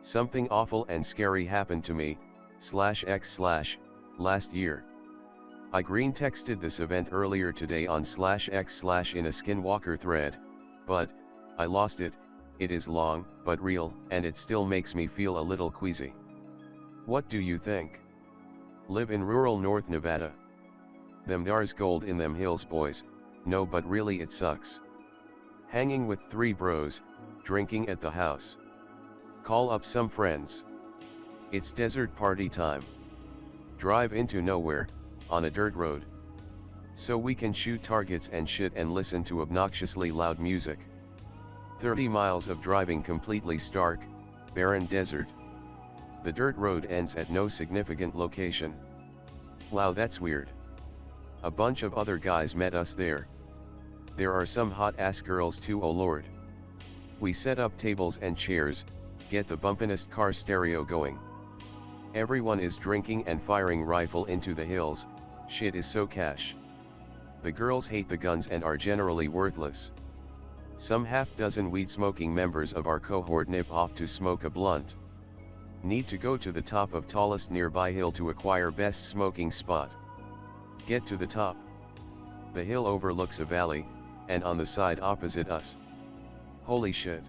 Something awful and scary happened to me, /x/ last year. I green texted this event earlier today on /x/ in a skinwalker thread, but I lost it. It is long, but real, and it still makes me feel a little queasy. What do you think? Live in rural North Nevada. There's gold in them hills, boys. No, but really it sucks. Hanging with 3 bros, drinking at the house. Call up some friends. It's desert party time. Drive into nowhere, on a dirt road. So we can shoot targets and shit and listen to obnoxiously loud music. 30 miles of driving completely stark, barren desert. The dirt road ends at no significant location. Wow, that's weird. A bunch of other guys met us there. There are some hot ass girls too, oh lord. We set up tables and chairs, get the bumpinest car stereo going. Everyone is drinking and firing rifle into the hills. Shit is so cash. The girls hate the guns and are generally worthless. Some half-dozen weed-smoking members of our cohort nip off to smoke a blunt. Need to go to the top of tallest nearby hill to acquire best smoking spot. Get to the top. The hill overlooks a valley, and on the side opposite us. Holy shit.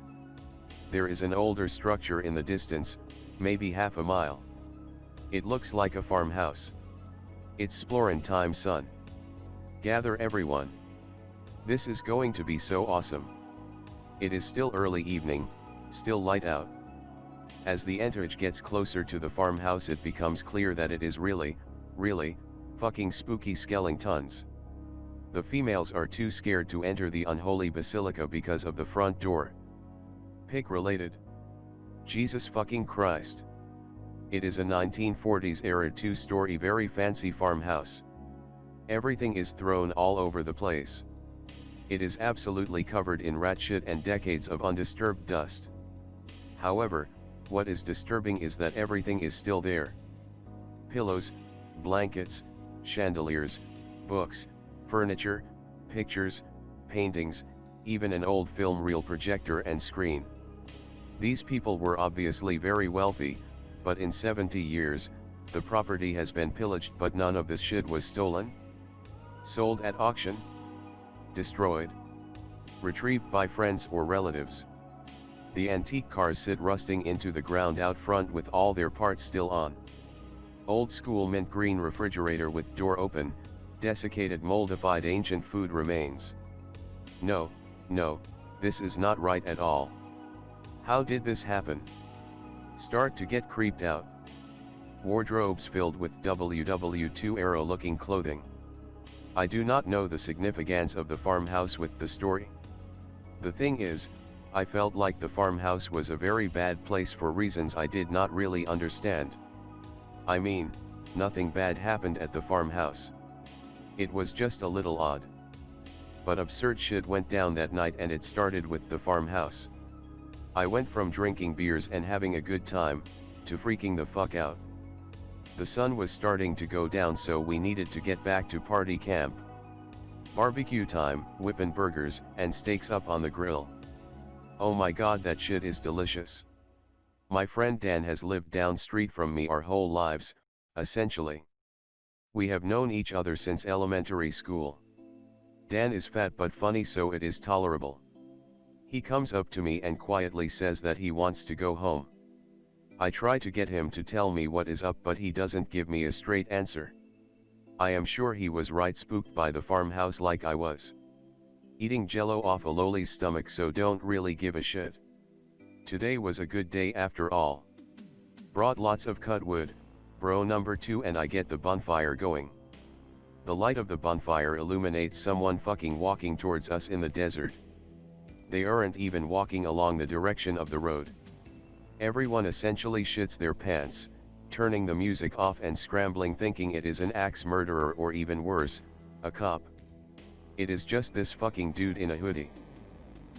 There is an older structure in the distance, maybe half a mile. It looks like a farmhouse. It's splorin' time, son. Gather everyone. This is going to be so awesome. It is still early evening, still light out. As the entourage gets closer to the farmhouse, it becomes clear that it is really fucking spooky skeletons. The females are too scared to enter the unholy basilica because of the front door. Pick related. Jesus fucking Christ. It is a 1940s era 2-story very fancy farmhouse. Everything is thrown all over the place. It is absolutely covered in rat shit and decades of undisturbed dust. However, what is disturbing is that everything is still there. Pillows, blankets, chandeliers, books, furniture, pictures, paintings, even an old film reel projector and screen. These people were obviously very wealthy, but in 70 years, the property has been pillaged, but none of this shit was stolen, sold at auction, destroyed, retrieved by friends or relatives. The antique cars sit rusting into the ground out front with all their parts still on. Old school mint green refrigerator with door open, desiccated moldified ancient food remains. No, this is not right at all. How did this happen? Start to get creeped out. Wardrobes filled with WW2 era looking clothing. I do not know the significance of the farmhouse with the story. The thing is, I felt like the farmhouse was a very bad place for reasons I did not really understand. I mean, nothing bad happened at the farmhouse. It was just a little odd. But absurd shit went down that night, and it started with the farmhouse. I went from drinking beers and having a good time, to freaking the fuck out. The sun was starting to go down, so we needed to get back to party camp. Barbecue time, whippin' burgers and steaks up on the grill. Oh my god, that shit is delicious. My friend Dan has lived down street from me our whole lives, essentially. We have known each other since elementary school. Dan is fat but funny, so it is tolerable. He comes up to me and quietly says that he wants to go home. I try to get him to tell me what is up, but he doesn't give me a straight answer. I am sure he was right, spooked by the farmhouse like I was. Eating jello off a lowly stomach, so don't really give a shit. Today was a good day after all. Brought lots of cut wood, bro number 2, and I get the bonfire going. The light of the bonfire illuminates someone fucking walking towards us in the desert. They aren't even walking along the direction of the road. Everyone essentially shits their pants, turning the music off and scrambling, thinking it is an axe murderer or even worse, a cop. It is just this fucking dude in a hoodie,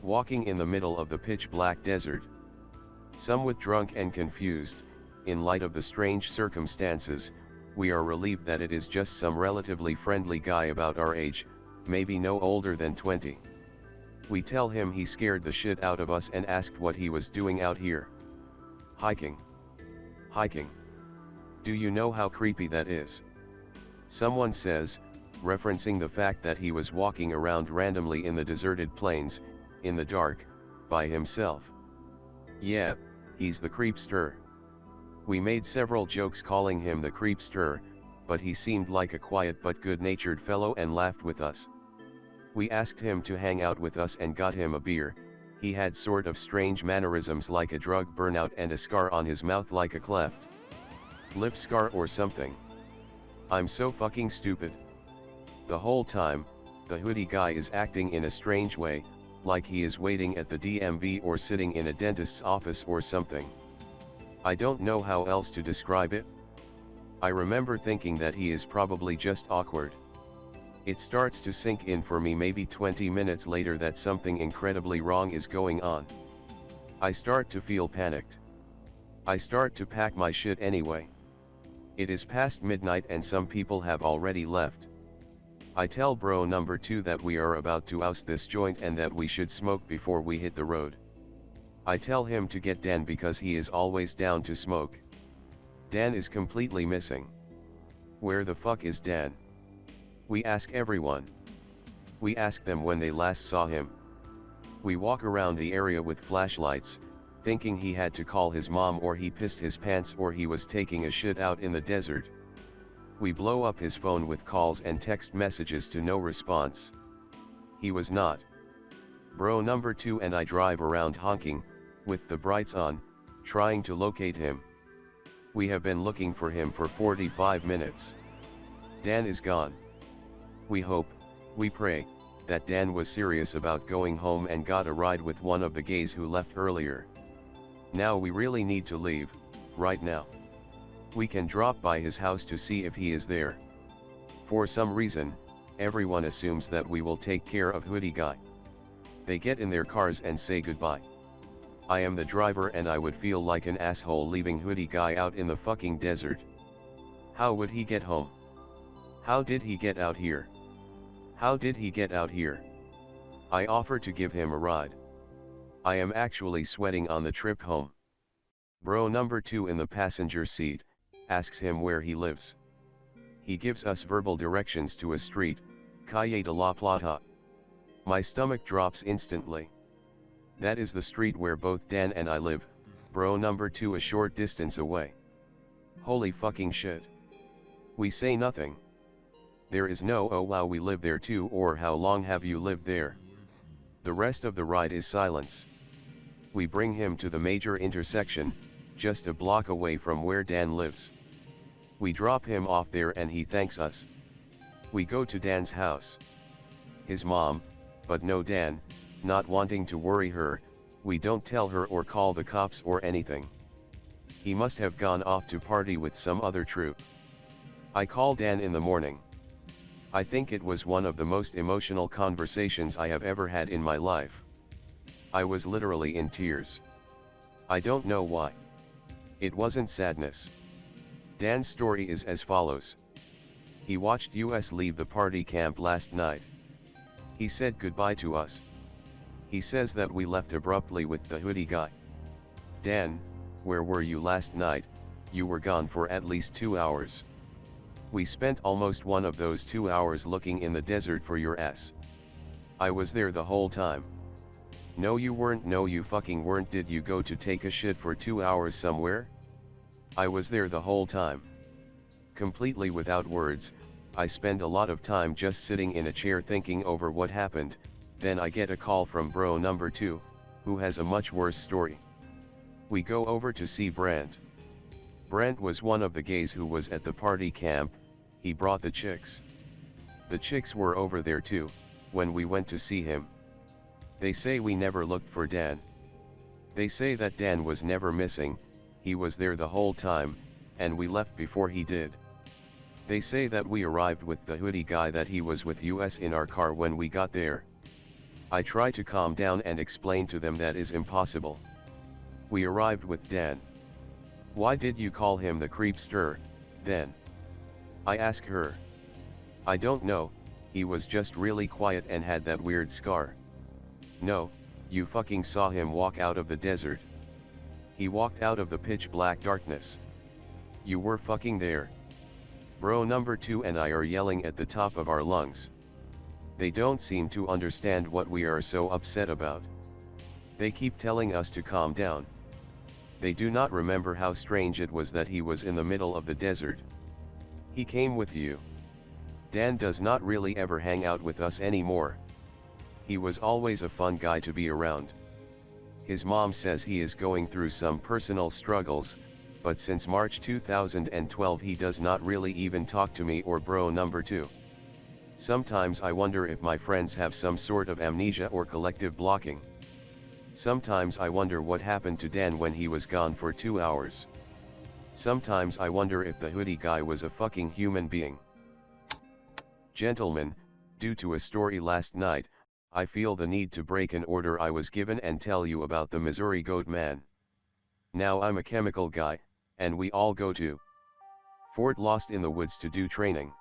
walking in the middle of the pitch black desert. Somewhat drunk and confused, in light of the strange circumstances, we are relieved that it is just some relatively friendly guy about our age, maybe no older than 20. We tell him he scared the shit out of us and asked what he was doing out here. Hiking. Hiking. Do you know how creepy that is? Someone says, referencing the fact that he was walking around randomly in the deserted plains, in the dark, by himself. Yeah, he's the creepster. We made several jokes calling him the creepster, but he seemed like a quiet but good-natured fellow and laughed with us. We asked him to hang out with us and got him a beer. He had sort of strange mannerisms like a drug burnout and a scar on his mouth like a cleft lip scar or something. I'm so fucking stupid. The whole time, the hoodie guy is acting in a strange way, like he is waiting at the DMV or sitting in a dentist's office or something. I don't know how else to describe it. I remember thinking that he is probably just awkward. It starts to sink in for me maybe 20 minutes later that something incredibly wrong is going on. I start to feel panicked. I start to pack my shit anyway. It is past midnight and some people have already left. I tell bro number 2 that we are about to oust this joint and that we should smoke before we hit the road. I tell him to get Dan because he is always down to smoke. Dan is completely missing. Where the fuck is Dan? We ask everyone. We ask them when they last saw him. We walk around the area with flashlights, thinking he had to call his mom or he pissed his pants or he was taking a shit out in the desert. We blow up his phone with calls and text messages to no response. He was not. Bro number 2 and I drive around honking, with the brights on, trying to locate him. We have been looking for him for 45 minutes. Dan is gone. We hope, we pray, that Dan was serious about going home and got a ride with one of the gays who left earlier. Now we really need to leave, right now. We can drop by his house to see if he is there. For some reason, everyone assumes that we will take care of hoodie guy. They get in their cars and say goodbye. I am the driver and I would feel like an asshole leaving hoodie guy out in the fucking desert. How would he get home? How did he get out here? How did he get out here? I offer to give him a ride. I am actually sweating on the trip home. Bro number 2 in the passenger seat, asks him where he lives. He gives us verbal directions to a street, Calle de la Plata. My stomach drops instantly. That is the street where both Dan and I live, bro number 2 a short distance away. Holy fucking shit. We say nothing. There is no oh wow we live there too or how long have you lived there. The rest of the ride is silence. We bring him to the major intersection, just a block away from where Dan lives. We drop him off there and he thanks us. We go to Dan's house. His mom, but no Dan, not wanting to worry her, we don't tell her or call the cops or anything. He must have gone off to party with some other troop. I call Dan in the morning. I think it was one of the most emotional conversations I have ever had in my life. I was literally in tears. I don't know why. It wasn't sadness. Dan's story is as follows. He watched us leave the party camp last night. He said goodbye to us. He says that we left abruptly with the hoodie guy. Dan, where were you last night? You were gone for at least 2 hours. We spent almost one of those 2 hours looking in the desert for your ass. I was there the whole time. No you weren't, no you fucking weren't. Did you go to take a shit for 2 hours somewhere? I was there the whole time. Completely without words, I spend a lot of time just sitting in a chair thinking over what happened, then I get a call from bro number 2, who has a much worse story. We go over to see Brent. Brent was one of the gays who was at the party camp. He brought the chicks. The chicks were over there too, when we went to see him. They say we never looked for Dan. They say that Dan was never missing, he was there the whole time, and we left before he did. They say that we arrived with the hoodie guy, that he was with us in our car when we got there. I try to calm down and explain to them that is impossible. We arrived with Dan. Why did you call him the creepster, then? I ask her. I don't know, he was just really quiet and had that weird scar. No, you fucking saw him walk out of the desert. He walked out of the pitch black darkness. You were fucking there. Bro number 2 and I are yelling at the top of our lungs. They don't seem to understand what we are so upset about. They keep telling us to calm down. They do not remember how strange it was that he was in the middle of the desert. He came with you. Dan does not really ever hang out with us anymore. He was always a fun guy to be around. His mom says he is going through some personal struggles, but since March 2012 he does not really even talk to me or bro number 2. Sometimes I wonder if my friends have some sort of amnesia or collective blocking. Sometimes I wonder what happened to Dan when he was gone for 2 hours. Sometimes I wonder if the hoodie guy was a fucking human being. Gentlemen, due to a story last night, I feel the need to break an order I was given and tell you about the Missouri goatman. Now I'm a chemical guy, and we all go to Fort Lost in the woods to do training.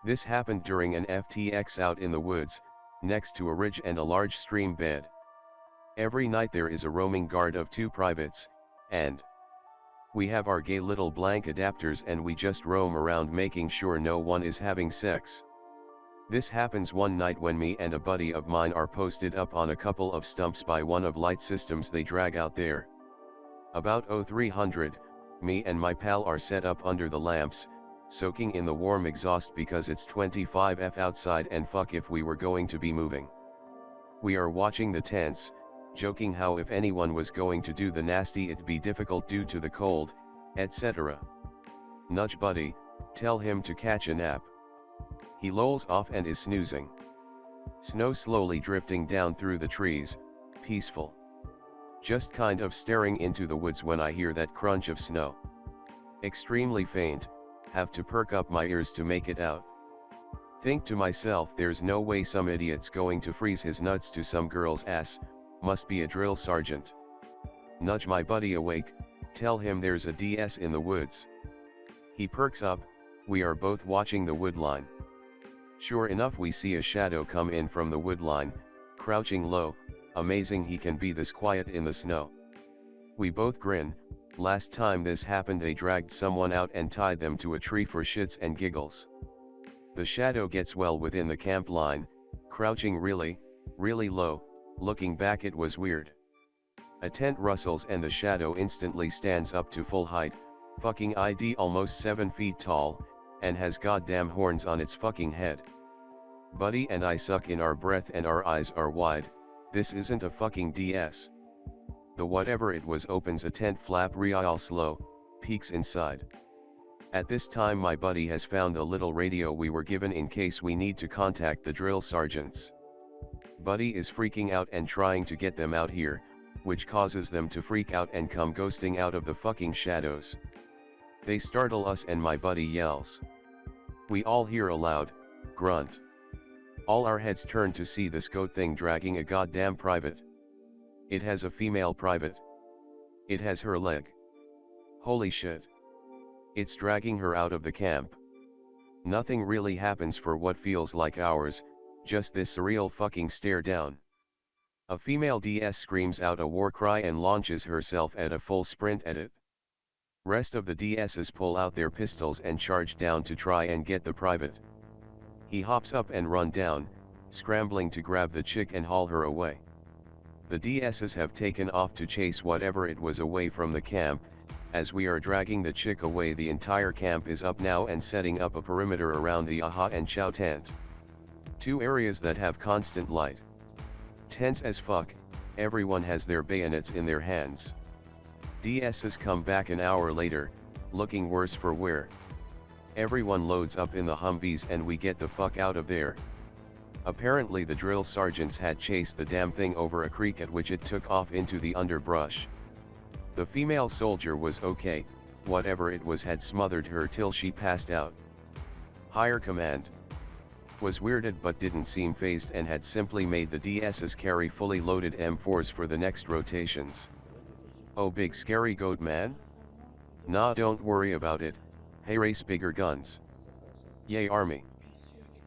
This happened during an FTX out in the woods, next to a ridge and a large stream bed. Every night there is a roaming guard of 2 privates, and we have our gay little blank adapters and we just roam around making sure no one is having sex. This happens one night when me and a buddy of mine are posted up on a couple of stumps by one of light systems they drag out there. About 0300, me and my pal are set up under the lamps, soaking in the warm exhaust because it's 25°F outside and fuck if we were going to be moving. We are watching the tents, joking how if anyone was going to do the nasty it'd be difficult due to the cold, etc. Nudge buddy, tell him to catch a nap. He lolls off and is snoozing. Snow slowly drifting down through the trees, peaceful. Just kind of staring into the woods when I hear that crunch of snow. Extremely faint, have to perk up my ears to make it out. Think to myself there's no way some idiot's going to freeze his nuts to some girl's ass, must be a drill sergeant. Nudge my buddy awake, tell him there's a DS in the woods. He perks up, we are both watching the wood line. Sure enough we see a shadow come in from the wood line, crouching low, amazing he can be this quiet in the snow. We both grin, last time this happened they dragged someone out and tied them to a tree for shits and giggles. The shadow gets well within the camp line, crouching really, really low, looking back it was weird. A tent rustles and the shadow instantly stands up to full height, fucking ID almost 7 feet tall, and has goddamn horns on its fucking head. Buddy and I suck in our breath and our eyes are wide, this isn't a fucking DS. The whatever it was opens a tent flap real slow, peeks inside. At this time my buddy has found the little radio we were given in case we need to contact the drill sergeants. Buddy is freaking out and trying to get them out here, which causes them to freak out and come ghosting out of the fucking shadows. They startle us and my buddy yells. We all hear a loud grunt. All our heads turn to see this goat thing dragging a goddamn private. It has a female private. It has her leg. Holy shit. It's dragging her out of the camp. Nothing really happens for what feels like hours, just this surreal fucking stare down. A female DS screams out a war cry and launches herself at a full sprint at it. Rest of the DSs pull out their pistols and charge down to try and get the private. He hops up and run down, scrambling to grab the chick and haul her away. The DSs have taken off to chase whatever it was away from the camp. As we are dragging the chick away the entire camp is up now and setting up a perimeter around the aha and chow tent. 2 areas that have constant light. Tense as fuck, everyone has their bayonets in their hands. DSs come back an hour later, looking worse for wear. Everyone loads up in the Humvees and we get the fuck out of there. Apparently the drill sergeants had chased the damn thing over a creek at which it took off into the underbrush. The female soldier was okay, whatever it was had smothered her till she passed out. Higher command was weirded but didn't seem phased and had simply made the DSs carry fully loaded M4s for the next rotations. Oh big scary goat man? Nah, don't worry about it, hey race bigger guns. Yay army.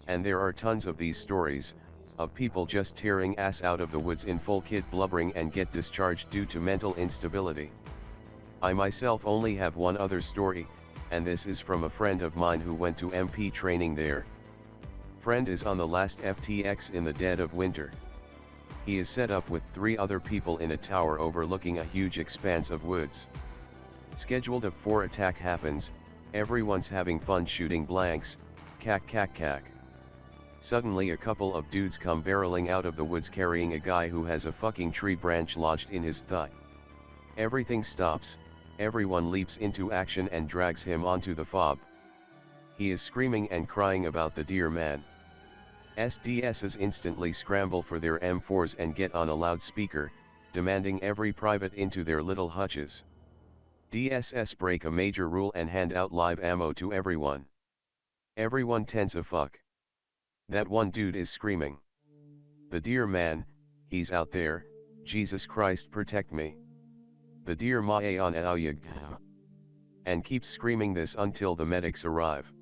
And there are tons of these stories, of people just tearing ass out of the woods in full kit blubbering and get discharged due to mental instability. I myself only have one other story, and this is from a friend of mine who went to MP training there. Friend is on the last FTX in the dead of winter. He is set up with 3 other people in a tower overlooking a huge expanse of woods. Scheduled of 4 attack happens, everyone's having fun shooting blanks, cack cack cack. Suddenly a couple of dudes come barreling out of the woods carrying a guy who has a fucking tree branch lodged in his thigh. Everything stops, everyone leaps into action and drags him onto the fob. He is screaming and crying about the dear man. SDSs instantly scramble for their M4s and get on a loudspeaker, demanding every private into their little hutches. DSS break a major rule and hand out live ammo to everyone. Everyone tense a fuck. That one dude is screaming. The dear man, he's out there, Jesus Christ protect me. The dear Ma'ayan Aoyag. And keeps screaming this until the medics arrive.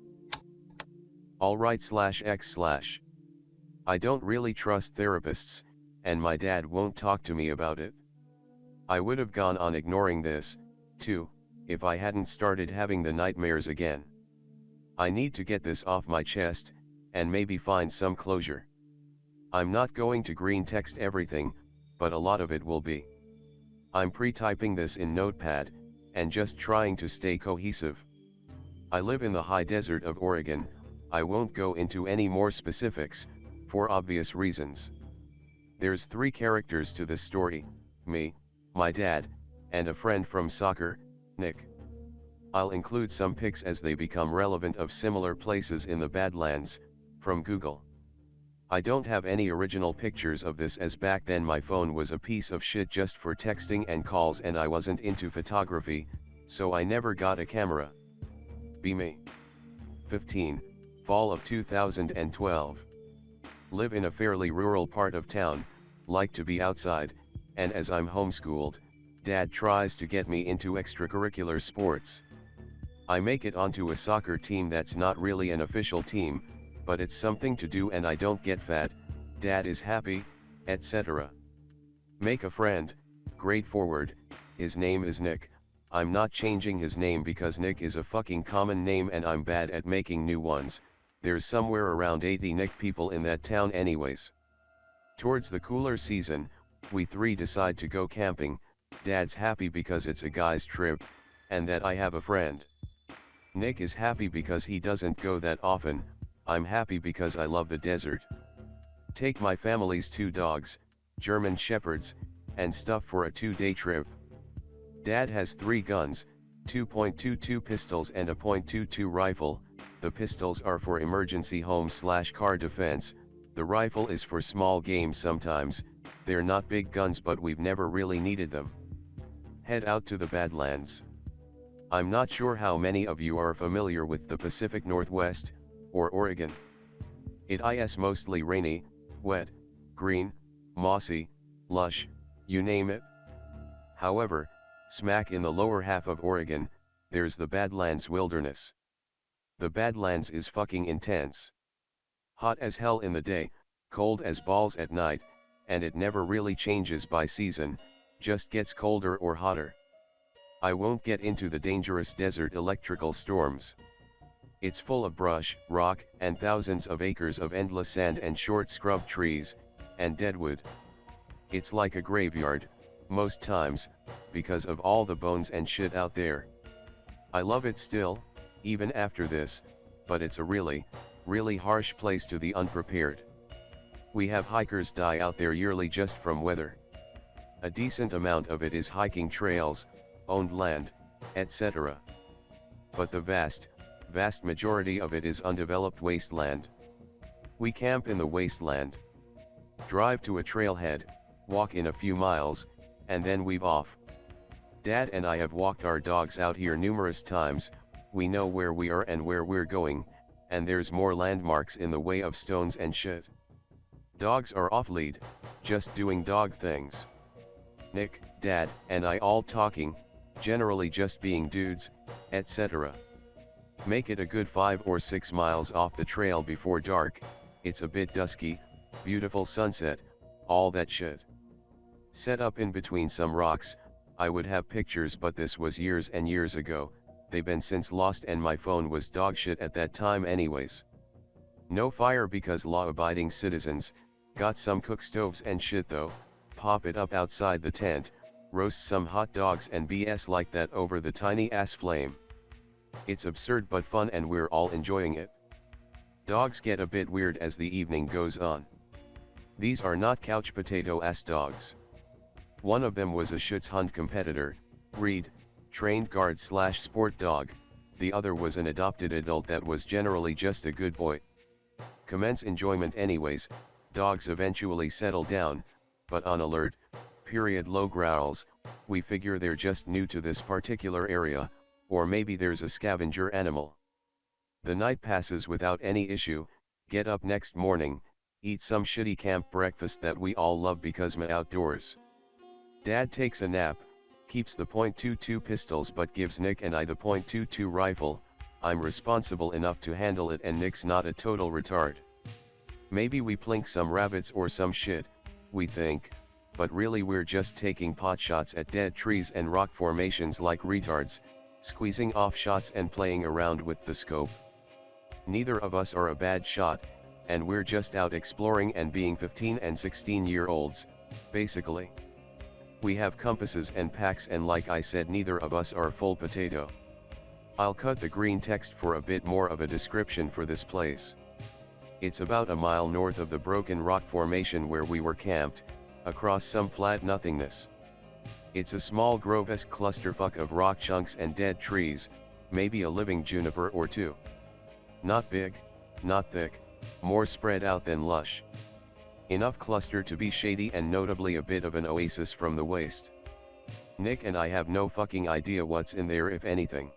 Alright/x/. I don't really trust therapists, and my dad won't talk to me about it. I would have gone on ignoring this, too, if I hadn't started having the nightmares again. I need to get this off my chest, and maybe find some closure. I'm not going to green text everything, but a lot of it will be. I'm pre-typing this in Notepad, and just trying to stay cohesive. I live in the high desert of Oregon. I won't go into any more specifics, for obvious reasons. There's 3 characters to this story, me, my dad, and a friend from soccer, Nick. I'll include some pics as they become relevant of similar places in the Badlands, from Google. I don't have any original pictures of this as back then my phone was a piece of shit just for texting and calls and I wasn't into photography, so I never got a camera. Be me. 15, fall of 2012. Live in a fairly rural part of town, like to be outside, and as I'm homeschooled, Dad tries to get me into extracurricular sports. I make it onto a soccer team that's not really an official team, but it's something to do and I don't get fat, Dad is happy, etc. Make a friend, grade forward, his name is Nick. I'm not changing his name because Nick is a fucking common name and I'm bad at making new ones. There's somewhere around 80 Nick people in that town anyways. Towards the cooler season, we 3 decide to go camping. Dad's happy because it's a guy's trip, and that I have a friend. Nick is happy because he doesn't go that often. I'm happy because I love the desert. Take my family's 2 dogs, German Shepherds, and stuff for a 2-day trip. Dad has 3 guns, 2.22 pistols and a .22 rifle. The pistols are for emergency home/car defense, the rifle is for small game sometimes. They're not big guns but we've never really needed them. Head out to the Badlands. I'm not sure how many of you are familiar with the Pacific Northwest, or Oregon. It is mostly rainy, wet, green, mossy, lush, you name it. However, smack in the lower half of Oregon, there's the Badlands Wilderness. The Badlands is fucking intense. Hot as hell in the day, cold as balls at night, and it never really changes by season, just gets colder or hotter. I won't get into the dangerous desert electrical storms. It's full of brush, rock, and thousands of acres of endless sand and short scrub trees, and deadwood. It's like a graveyard, most times, because of all the bones and shit out there. I love it still, even after this, but it's a really, really harsh place to the unprepared. We have hikers die out there yearly just from weather. A decent amount of it is hiking trails, owned land, etc. But the vast majority of it is undeveloped wasteland. We camp in the wasteland. Drive to a trailhead, walk in a few miles, and then weave off. Dad and I have walked our dogs out here numerous times. We know where we are and where we're going, and there's more landmarks in the way of stones and shit. Dogs are off lead, just doing dog things. Nick, Dad, and I all talking, generally just being dudes, etc. Make it a good 5 or 6 miles off the trail before dark. It's a bit dusky, beautiful sunset, all that shit. Set up in between some rocks. I would have pictures, but this was years and years ago, they've been since lost and my phone was dogshit at that time anyways. No fire because law-abiding citizens, got some cook stoves and shit though, pop it up outside the tent, roast some hot dogs and BS like that over the tiny ass flame. It's absurd but fun and we're all enjoying it. Dogs get a bit weird as the evening goes on. These are not couch potato ass dogs. One of them was a Schutz Hunt competitor, Reed, trained guard / sport dog, the other was an adopted adult that was generally just a good boy. Commence enjoyment anyways, dogs eventually settle down, but on alert, low growls, we figure they're just new to this particular area, or maybe there's a scavenger animal. The night passes without any issue, get up next morning, eat some shitty camp breakfast that we all love because we're outdoors. Dad takes a nap, keeps the .22 pistols but gives Nick and I the .22 rifle. I'm responsible enough to handle it and Nick's not a total retard. Maybe we plink some rabbits or some shit, we think, but really we're just taking pot shots at dead trees and rock formations like retards, squeezing off shots and playing around with the scope. Neither of us are a bad shot, and we're just out exploring and being 15 and 16-year-olds, basically. We have compasses and packs and like I said neither of us are full potato. I'll cut the green text for a bit more of a description for this place. It's about a mile north of the broken rock formation where we were camped, across some flat nothingness. It's a small grove-esque clusterfuck of rock chunks and dead trees, maybe a living juniper or two. Not big, not thick, more spread out than lush. Enough cluster to be shady and notably a bit of an oasis from the waste. Nick and I have no fucking idea what's in there if anything.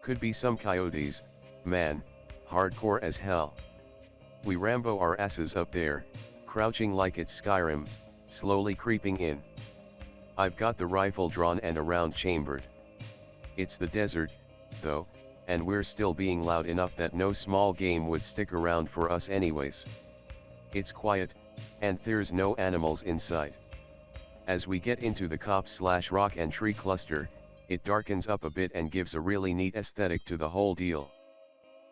Could be some coyotes, man, hardcore as hell. We Rambo our asses up there, crouching like it's Skyrim, slowly creeping in. I've got the rifle drawn and a round chambered. It's the desert, though, and we're still being loud enough that no small game would stick around for us anyways. It's quiet, and there's no animals in sight. As we get into the copse/rock and tree cluster, it darkens up a bit and gives a really neat aesthetic to the whole deal.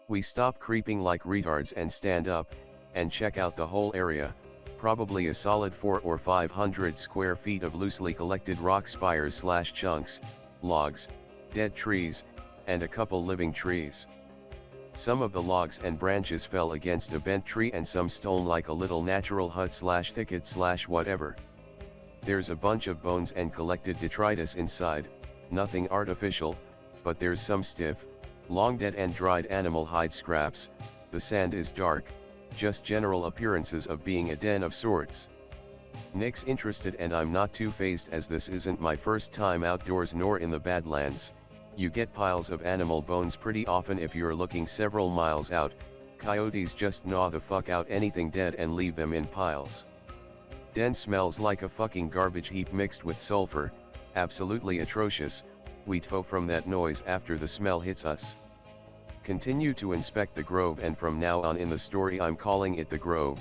We stop creeping like retards and stand up, and check out the whole area, probably a solid 400 or 500 square feet of loosely collected rock spires/chunks, logs, dead trees, and a couple living trees. Some of the logs and branches fell against a bent tree and some stone like a little natural hut/thicket/whatever. There's a bunch of bones and collected detritus inside, nothing artificial, but there's some stiff, long dead and dried animal hide scraps. The sand is dark, just general appearances of being a den of sorts. Nick's interested and I'm not too fazed as this isn't my first time outdoors nor in the Badlands. You get piles of animal bones pretty often if you're looking several miles out. Coyotes just gnaw the fuck out anything dead and leave them in piles. Den smells like a fucking garbage heap mixed with sulfur, absolutely atrocious. We tfo from that noise after the smell hits us. Continue to inspect the grove and from now on in the story I'm calling it the grove.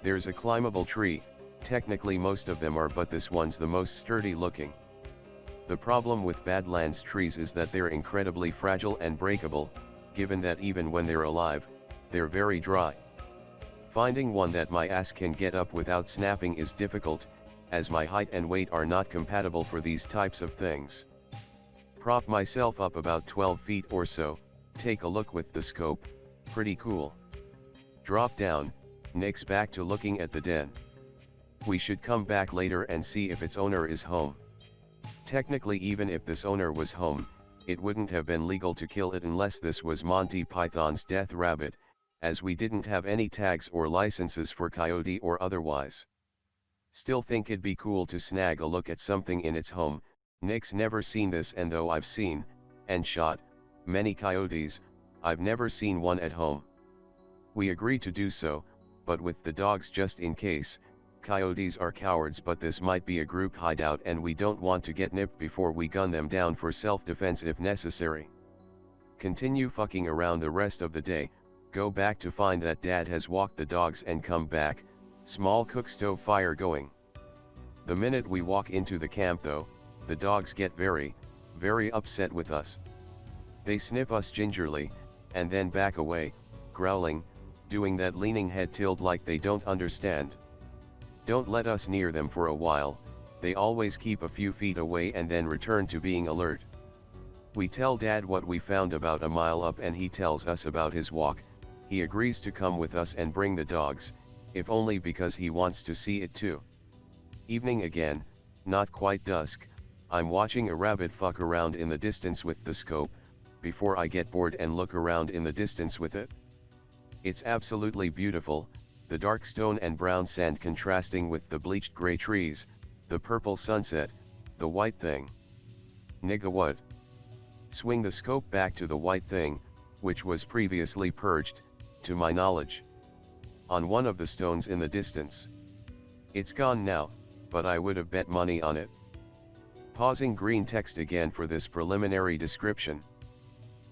There's a climbable tree, technically most of them are but this one's the most sturdy looking. The problem with Badlands trees is that they're incredibly fragile and breakable, given that even when they're alive, they're very dry. Finding one that my ass can get up without snapping is difficult, as my height and weight are not compatible for these types of things. Prop myself up about 12 feet or so, take a look with the scope, pretty cool. Drop down, Nick's back to looking at the den. We should come back later and see if its owner is home. Technically even if this owner was home, it wouldn't have been legal to kill it unless this was Monty Python's Death Rabbit, as we didn't have any tags or licenses for coyote or otherwise. Still think it'd be cool to snag a look at something in its home. Nick's never seen this and though I've seen, and shot, many coyotes, I've never seen one at home. We agree to do so, but with the dogs just in case. Coyotes are cowards but this might be a group hideout and we don't want to get nipped before we gun them down for self-defense if necessary. Continue fucking around the rest of the day, go back to find that Dad has walked the dogs and come back, small cook stove fire going. The minute we walk into the camp though, the dogs get very, very upset with us. They sniff us gingerly, and then back away, growling, doing that leaning head tilt like they don't understand. Don't let us near them for a while, they always keep a few feet away and then return to being alert. We tell Dad what we found about a mile up and he tells us about his walk. He agrees to come with us and bring the dogs, if only because he wants to see it too. Evening again, not quite dusk, I'm watching a rabbit fuck around in the distance with the scope, before I get bored and look around in the distance with it. It's absolutely beautiful, the dark stone and brown sand contrasting with the bleached gray trees, the purple sunset, the white thing. Nigga what? Swing the scope back to the white thing, which was previously perched, to my knowledge, on one of the stones in the distance. It's gone now, but I would have bet money on it. Pausing green text again for this preliminary description.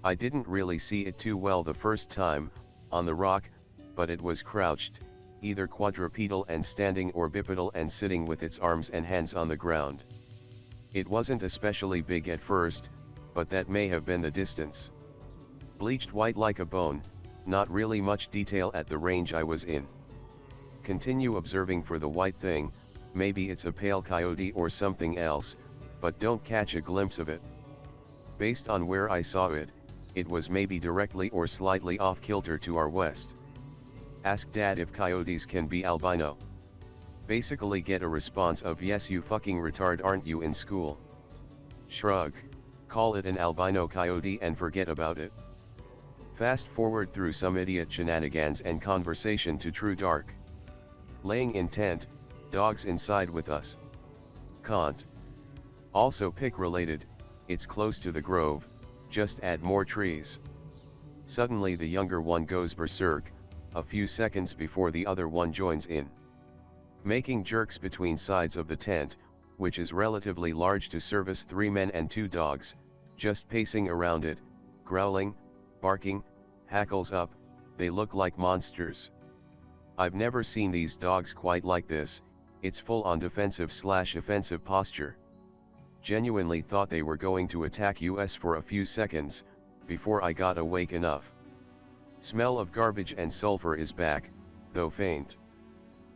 I didn't really see it too well the first time, on the rock, but it was crouched, either quadrupedal and standing or bipedal and sitting with its arms and hands on the ground. It wasn't especially big at first, but that may have been the distance. Bleached white like a bone, not really much detail at the range I was in. Continue observing for the white thing, maybe it's a pale coyote or something else, but don't catch a glimpse of it. Based on where I saw it, it was maybe directly or slightly off kilter to our west. Ask Dad if coyotes can be albino. Basically get a response of yes you fucking retard aren't you in school. Shrug. Call it an albino coyote and forget about it. Fast forward through some idiot shenanigans and conversation to true dark. Laying in tent, dogs inside with us. Can't. Also pick related, it's close to the grove, just add more trees. Suddenly the younger one goes berserk, a few seconds before the other one joins in. Making jerks between sides of the tent, which is relatively large to service 3 men and 2 dogs, just pacing around it, growling, barking, hackles up, they look like monsters. I've never seen these dogs quite like this, it's full on defensive/offensive posture. Genuinely thought they were going to attack us for a few seconds, before I got awake enough. Smell of garbage and sulfur is back, though faint.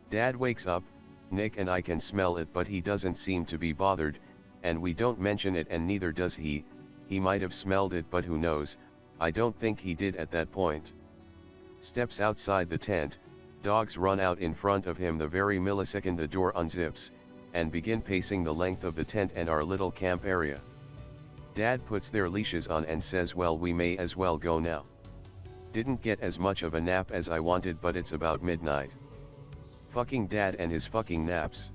Dad wakes up, Nick and I can smell it but he doesn't seem to be bothered, and we don't mention it and neither does he might have smelled it but who knows, I don't think he did at that point. Steps outside the tent, dogs run out in front of him the very millisecond the door unzips, and begin pacing the length of the tent and our little camp area. Dad puts their leashes on and says well we may as well go now. Didn't get as much of a nap as I wanted but it's about midnight. Fucking Dad and his fucking naps.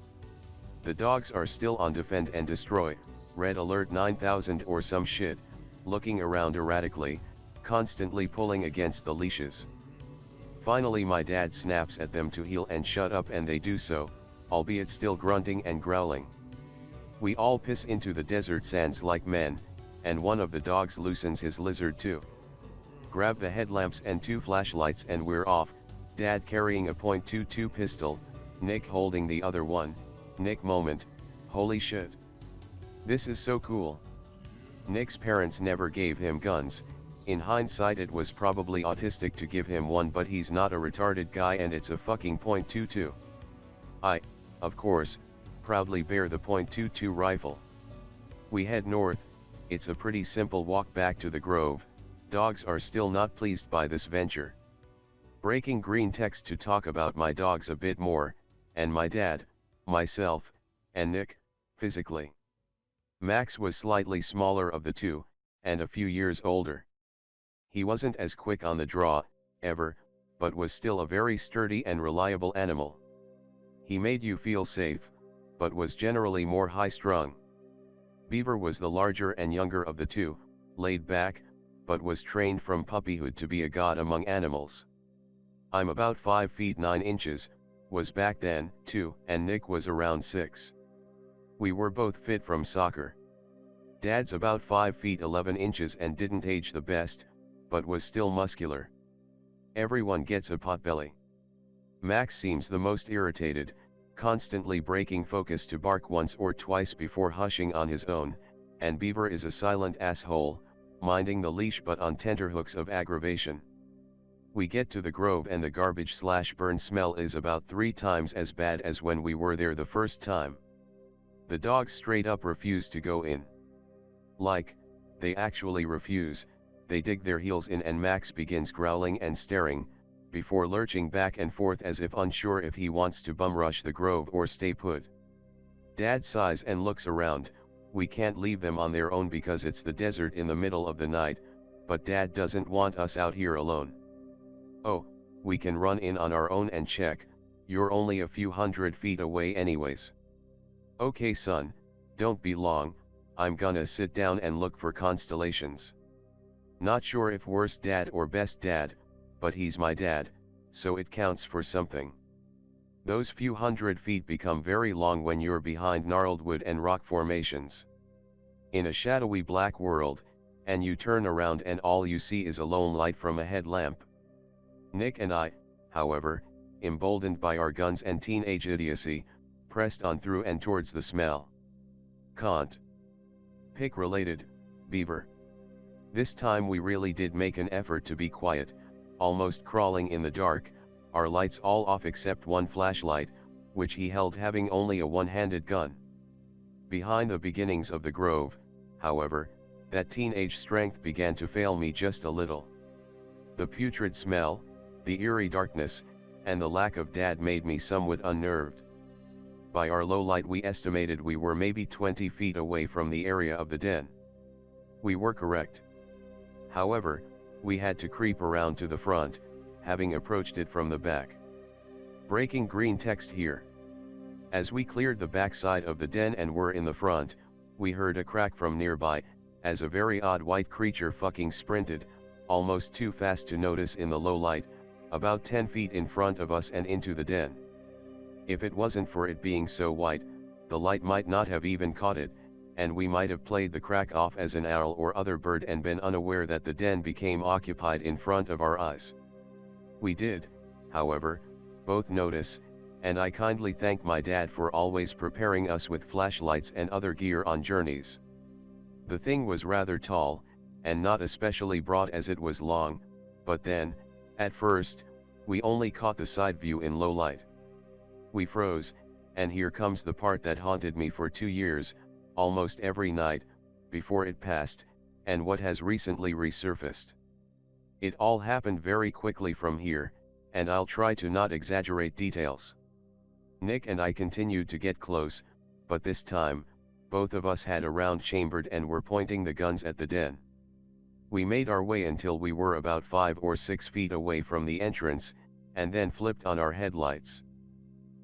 The dogs are still on defend and destroy, red alert 9000 or some shit, looking around erratically, constantly pulling against the leashes. Finally my dad snaps at them to heel and shut up and they do so, albeit still grunting and growling. We all piss into the desert sands like men, and one of the dogs loosens his lizard too. Grab the headlamps and 2 flashlights and we're off, Dad carrying a .22 pistol, Nick holding the other one. Nick moment, holy shit. This is so cool. Nick's parents never gave him guns, in hindsight it was probably autistic to give him one but he's not a retarded guy and it's a fucking .22. I, of course, proudly bear the .22 rifle. We head north, it's a pretty simple walk back to the grove, dogs are still not pleased by this venture. Breaking green text to talk about my dogs a bit more, and my dad, myself, and Nick, physically. Max was slightly smaller of the two, and a few years older. He wasn't as quick on the draw, ever, but was still a very sturdy and reliable animal. He made you feel safe, but was generally more high-strung. Beaver was the larger and younger of the two, laid back, but was trained from puppyhood to be a god among animals. I'm about 5 feet 9 inches, was back then, too, and Nick was around 6. We were both fit from soccer. Dad's about 5 feet 11 inches and didn't age the best, but was still muscular. Everyone gets a potbelly. Max seems the most irritated, constantly breaking focus to bark once or twice before hushing on his own, and Beaver is a silent asshole, minding the leash but on tenterhooks of aggravation. We get to the grove and the garbage/burn smell is about 3 times as bad as when we were there the first time. The dogs straight up refuse to go in. Like, they actually refuse, they dig their heels in and Max begins growling and staring, before lurching back and forth as if unsure if he wants to bum rush the grove or stay put. Dad sighs and looks around. We can't leave them on their own because it's the desert in the middle of the night, but Dad doesn't want us out here alone. Oh, we can run in on our own and check, you're only a few 100 feet away anyways. Okay son, don't be long, I'm gonna sit down and look for constellations. Not sure if worst dad or best dad, but he's my dad, so it counts for something. Those few 100 feet become very long when you're behind gnarled wood and rock formations. In a shadowy black world, and you turn around and all you see is a lone light from a headlamp. Nick and I, however, emboldened by our guns and teenage idiocy, pressed on through and towards the smell. Can't. Pick related, Beaver. This time we really did make an effort to be quiet, almost crawling in the dark, our lights all off except one flashlight, which he held having only a one-handed gun. Behind the beginnings of the grove, however, that teenage strength began to fail me just a little. The putrid smell, the eerie darkness, and the lack of Dad made me somewhat unnerved. By our low light we estimated we were maybe 20 feet away from the area of the den. We were correct. However, we had to creep around to the front, having approached it from the back. Breaking green text here. As we cleared the back side of the den and were in the front, we heard a crack from nearby, as a very odd white creature fucking sprinted, almost too fast to notice in the low light, about 10 feet in front of us and into the den. If it wasn't for it being so white, the light might not have even caught it, and we might have played the crack off as an owl or other bird and been unaware that the den became occupied in front of our eyes. We did, however, both notice, and I kindly thank my dad for always preparing us with flashlights and other gear on journeys. The thing was rather tall, and not especially broad as it was long, but then, at first, we only caught the side view in low light. We froze, and here comes the part that haunted me for 2 years, almost every night, before it passed, and what has recently resurfaced. It all happened very quickly from here, and I'll try to not exaggerate details. Nick and I continued to get close, but this time, both of us had a round chambered and were pointing the guns at the den. We made our way until we were about 5 or 6 feet away from the entrance, and then flipped on our headlights.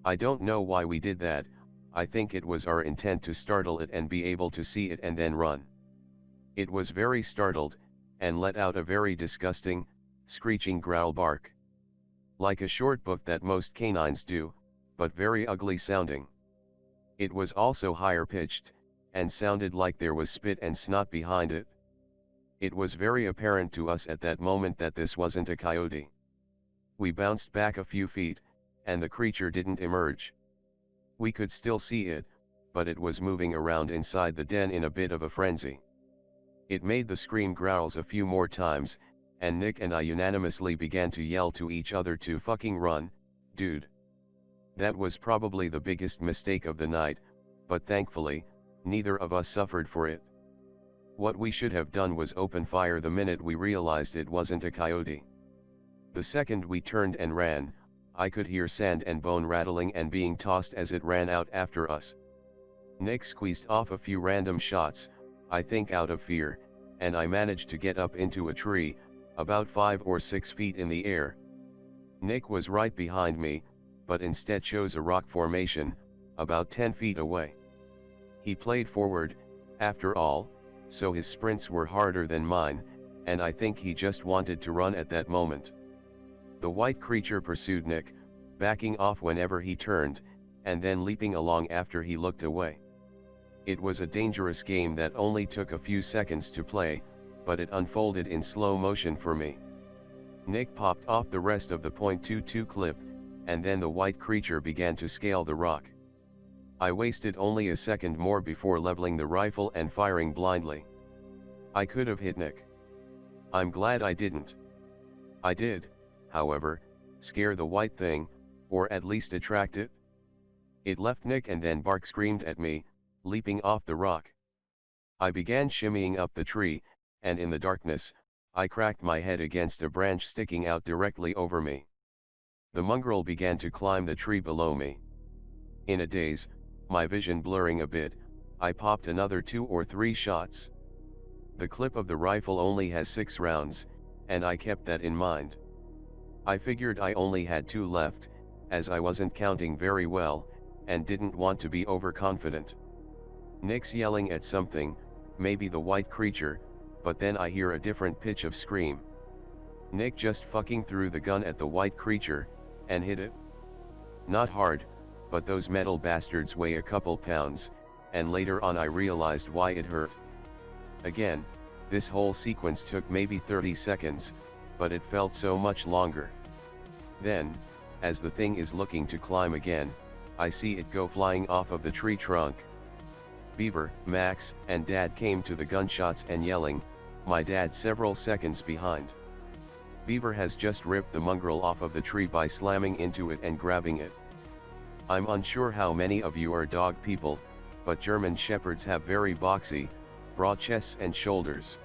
I don't know why we did that, I think it was our intent to startle it and be able to see it and then run. It was very startled, and let out a very disgusting, screeching growl bark. Like a short book that most canines do, but very ugly sounding. It was also higher pitched, and sounded like there was spit and snot behind it. It was very apparent to us at that moment that this wasn't a coyote. We bounced back a few feet, and the creature didn't emerge. We could still see it, but it was moving around inside the den in a bit of a frenzy. It made the scream growls a few more times, and Nick and I unanimously began to yell to each other to fucking run, dude. That was probably the biggest mistake of the night, but thankfully, neither of us suffered for it. What we should have done was open fire the minute we realized it wasn't a coyote. The second we turned and ran, I could hear sand and bone rattling and being tossed as it ran out after us. Nick squeezed off a few random shots, I think out of fear, and I managed to get up into a tree, about 5 or 6 feet in the air. Nick was right behind me, but instead chose a rock formation, about 10 feet away. He played forward, after all, so his sprints were harder than mine, and I think he just wanted to run at that moment. The white creature pursued Nick, backing off whenever he turned, and then leaping along after he looked away. It was a dangerous game that only took a few seconds to play, but it unfolded in slow motion for me. Nick popped off the rest of the .22 clip, and then the white creature began to scale the rock. I wasted only a second more before leveling the rifle and firing blindly. I could have hit Nick. I'm glad I didn't. I did, however, scare the white thing, or at least attract it. It left Nick and then bark screamed at me, leaping off the rock. I began shimmying up the tree, and in the darkness, I cracked my head against a branch sticking out directly over me. The mongrel began to climb the tree below me. In a daze, my vision blurring a bit, I popped another 2 or 3 shots. The clip of the rifle only has 6 rounds, and I kept that in mind. I figured I only had 2 left, as I wasn't counting very well, and didn't want to be overconfident. Nick's yelling at something, maybe the white creature, but then I hear a different pitch of scream. Nick just fucking threw the gun at the white creature, and hit it. Not hard, but those metal bastards weigh a couple pounds, and later on I realized why it hurt. Again, this whole sequence took maybe 30 seconds, but it felt so much longer. Then, as the thing is looking to climb again, I see it go flying off of the tree trunk. Beaver, Max, and Dad came to the gunshots and yelling, my dad several seconds behind. Beaver has just ripped the mongrel off of the tree by slamming into it and grabbing it. I'm unsure how many of you are dog people, but German Shepherds have very boxy, broad chests and shoulders.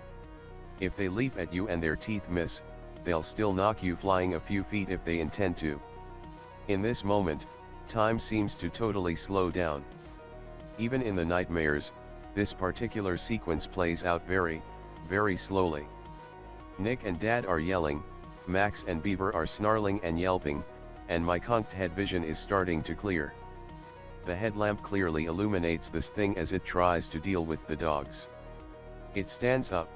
If they leap at you and their teeth miss, they'll still knock you flying a few feet if they intend to. In this moment, time seems to totally slow down. Even in the nightmares, this particular sequence plays out very, very slowly. Nick and Dad are yelling, Max and Beaver are snarling and yelping, and my conked head vision is starting to clear. The headlamp clearly illuminates this thing as it tries to deal with the dogs. It stands up.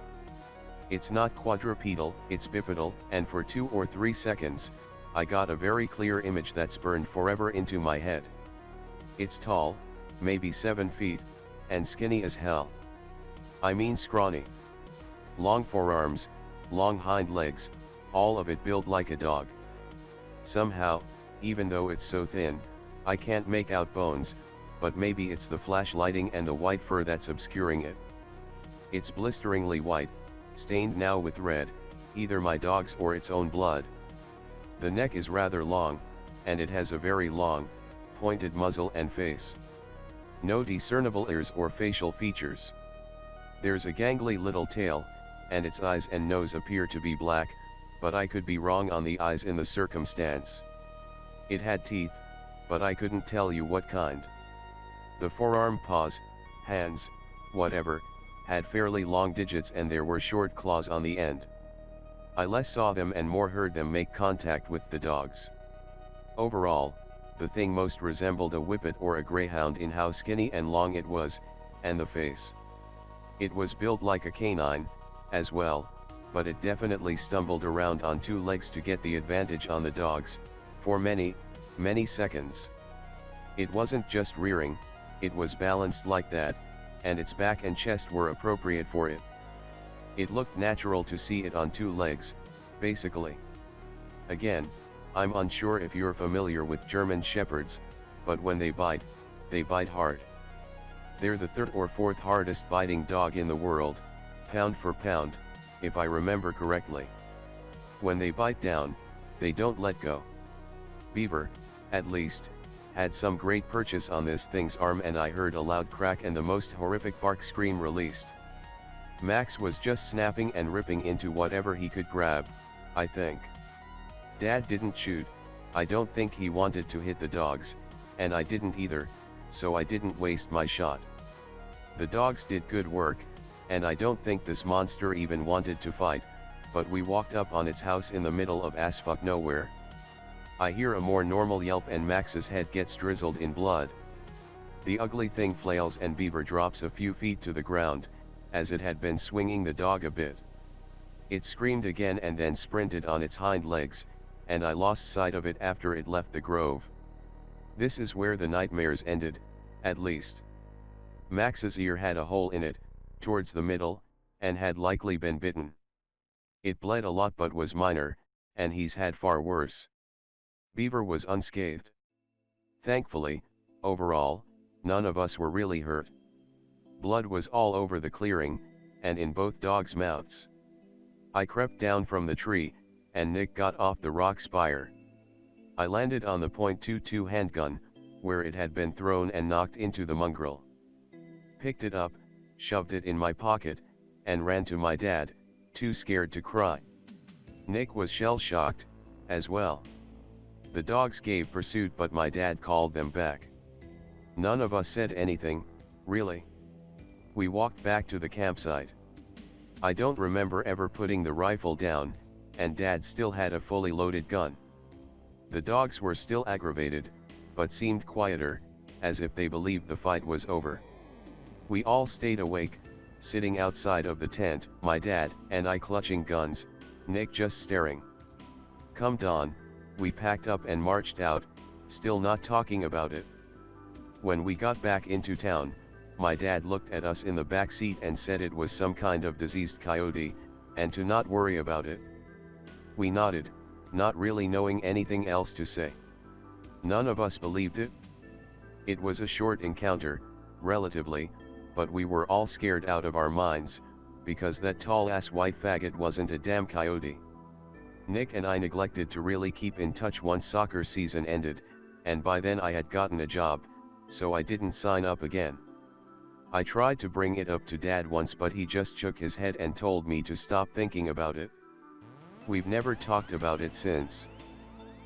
It's not quadrupedal, it's bipedal, and for 2 or 3 seconds, I got a very clear image that's burned forever into my head. It's tall, maybe 7 feet, and skinny as hell. I mean scrawny. Long forearms, long hind legs, all of it built like a dog. Somehow, even though it's so thin, I can't make out bones, but maybe it's the flashlighting and the white fur that's obscuring it. It's blisteringly white, stained now with red, either my dog's or its own blood. The neck is rather long, and it has a very long, pointed muzzle and face. No discernible ears or facial features. There's a gangly little tail, and its eyes and nose appear to be black, but I could be wrong on the eyes in the circumstance. It had teeth, but I couldn't tell you what kind. The forearm, paws, hands, whatever, had fairly long digits and there were short claws on the end. I less saw them and more heard them make contact with the dogs. Overall, the thing most resembled a whippet or a greyhound in how skinny and long it was, and the face. It was built like a canine, as well, but it definitely stumbled around on 2 legs to get the advantage on the dogs, for many, many seconds. It wasn't just rearing, it was balanced like that, and its back and chest were appropriate for it. It looked natural to see it on 2 legs, basically. Again, I'm unsure if you're familiar with German Shepherds, but when they bite hard. They're the 3rd or 4th hardest biting dog in the world, pound for pound, if I remember correctly. When they bite down, they don't let go. Beaver, at least, had some great purchase on this thing's arm and I heard a loud crack and the most horrific bark scream released. Max was just snapping and ripping into whatever he could grab, I think. Dad didn't shoot, I don't think he wanted to hit the dogs, and I didn't either, so I didn't waste my shot. The dogs did good work, and I don't think this monster even wanted to fight, but we walked up on its house in the middle of ass-fuck nowhere. I hear a more normal yelp and Max's head gets drizzled in blood. The ugly thing flails and Beaver drops a few feet to the ground, as it had been swinging the dog a bit. It screamed again and then sprinted on its hind legs, and I lost sight of it after it left the grove. This is where the nightmares ended, at least. Max's ear had a hole in it, towards the middle, and had likely been bitten. It bled a lot but was minor, and he's had far worse. Beaver was unscathed. Thankfully, overall, none of us were really hurt. Blood was all over the clearing, and in both dogs' mouths. I crept down from the tree, and Nick got off the rock spire. I landed on the .22 handgun, where it had been thrown and knocked into the mongrel. Picked it up, shoved it in my pocket, and ran to my dad, too scared to cry. Nick was shell-shocked, as well. The dogs gave pursuit, but my dad called them back. None of us said anything, really. We walked back to the campsite. I don't remember ever putting the rifle down, and Dad still had a fully loaded gun. The dogs were still aggravated, but seemed quieter, as if they believed the fight was over. We all stayed awake, sitting outside of the tent, my dad and I clutching guns, Nick just staring. Come dawn, we packed up and marched out, still not talking about it. When we got back into town, my dad looked at us in the back seat and said it was some kind of diseased coyote, and to not worry about it. We nodded, not really knowing anything else to say. None of us believed it. It was a short encounter, relatively, but we were all scared out of our minds, because that tall-ass white faggot wasn't a damn coyote. Nick and I neglected to really keep in touch once soccer season ended, and by then I had gotten a job, so I didn't sign up again. I tried to bring it up to Dad once, but he just shook his head and told me to stop thinking about it. We've never talked about it since.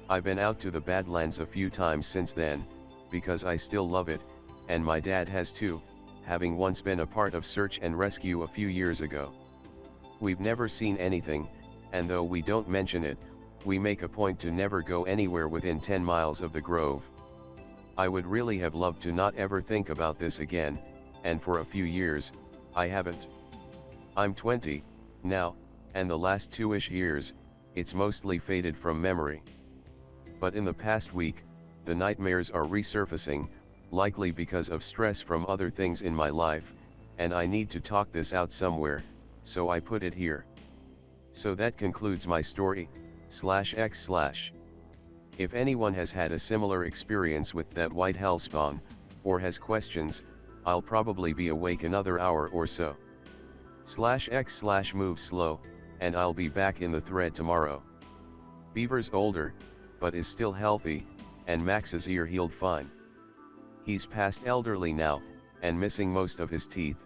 I've been out to the Badlands a few times since then, because I still love it, and my dad has too, having once been a part of search and rescue a few years ago. We've never seen anything, and though we don't mention it, we make a point to never go anywhere within 10 miles of the grove. I would really have loved to not ever think about this again, and for a few years, I haven't. I'm 20, now, and the last 2-ish years, it's mostly faded from memory. But in the past week, the nightmares are resurfacing, likely because of stress from other things in my life, and I need to talk this out somewhere, so I put it here. So that concludes my story, /x/. If anyone has had a similar experience with that white hellspawn, or has questions, I'll probably be awake another hour or so. /x/ move slow, and I'll be back in the thread tomorrow. Beaver's older, but is still healthy, and Max's ear healed fine. He's past elderly now, and missing most of his teeth,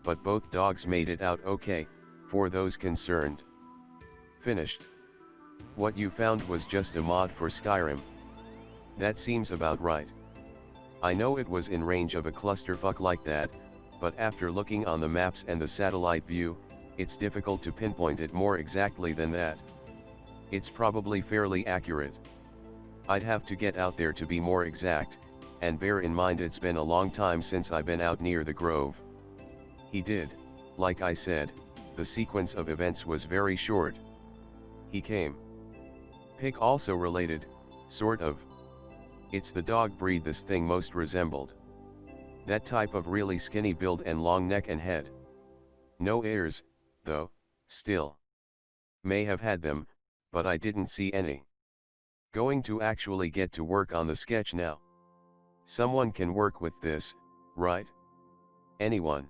but both dogs made it out okay, for those concerned. Finished. What you found was just a mod for Skyrim. That seems about right. I know it was in range of a clusterfuck like that, but after looking on the maps and the satellite view, it's difficult to pinpoint it more exactly than that. It's probably fairly accurate. I'd have to get out there to be more exact, and bear in mind it's been a long time since I've been out near the grove. He did, like I said, the sequence of events was very short. He came. Pig also related, sort of. It's the dog breed this thing most resembled. That type of really skinny build and long neck and head. No ears, though, still. May have had them, but I didn't see any. Going to actually get to work on the sketch now. Someone can work with this, right? Anyone.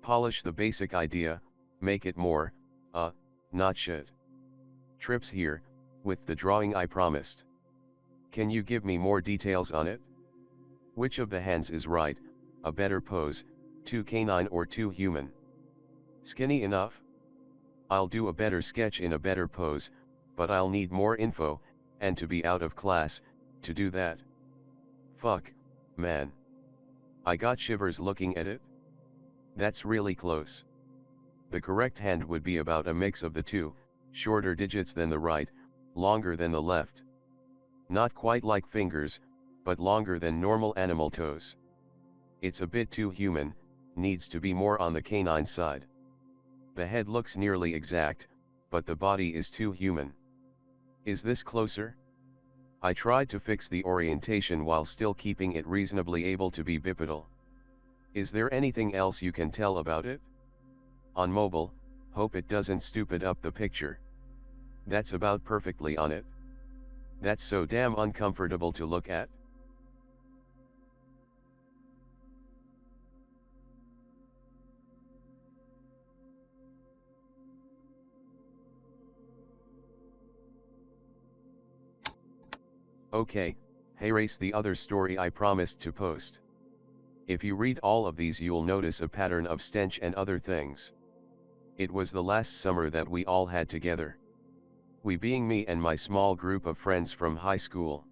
Polish the basic idea, make it more, not shit. Trips here, with the drawing I promised. Can you give me more details on it? Which of the hands is right, a better pose, too canine or too human? Skinny enough? I'll do a better sketch in a better pose, but I'll need more info, and to be out of class, to do that. Fuck, man. I got shivers looking at it. That's really close. The correct hand would be about a mix of the two, shorter digits than the right, longer than the left. Not quite like fingers, but longer than normal animal toes. It's a bit too human, needs to be more on the canine side. The head looks nearly exact, but the body is too human. Is this closer? I tried to fix the orientation while still keeping it reasonably able to be bipedal. Is there anything else you can tell about it? On mobile, hope it doesn't stupid up the picture. That's about perfectly on it. That's so damn uncomfortable to look at. Okay, here's the other story I promised to post. If you read all of these you'll notice a pattern of stench and other things. It was the last summer that we all had together. We being me and my small group of friends from high school.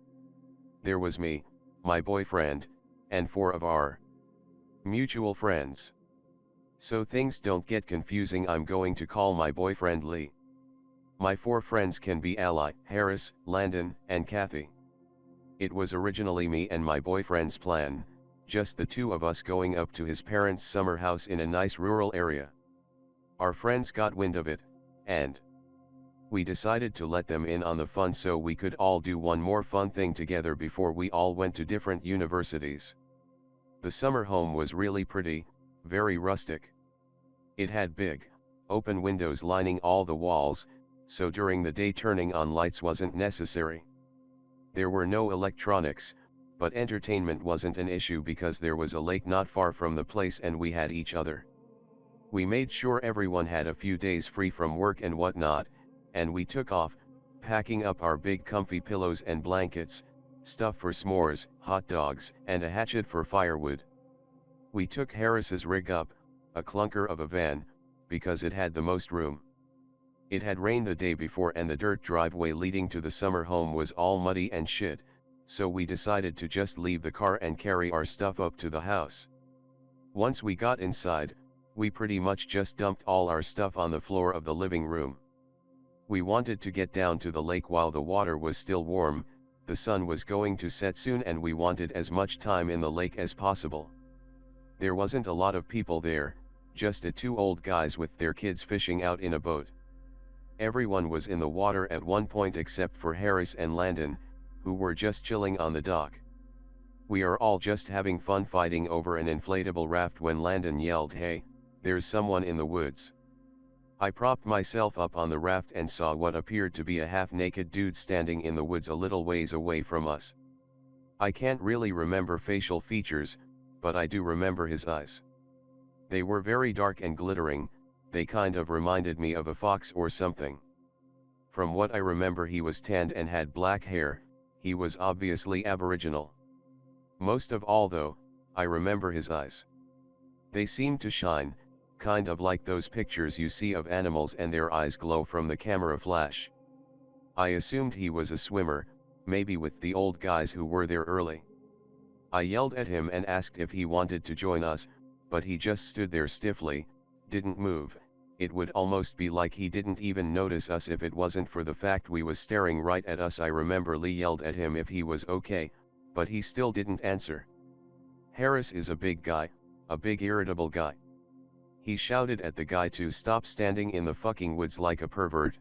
There was me, my boyfriend, and 4 of our mutual friends. So things don't get confusing, I'm going to call my boyfriend Lee. My 4 friends can be Ally, Harris, Landon, and Kathy. It was originally me and my boyfriend's plan, just the 2 of us going up to his parents' summer house in a nice rural area. Our friends got wind of it, and we decided to let them in on the fun so we could all do one more fun thing together before we all went to different universities. The summer home was really pretty, very rustic. It had big, open windows lining all the walls, so during the day turning on lights wasn't necessary. There were no electronics, but entertainment wasn't an issue because there was a lake not far from the place and we had each other. We made sure everyone had a few days free from work and whatnot, and we took off, packing up our big comfy pillows and blankets, stuff for s'mores, hot dogs, and a hatchet for firewood. We took Harris's rig up, a clunker of a van, because it had the most room. It had rained the day before and the dirt driveway leading to the summer home was all muddy and shit, so we decided to just leave the car and carry our stuff up to the house. Once we got inside, we pretty much just dumped all our stuff on the floor of the living room. We wanted to get down to the lake while the water was still warm, the sun was going to set soon and we wanted as much time in the lake as possible. There wasn't a lot of people there, just 2 old guys with their kids fishing out in a boat. Everyone was in the water at one point except for Harris and Landon, who were just chilling on the dock. We are all just having fun fighting over an inflatable raft when Landon yelled, "Hey, there's someone in the woods." I propped myself up on the raft and saw what appeared to be a half-naked dude standing in the woods a little ways away from us. I can't really remember facial features, but I do remember his eyes. They were very dark and glittering, they kind of reminded me of a fox or something. From what I remember he was tanned and had black hair, he was obviously Aboriginal. Most of all though, I remember his eyes. They seemed to shine, kind of like those pictures you see of animals and their eyes glow from the camera flash. I assumed he was a swimmer, maybe with the old guys who were there early. I yelled at him and asked if he wanted to join us, but he just stood there stiffly, didn't move. It would almost be like he didn't even notice us if it wasn't for the fact we was staring right at us. I remember Lee yelled at him if he was okay, but he still didn't answer. Harris is a big guy, a big irritable guy. He shouted at the guy to stop standing in the fucking woods like a pervert.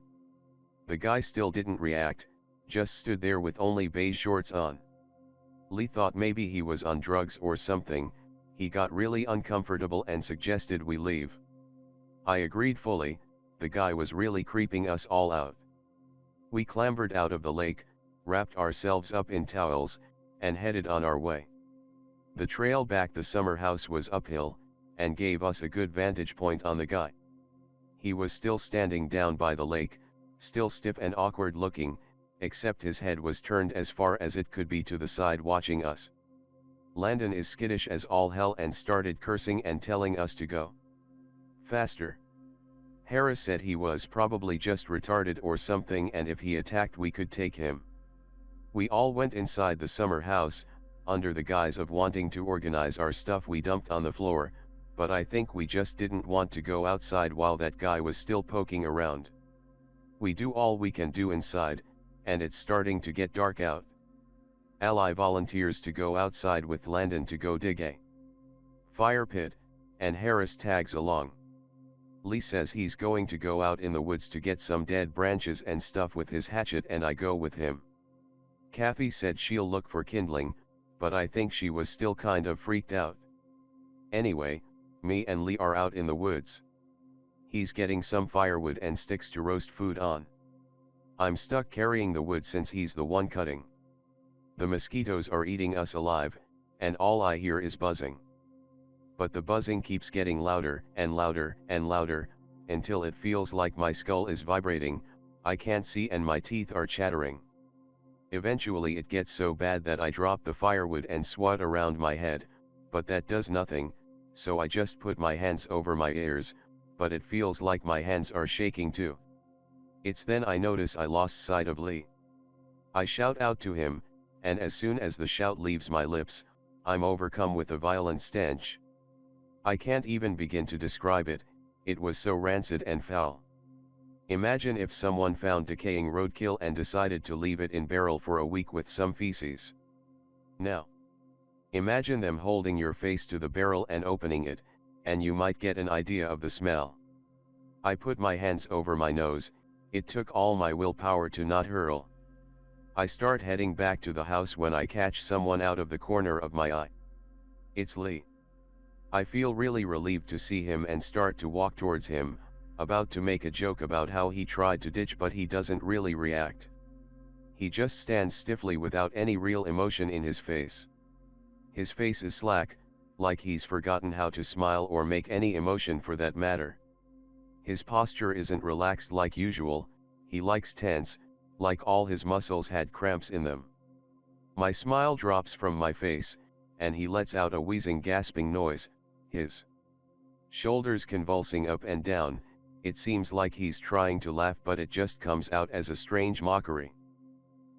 The guy still didn't react, just stood there with only beige shorts on. Lee thought maybe he was on drugs or something. He got really uncomfortable and suggested we leave. I agreed fully, the guy was really creeping us all out. We clambered out of the lake, wrapped ourselves up in towels, and headed on our way. The trail back the summer house was uphill, and gave us a good vantage point on the guy. He was still standing down by the lake, still stiff and awkward looking, except his head was turned as far as it could be to the side watching us. Landon is skittish as all hell and started cursing and telling us to go faster. Harris said he was probably just retarded or something and if he attacked we could take him. We all went inside the summer house, under the guise of wanting to organize our stuff we dumped on the floor, but I think we just didn't want to go outside while that guy was still poking around. We do all we can do inside, and it's starting to get dark out. Ally volunteers to go outside with Landon to go dig a fire pit, and Harris tags along. Lee says he's going to go out in the woods to get some dead branches and stuff with his hatchet and I go with him. Kathy said she'll look for kindling, but I think she was still kind of freaked out. Anyway, me and Lee are out in the woods. He's getting some firewood and sticks to roast food on. I'm stuck carrying the wood since he's the one cutting. The mosquitoes are eating us alive, and all I hear is buzzing. But the buzzing keeps getting louder and louder and louder, until it feels like my skull is vibrating, I can't see and my teeth are chattering. Eventually it gets so bad that I drop the firewood and swat around my head, but that does nothing, so I just put my hands over my ears, but it feels like my hands are shaking too. It's then I notice I lost sight of Lee. I shout out to him, and as soon as the shout leaves my lips, I'm overcome with a violent stench. I can't even begin to describe it, it was so rancid and foul. Imagine if someone found decaying roadkill and decided to leave it in barrel for a week with some feces. Now, imagine them holding your face to the barrel and opening it, and you might get an idea of the smell. I put my hands over my nose, it took all my willpower to not hurl. I start heading back to the house when I catch someone out of the corner of my eye. It's Lee. I feel really relieved to see him and start to walk towards him, about to make a joke about how he tried to ditch but he doesn't really react. He just stands stiffly without any real emotion in his face. His face is slack, like he's forgotten how to smile or make any emotion for that matter. His posture isn't relaxed like usual, he looks tense, like all his muscles had cramps in them. My smile drops from my face, and he lets out a wheezing gasping noise, his shoulders convulsing up and down, it seems like he's trying to laugh but it just comes out as a strange mockery.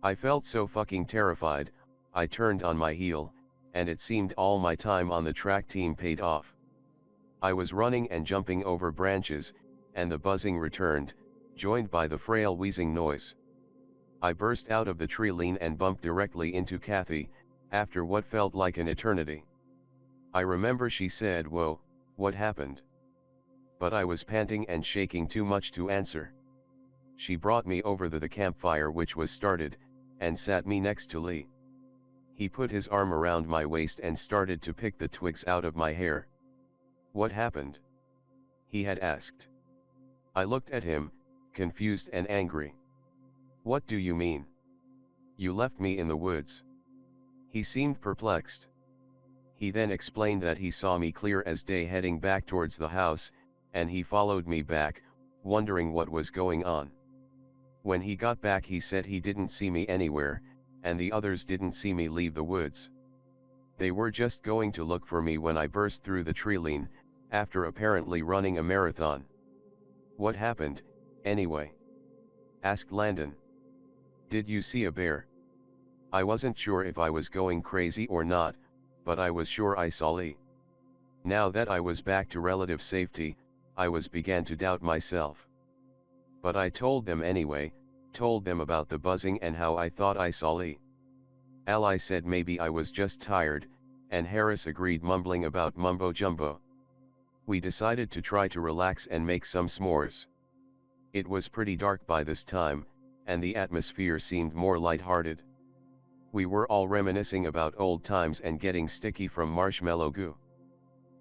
I felt so fucking terrified, I turned on my heel, and it seemed all my time on the track team paid off. I was running and jumping over branches, and the buzzing returned, joined by the frail wheezing noise. I burst out of the tree line and bumped directly into Kathy, after what felt like an eternity. I remember she said, "Whoa, what happened?" But I was panting and shaking too much to answer. She brought me over to the campfire which was started, and sat me next to Lee. He put his arm around my waist and started to pick the twigs out of my hair. "What happened?" he had asked. I looked at him, confused and angry. "What do you mean? You left me in the woods." He seemed perplexed. He then explained that he saw me clear as day heading back towards the house, and he followed me back, wondering what was going on. When he got back he said he didn't see me anywhere, and the others didn't see me leave the woods. They were just going to look for me when I burst through the tree line, after apparently running a marathon. "What happened, anyway?" asked Landon. "Did you see a bear?" I wasn't sure if I was going crazy or not, but I was sure I saw Lee. Now that I was back to relative safety, I began to doubt myself. But I told them anyway, told them about the buzzing and how I thought I saw Lee. Ally said maybe I was just tired, and Harris agreed, mumbling about mumbo jumbo. We decided to try to relax and make some s'mores. It was pretty dark by this time, and the atmosphere seemed more light-hearted. We were all reminiscing about old times and getting sticky from marshmallow goo.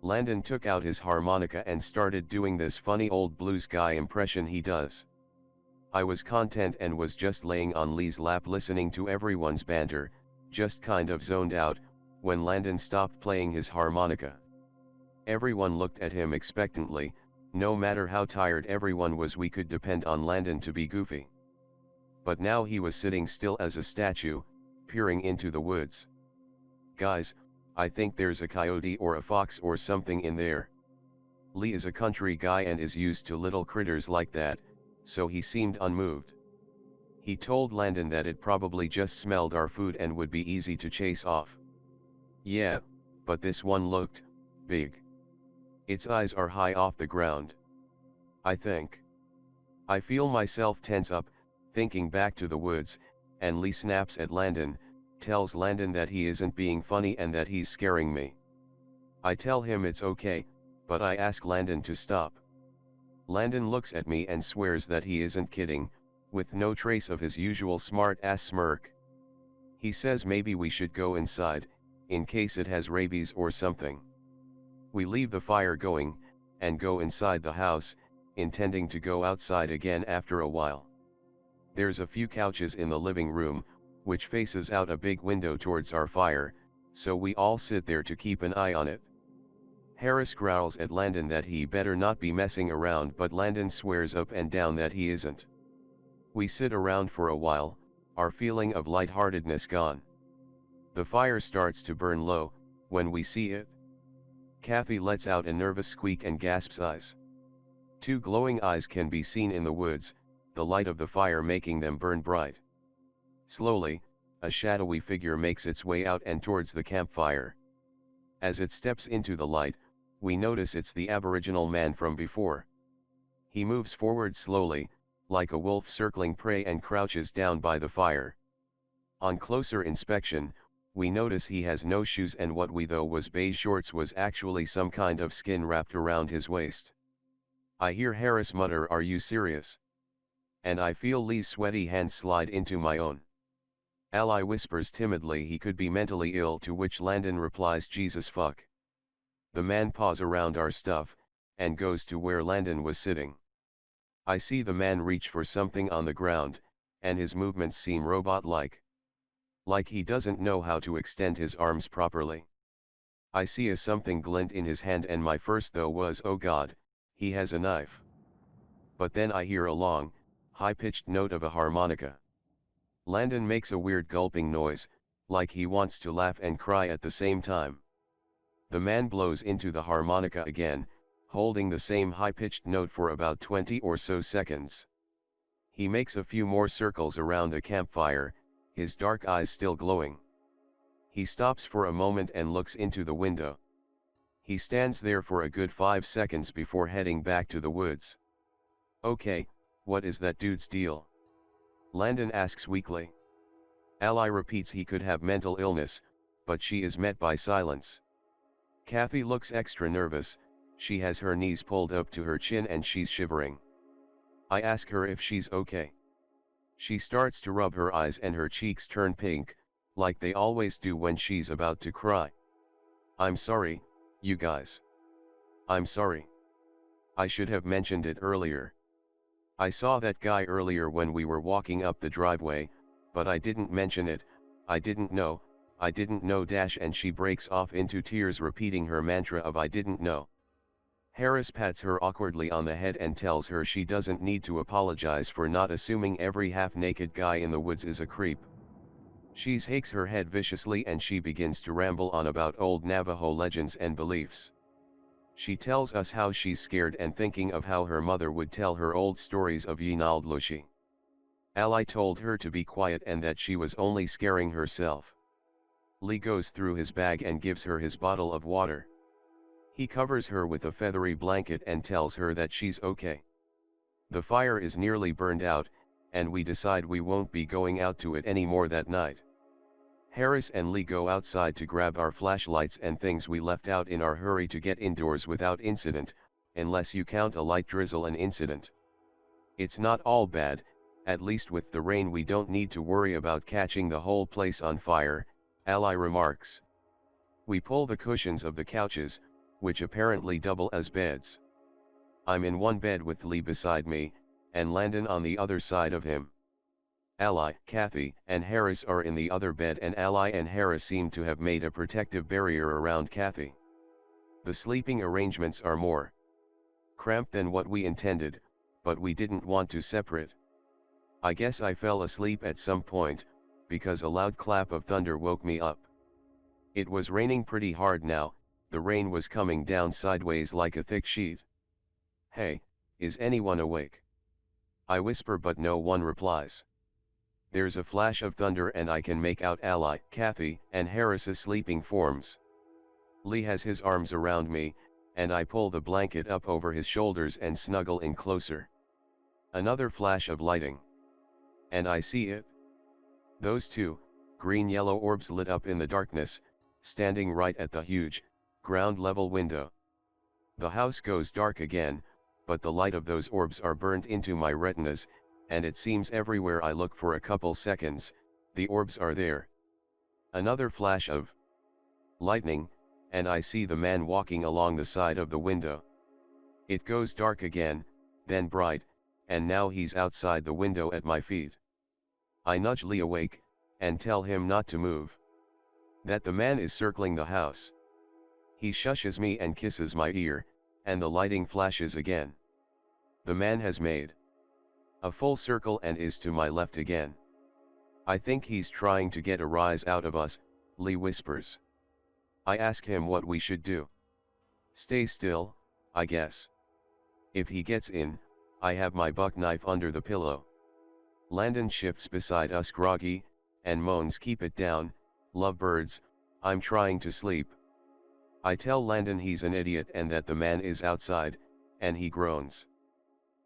Landon took out his harmonica and started doing this funny old blues guy impression he does. I was content and was just laying on Lee's lap listening to everyone's banter, just kind of zoned out, when Landon stopped playing his harmonica. Everyone looked at him expectantly, no matter how tired everyone was we could depend on Landon to be goofy. But now he was sitting still as a statue, peering into the woods. "Guys, I think there's a coyote or a fox or something in there." Lee is a country guy and is used to little critters like that, so he seemed unmoved. He told Landon that it probably just smelled our food and would be easy to chase off. "Yeah, but this one looked big. Its eyes are high off the ground. I think." I feel myself tense up, thinking back to the woods, and Lee snaps at Landon, tells Landon that he isn't being funny and that he's scaring me. I tell him it's okay, but I ask Landon to stop. Landon looks at me and swears that he isn't kidding, with no trace of his usual smart-ass smirk. He says maybe we should go inside, in case it has rabies or something. We leave the fire going, and go inside the house, intending to go outside again after a while. There's a few couches in the living room, which faces out a big window towards our fire, so we all sit there to keep an eye on it. Harris growls at Landon that he better not be messing around, but Landon swears up and down that he isn't. We sit around for a while, our feeling of lightheartedness gone. The fire starts to burn low, when we see it. Kathy lets out a nervous squeak and gasps eyes. Two glowing eyes can be seen in the woods, the light of the fire making them burn bright. Slowly, a shadowy figure makes its way out and towards the campfire. As it steps into the light, we notice it's the Aboriginal man from before. He moves forward slowly, like a wolf circling prey, and crouches down by the fire. On closer inspection, we notice he has no shoes, and what we thought was beige shorts was actually some kind of skin wrapped around his waist. I hear Harris mutter, "Are you serious?" And I feel Lee's sweaty hand slide into my own. Ally whispers timidly he could be mentally ill, to which Landon replies, "Jesus fuck." The man paws around our stuff, and goes to where Landon was sitting. I see the man reach for something on the ground, and his movements seem robot-like. Like he doesn't know how to extend his arms properly. I see a something glint in his hand, and my first thought was, oh God, he has a knife. But then I hear a long, high-pitched note of a harmonica. Landon makes a weird gulping noise, like he wants to laugh and cry at the same time. The man blows into the harmonica again, holding the same high-pitched note for about 20 or so seconds. He makes a few more circles around the campfire, his dark eyes still glowing. He stops for a moment and looks into the window. He stands there for a good 5 seconds before heading back to the woods. Okay, what is that dude's deal? Landon asks weakly. Ally repeats he could have mental illness, but she is met by silence. Kathy looks extra nervous, she has her knees pulled up to her chin and she's shivering. I ask her if she's okay. She starts to rub her eyes and her cheeks turn pink, like they always do when she's about to cry. I'm sorry, you guys. I'm sorry. I should have mentioned it earlier. I saw that guy earlier when we were walking up the driveway, but I didn't mention it, I didn't know, and she breaks off into tears repeating her mantra of I didn't know. Harris pats her awkwardly on the head and tells her she doesn't need to apologize for not assuming every half-naked guy in the woods is a creep. She shakes her head viciously and she begins to ramble on about old Navajo legends and beliefs. She tells us how she's scared and thinking of how her mother would tell her old stories of Yinaldlushi. Ally told her to be quiet and that she was only scaring herself. Lee goes through his bag and gives her his bottle of water. He covers her with a feathery blanket and tells her that she's okay. The fire is nearly burned out, and we decide we won't be going out to it anymore that night. Harris and Lee go outside to grab our flashlights and things we left out in our hurry to get indoors without incident, unless you count a light drizzle an incident. It's not all bad, at least with the rain we don't need to worry about catching the whole place on fire, Ally remarks. We pull the cushions of the couches, which apparently double as beds. I'm in one bed with Lee beside me, and Landon on the other side of him. Ally, Kathy, and Harris are in the other bed, and Ally and Harris seem to have made a protective barrier around Kathy. The sleeping arrangements are more cramped than what we intended, but we didn't want to separate. I guess I fell asleep at some point, because a loud clap of thunder woke me up. It was raining pretty hard now, the rain was coming down sideways like a thick sheet. Hey, is anyone awake? I whisper but no one replies. There's a flash of thunder and I can make out Ally, Kathy, and Harris's sleeping forms. Lee has his arms around me, and I pull the blanket up over his shoulders and snuggle in closer. Another flash of lighting. And I see it. Those two, green-yellow orbs lit up in the darkness, standing right at the huge, ground-level window. The house goes dark again, but the light of those orbs are burned into my retinas, and it seems everywhere I look for a couple seconds, the orbs are there. Another flash of lightning, and I see the man walking along the side of the window. It goes dark again, then bright, and now he's outside the window at my feet. I nudge Lee awake, and tell him not to move. That the man is circling the house. He shushes me and kisses my ear, and the lighting flashes again. The man has made a full circle and is to my left again. I think he's trying to get a rise out of us, Lee whispers. I ask him what we should do. Stay still, I guess. If he gets in, I have my buck knife under the pillow. Landon shifts beside us groggy, and moans, "Keep it down, lovebirds, I'm trying to sleep." I tell Landon he's an idiot and that the man is outside, and he groans.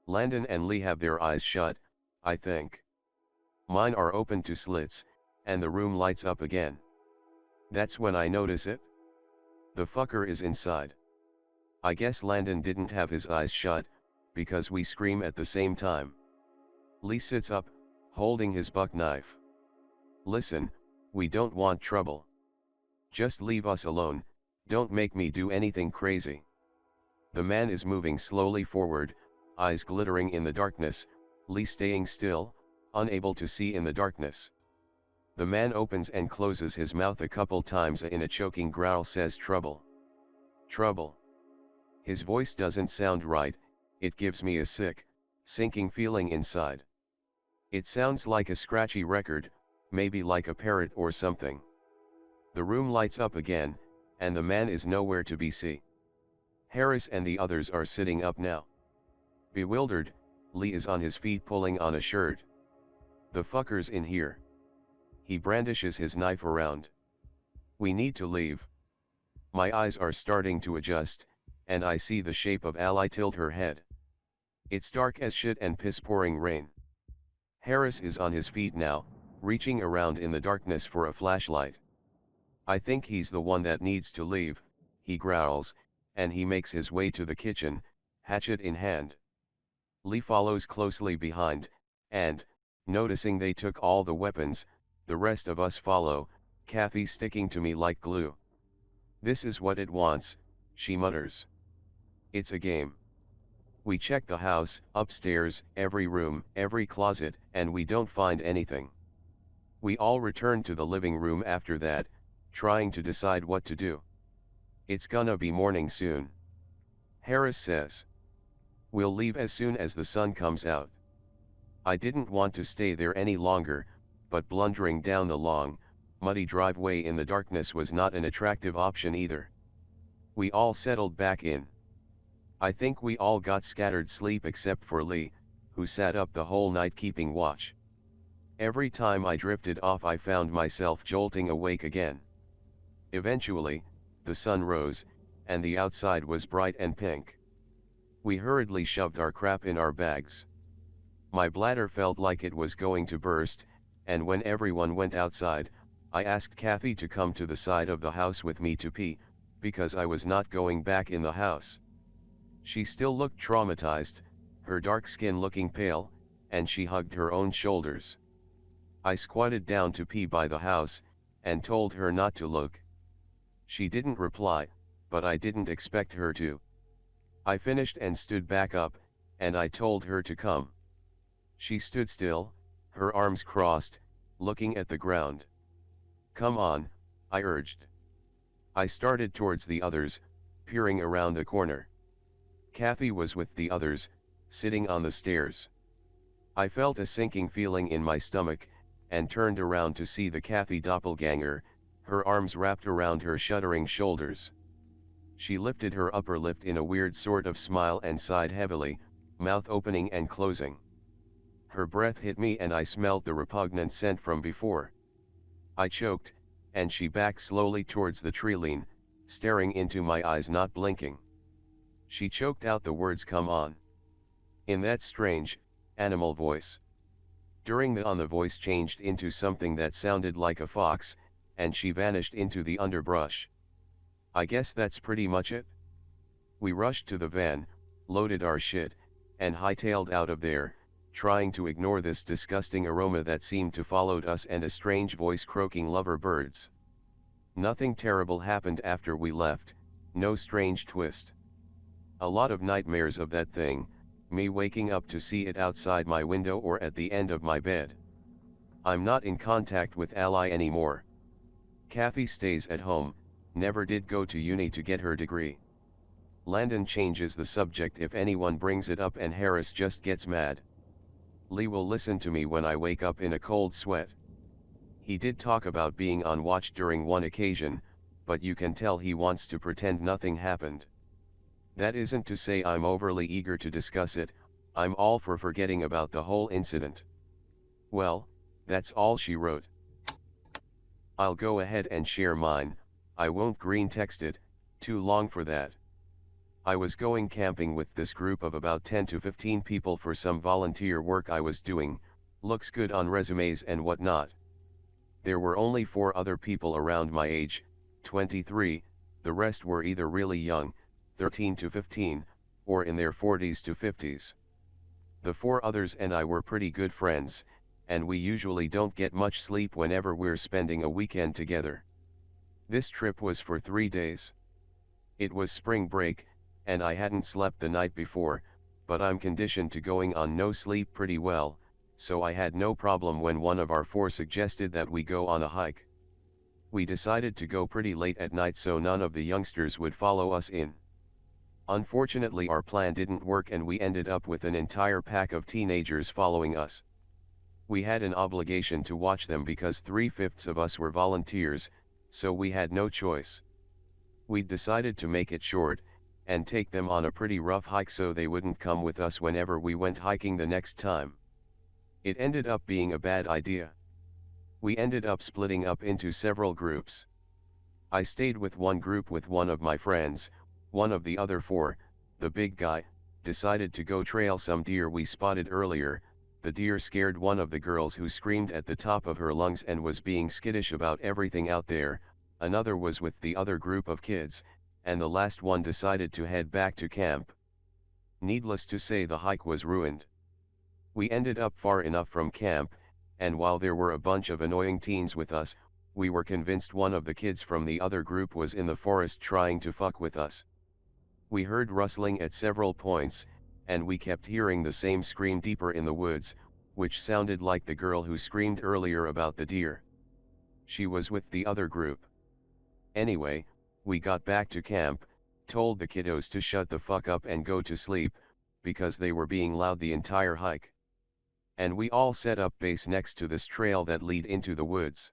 Landon and Lee have their eyes shut, I think. Mine are open to slits, and the room lights up again. That's when I notice it. The fucker is inside. I guess Landon didn't have his eyes shut, because we scream at the same time. Lee sits up, holding his buck knife. "Listen, we don't want trouble. Just leave us alone, don't make me do anything crazy." The man is moving slowly forward, eyes glittering in the darkness, Lee staying still, unable to see in the darkness. The man opens and closes his mouth a couple times in a choking growl, says, "Trouble. Trouble." His voice doesn't sound right, it gives me a sick, sinking feeling inside. It sounds like a scratchy record, maybe like a parrot or something. The room lights up again, and the man is nowhere to be seen. Harris and the others are sitting up now. Bewildered, Lee is on his feet pulling on a shirt. "The fucker's in here." He brandishes his knife around. "We need to leave." My eyes are starting to adjust, and I see the shape of Ally tilt her head. It's dark as shit and piss pouring rain. Harris is on his feet now, reaching around in the darkness for a flashlight. "I think he's the one that needs to leave," he growls, and he makes his way to the kitchen, hatchet in hand. Lee follows closely behind, and, noticing they took all the weapons, the rest of us follow, Kathy sticking to me like glue. "This is what it wants," she mutters. "It's a game." We check the house, upstairs, every room, every closet, and we don't find anything. We all return to the living room after that, trying to decide what to do. "It's gonna be morning soon," Harris says. "We'll leave as soon as the sun comes out." I didn't want to stay there any longer, but blundering down the long, muddy driveway in the darkness was not an attractive option either. We all settled back in. I think we all got scattered sleep except for Lee, who sat up the whole night keeping watch. Every time I drifted off I found myself jolting awake again. Eventually, the sun rose, and the outside was bright and pink. We hurriedly shoved our crap in our bags. My bladder felt like it was going to burst, and when everyone went outside, I asked Kathy to come to the side of the house with me to pee, because I was not going back in the house. She still looked traumatized, her dark skin looking pale, and she hugged her own shoulders. I squatted down to pee by the house, and told her not to look. She didn't reply, but I didn't expect her to. I finished and stood back up, and I told her to come. She stood still, her arms crossed, looking at the ground. "Come on," I urged. I started towards the others, peering around the corner. Kathy was with the others, sitting on the stairs. I felt a sinking feeling in my stomach, and turned around to see the Kathy doppelganger, her arms wrapped around her shuddering shoulders. She lifted her upper lip in a weird sort of smile and sighed heavily, mouth opening and closing. Her breath hit me and I smelled the repugnant scent from before. I choked, and she backed slowly towards the tree-line, staring into my eyes, not blinking. She choked out the words, "Come on," in that strange, animal voice. During the voice changed into something that sounded like a fox, and she vanished into the underbrush. I guess that's pretty much it. We rushed to the van, loaded our shit, and hightailed out of there, trying to ignore this disgusting aroma that seemed to follow us and a strange voice croaking lover birds. Nothing terrible happened after we left, no strange twist. A lot of nightmares of that thing, me waking up to see it outside my window or at the end of my bed. I'm not in contact with Ally anymore. Kathy stays at home, never did go to uni to get her degree. Landon changes the subject if anyone brings it up and Harris just gets mad. Lee will listen to me when I wake up in a cold sweat. He did talk about being on watch during one occasion, but you can tell he wants to pretend nothing happened. That isn't to say I'm overly eager to discuss it, I'm all for forgetting about the whole incident. Well, that's all she wrote. I'll go ahead and share mine, I won't green text it, too long for that. I was going camping with this group of about 10 to 15 people for some volunteer work I was doing, looks good on resumes and whatnot. There were only 4 other people around my age, 23, the rest were either really young, 13 to 15, or in their 40s to 50s. The 4 others and I were pretty good friends, and we usually don't get much sleep whenever we're spending a weekend together. This trip was for 3 days. It was spring break, and I hadn't slept the night before, but I'm conditioned to going on no sleep pretty well, so I had no problem when one of our 4 suggested that we go on a hike. We decided to go pretty late at night so none of the youngsters would follow us in. Unfortunately our plan didn't work and we ended up with an entire pack of teenagers following us. We had an obligation to watch them because 3/5 of us were volunteers, so we had no choice. We'd decided to make it short, and take them on a pretty rough hike so they wouldn't come with us whenever we went hiking the next time. It ended up being a bad idea. We ended up splitting up into several groups. I stayed with one group with one of my friends, one of the other 4, the big guy, decided to go trail some deer we spotted earlier. The deer scared one of the girls who screamed at the top of her lungs and was being skittish about everything out there. Another was with the other group of kids, and the last one decided to head back to camp. Needless to say the hike was ruined. We ended up far enough from camp, and while there were a bunch of annoying teens with us, we were convinced one of the kids from the other group was in the forest trying to fuck with us. We heard rustling at several points, and we kept hearing the same scream deeper in the woods, which sounded like the girl who screamed earlier about the deer. She was with the other group. Anyway, we got back to camp, told the kiddos to shut the fuck up and go to sleep, because they were being loud the entire hike. And we all set up base next to this trail that lead into the woods.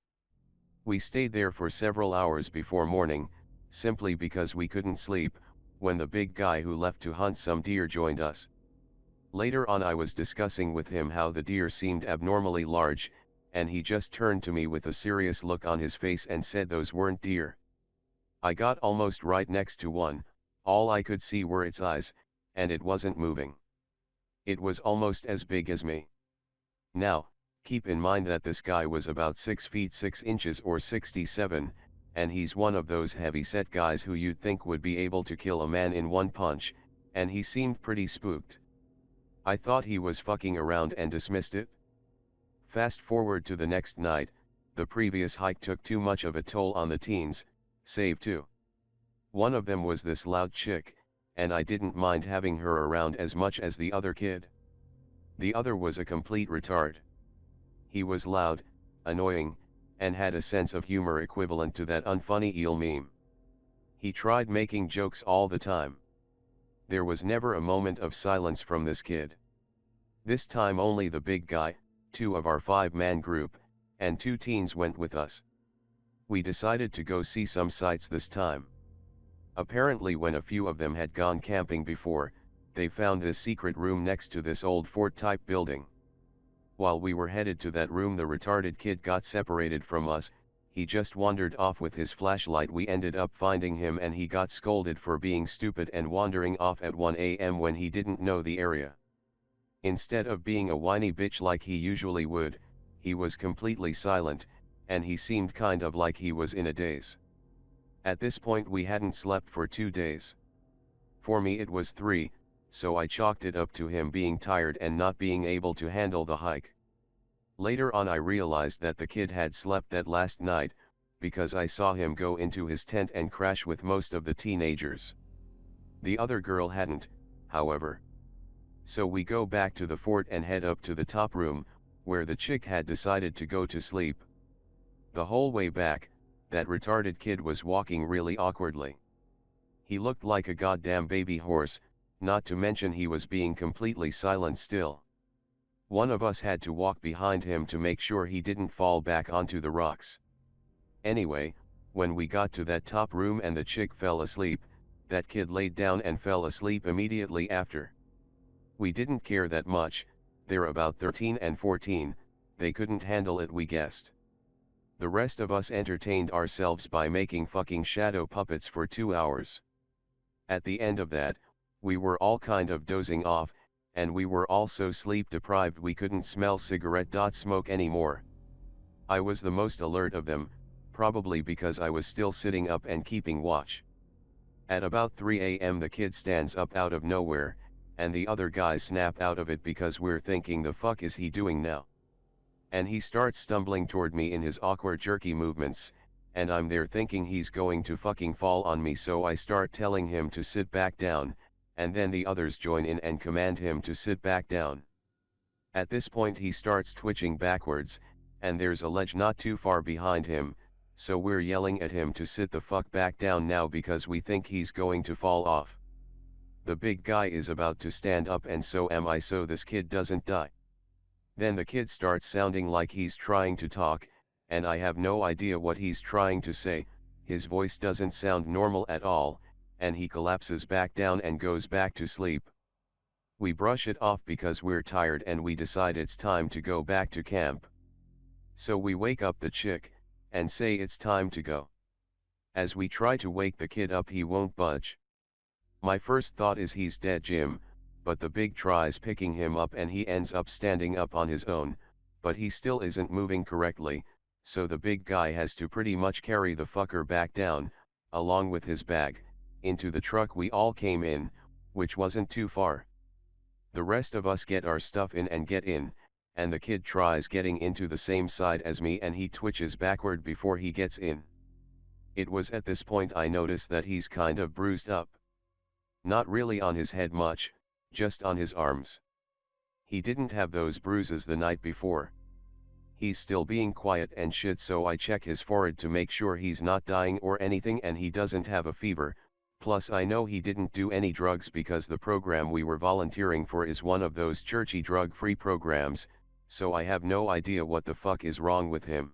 We stayed there for several hours before morning, simply because we couldn't sleep, when the big guy who left to hunt some deer joined us. Later on I was discussing with him how the deer seemed abnormally large, and he just turned to me with a serious look on his face and said those weren't deer. I got almost right next to one, all I could see were its eyes, and it wasn't moving. It was almost as big as me. Now, keep in mind that this guy was about 6 feet 6 inches or 67, and he's one of those heavy-set guys who you'd think would be able to kill a man in one punch, and he seemed pretty spooked. I thought he was fucking around and dismissed it. Fast forward to the next night, the previous hike took too much of a toll on the teens, save 2. One of them was this loud chick, and I didn't mind having her around as much as the other kid. The other was a complete retard. He was loud, annoying, and had a sense of humor equivalent to that unfunny eel meme. He tried making jokes all the time. There was never a moment of silence from this kid. This time only the big guy, 2 of our 5-man group, and 2 teens went with us. We decided to go see some sights this time. Apparently when a few of them had gone camping before, they found this secret room next to this old fort-type building. While we were headed to that room the retarded kid got separated from us, he just wandered off with his flashlight. We ended up finding him and he got scolded for being stupid and wandering off at 1 a.m. when he didn't know the area. Instead of being a whiny bitch like he usually would, he was completely silent, and he seemed kind of like he was in a daze. At this point we hadn't slept for 2 days. For me it was 3, so I chalked it up to him being tired and not being able to handle the hike. Later on I realized that the kid had slept that last night, because I saw him go into his tent and crash with most of the teenagers. The other girl hadn't, however. So we go back to the fort and head up to the top room, where the chick had decided to go to sleep. The whole way back, that retarded kid was walking really awkwardly. He looked like a goddamn baby horse, not to mention he was being completely silent still. One of us had to walk behind him to make sure he didn't fall back onto the rocks. Anyway, when we got to that top room and the chick fell asleep, that kid laid down and fell asleep immediately after. We didn't care that much, they're about 13 and 14, they couldn't handle it, we guessed. The rest of us entertained ourselves by making fucking shadow puppets for 2 hours. At the end of that, we were all kind of dozing off, and we were all so sleep deprived we couldn't smell cigarette smoke anymore. I was the most alert of them, probably because I was still sitting up and keeping watch. At about 3 a.m. the kid stands up out of nowhere, and the other guys snap out of it because we're thinking the fuck is he doing now? And he starts stumbling toward me in his awkward jerky movements, and I'm there thinking he's going to fucking fall on me, so I start telling him to sit back down, and then the others join in and command him to sit back down. At this point he starts twitching backwards, and there's a ledge not too far behind him, so we're yelling at him to sit the fuck back down now because we think he's going to fall off. The big guy is about to stand up and so am I, so this kid doesn't die. Then the kid starts sounding like he's trying to talk, and I have no idea what he's trying to say, his voice doesn't sound normal at all, and he collapses back down and goes back to sleep. We brush it off because we're tired and we decide it's time to go back to camp. So we wake up the chick, and say it's time to go. As we try to wake the kid up he won't budge. My first thought is he's dead, Jim, but the big tries picking him up and he ends up standing up on his own, but he still isn't moving correctly, so the big guy has to pretty much carry the fucker back down, along with his bag, into the truck we all came in, which wasn't too far. The rest of us get our stuff in and get in, and the kid tries getting into the same side as me and he twitches backward before he gets in. It was at this point I noticed that he's kind of bruised up. Not really on his head much, just on his arms. He didn't have those bruises the night before. He's still being quiet and shit, so I check his forehead to make sure he's not dying or anything and he doesn't have a fever, plus I know he didn't do any drugs because the program we were volunteering for is one of those churchy drug-free programs, so I have no idea what the fuck is wrong with him.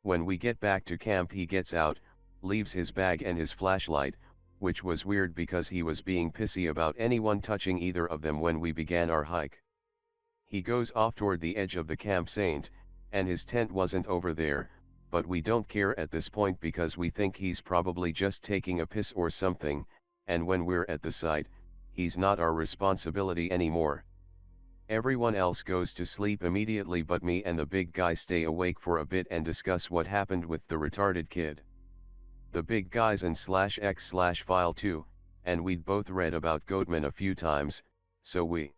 When we get back to camp he gets out, leaves his bag and his flashlight, which was weird because he was being pissy about anyone touching either of them when we began our hike. He goes off toward the edge of the campsite, and his tent wasn't over there, but we don't care at this point because we think he's probably just taking a piss or something, and when we're at the site, he's not our responsibility anymore. Everyone else goes to sleep immediately but me and the big guy stay awake for a bit and discuss what happened with the retarded kid. The big guy's in /x/file 2, and we'd both read about goatman a few times, so we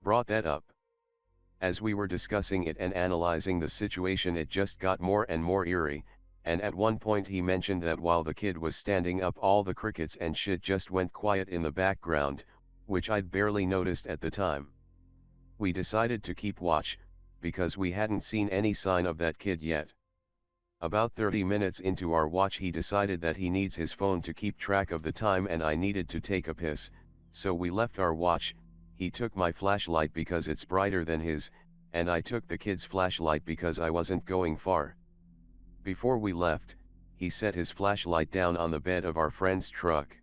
brought that up. As we were discussing it and analyzing the situation it just got more and more eerie, and at one point he mentioned that while the kid was standing up all the crickets and shit just went quiet in the background, which I'd barely noticed at the time. We decided to keep watch, because we hadn't seen any sign of that kid yet. About 30 minutes into our watch he decided that he needs his phone to keep track of the time and I needed to take a piss, so we left our watch. He took my flashlight because it's brighter than his, and I took the kid's flashlight because I wasn't going far. Before we left, he set his flashlight down on the bed of our friend's truck.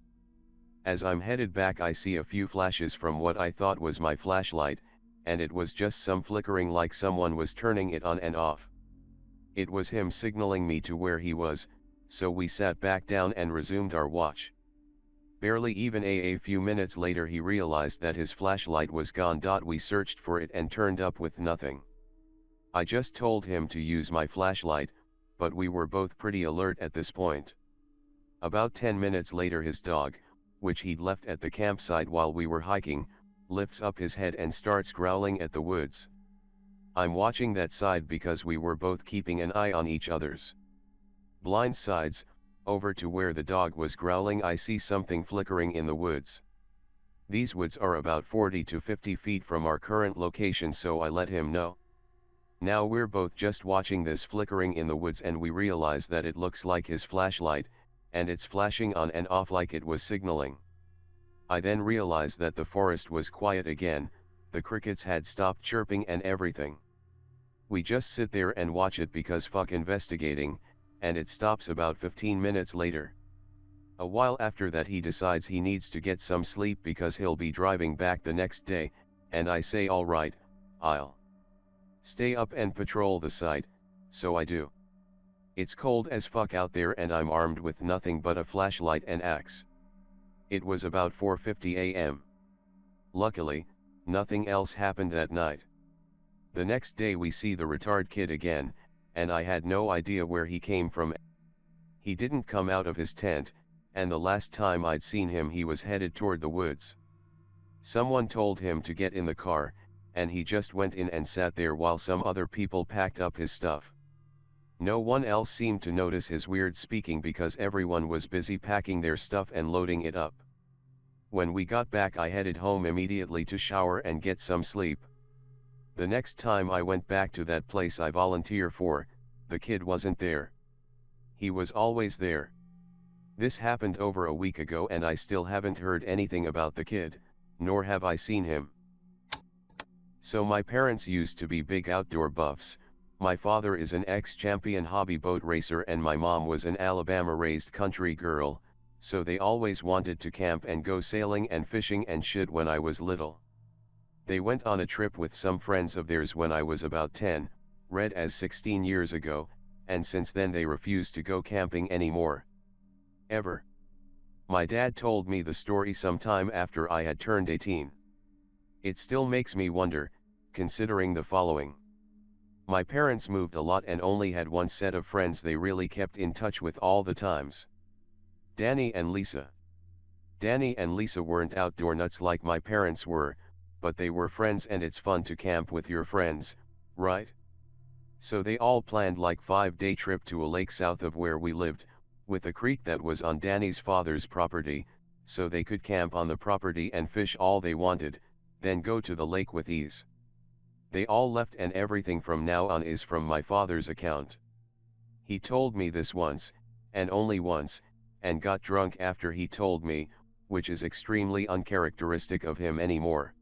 As I'm headed back I see a few flashes from what I thought was my flashlight, and it was just some flickering like someone was turning it on and off. It was him signaling me to where he was, so we sat back down and resumed our watch. Barely even a few minutes later he realized that his flashlight was gone. We searched for it and turned up with nothing. I just told him to use my flashlight, but we were both pretty alert at this point. About 10 minutes later his dog, which he'd left at the campsite while we were hiking, lifts up his head and starts growling at the woods. I'm watching that side because we were both keeping an eye on each other's blind sides. Over to where the dog was growling I see something flickering in the woods. These woods are about 40 to 50 feet from our current location, so I let him know. Now we're both just watching this flickering in the woods and we realize that it looks like his flashlight, and it's flashing on and off like it was signaling. I then realized that the forest was quiet again, the crickets had stopped chirping and everything. We just sit there and watch it because fuck investigating, and it stops about 15 minutes later. A while after that he decides he needs to get some sleep because he'll be driving back the next day, and I say alright, I'll stay up and patrol the site, so I do. It's cold as fuck out there and I'm armed with nothing but a flashlight and axe. It was about 4:50 a.m. Luckily, nothing else happened that night. The next day we see the retard kid again, and I had no idea where he came from. He didn't come out of his tent, and the last time I'd seen him he was headed toward the woods. Someone told him to get in the car, and he just went in and sat there while some other people packed up his stuff. No one else seemed to notice his weird speaking because everyone was busy packing their stuff and loading it up. When we got back I headed home immediately to shower and get some sleep. The next time I went back to that place I volunteer for, the kid wasn't there. He was always there. This happened over a week ago and I still haven't heard anything about the kid, nor have I seen him. So my parents used to be big outdoor buffs. My father is an ex-champion hobby boat racer and my mom was an Alabama-raised country girl, so they always wanted to camp and go sailing and fishing and shit when I was little. They went on a trip with some friends of theirs when I was about 10, read as 16 years ago, and since then they refused to go camping anymore. Ever. My dad told me the story sometime after I had turned 18. It still makes me wonder, considering the following. My parents moved a lot and only had one set of friends they really kept in touch with all the times. Danny and Lisa. Danny and Lisa weren't outdoor nuts like my parents were, but they were friends and it's fun to camp with your friends, right? So they all planned like 5-day trip to a lake south of where we lived, with a creek that was on Danny's father's property, so they could camp on the property and fish all they wanted, then go to the lake with ease. They all left and everything from now on is from my father's account. He told me this once, and only once, and got drunk after he told me, which is extremely uncharacteristic of him anymore.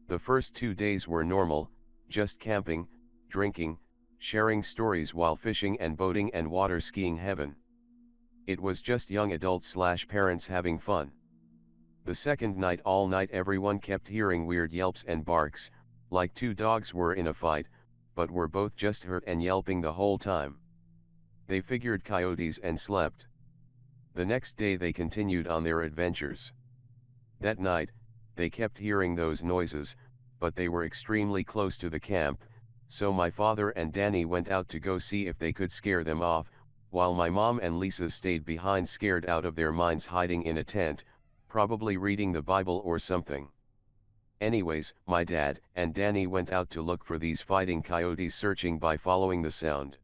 The first 2 days were normal, just camping, drinking, sharing stories while fishing and boating and water skiing heaven. It was just young adults/parents having fun. The second night all night everyone kept hearing weird yelps and barks, like 2 dogs were in a fight, but were both just hurt and yelping the whole time. They figured coyotes and slept. The next day they continued on their adventures. That night, they kept hearing those noises, but they were extremely close to the camp, so my father and Danny went out to go see if they could scare them off, while my mom and Lisa stayed behind scared out of their minds hiding in a tent, probably reading the Bible or something. Anyways, my dad and Danny went out to look for these fighting coyotes searching by following the sound.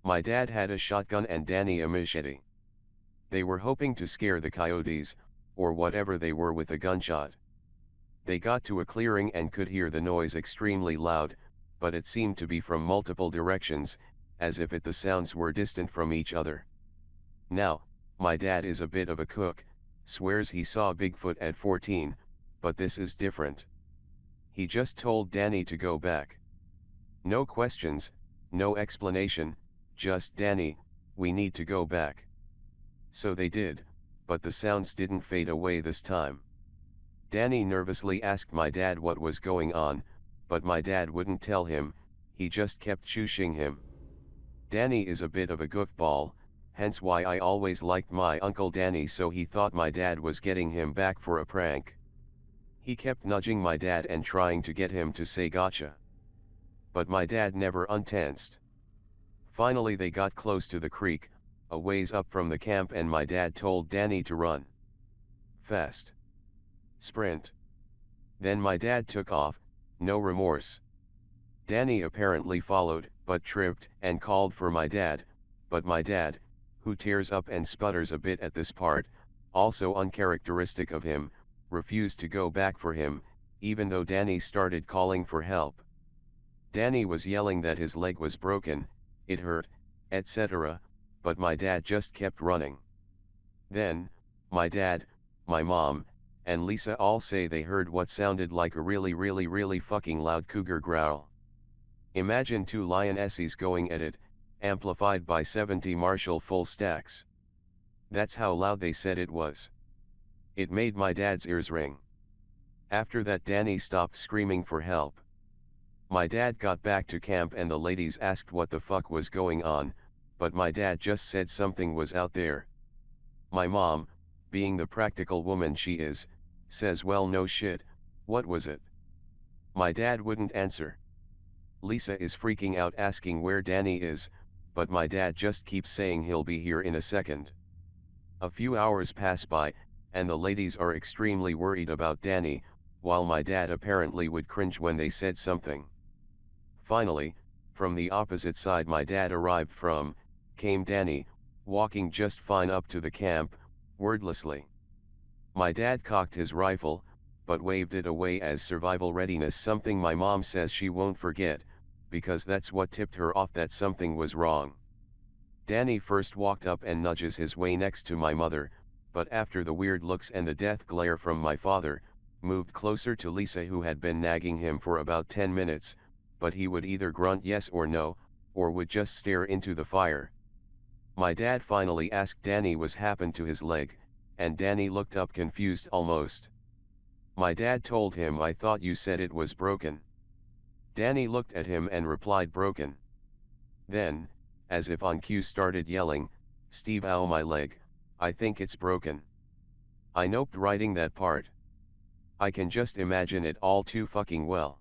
My dad had a shotgun and Danny a machete. They were hoping to scare the coyotes, or whatever they were with a gunshot. They got to a clearing and could hear the noise extremely loud, but it seemed to be from multiple directions, as if the sounds were distant from each other. Now, my dad is a bit of a cook, swears he saw Bigfoot at 14, but this is different. He just told Danny to go back. No questions, no explanation, just Danny, we need to go back. So they did, but the sounds didn't fade away this time. Danny nervously asked my dad what was going on, but my dad wouldn't tell him, he just kept shushing him. Danny is a bit of a goofball, hence why I always liked my Uncle Danny, so he thought my dad was getting him back for a prank. He kept nudging my dad and trying to get him to say gotcha. But my dad never untensed. Finally they got close to the creek, a ways up from the camp, and my dad told Danny to run. Fast. Sprint. Then my dad took off, no remorse. Danny apparently followed, but tripped and called for my dad, but my dad, who tears up and sputters a bit at this part, also uncharacteristic of him, refused to go back for him, even though Danny started calling for help. Danny was yelling that his leg was broken, it hurt, etc., but my dad just kept running. Then, my dad, my mom, and Lisa all say they heard what sounded like a really fucking loud cougar growl. Imagine two lionesses going at it, amplified by 70 Marshall full stacks. That's how loud they said it was. It made my dad's ears ring. After that, Danny stopped screaming for help. My dad got back to camp and the ladies asked what the fuck was going on, but my dad just said something was out there. My mom, being the practical woman she is, says, well, no shit, what was it? My dad wouldn't answer. Lisa is freaking out asking where Danny is, but my dad just keeps saying he'll be here in a second. A few hours pass by, and the ladies are extremely worried about Danny, while my dad apparently would cringe when they said something. Finally, from the opposite side my dad arrived from, came Danny, walking just fine up to the camp, wordlessly. My dad cocked his rifle, but waved it away as survival readiness, something my mom says she won't forget, because that's what tipped her off that something was wrong. Danny first walked up and nudges his way next to my mother, but after the weird looks and the death glare from my father, moved closer to Lisa, who had been nagging him for about 10 minutes, but he would either grunt yes or no, or would just stare into the fire. My dad finally asked Danny what happened to his leg, and Danny looked up confused almost. My dad told him, I thought you said it was broken. Danny looked at him and replied, broken. Then, as if on cue, started yelling, Steve, ow my leg, I think it's broken. I noped writing that part. I can just imagine it all too fucking well.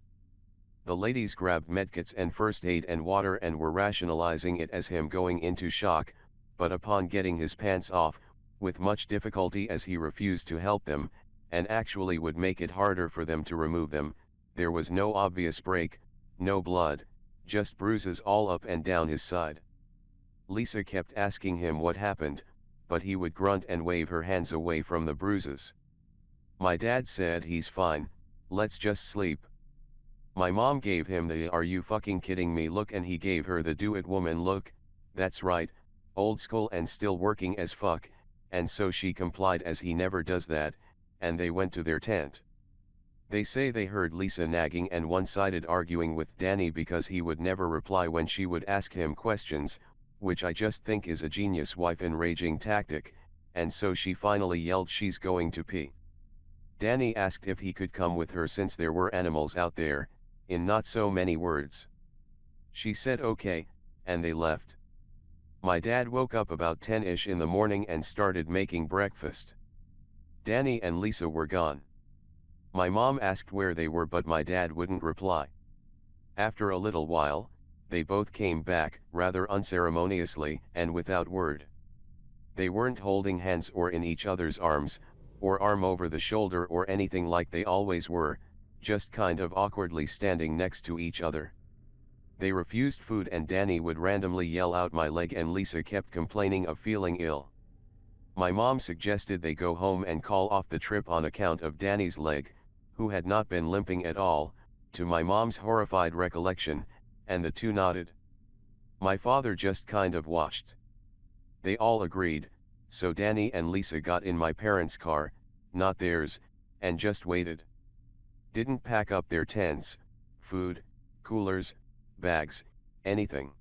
The ladies grabbed medkits and first aid and water and were rationalizing it as him going into shock, but upon getting his pants off, with much difficulty as he refused to help them, and actually would make it harder for them to remove them, there was no obvious break, no blood, just bruises all up and down his side. Lisa kept asking him what happened, but he would grunt and wave her hands away from the bruises. My dad said, he's fine, let's just sleep. My mom gave him the are you fucking kidding me look and he gave her the do it woman look, that's right, old school and still working as fuck, and so she complied as he never does that, and they went to their tent. They say they heard Lisa nagging and one-sided arguing with Danny because he would never reply when she would ask him questions, which I just think is a genius wife enraging tactic, and so she finally yelled she's going to pee. Danny asked if he could come with her since there were animals out there, in not so many words. She said okay, and they left. My dad woke up about 10-ish in the morning and started making breakfast. Danny and Lisa were gone. My mom asked where they were, but my dad wouldn't reply. After a little while, they both came back, rather unceremoniously and without word. They weren't holding hands or in each other's arms, or arm over the shoulder or anything like they always were, just kind of awkwardly standing next to each other. They refused food and Danny would randomly yell out my leg and Lisa kept complaining of feeling ill. My mom suggested they go home and call off the trip on account of Danny's leg, who had not been limping at all, to my mom's horrified recollection, and the two nodded. My father just kind of watched. They all agreed, so Danny and Lisa got in my parents' car, not theirs, and just waited. Didn't pack up their tents, food, coolers, bags, anything.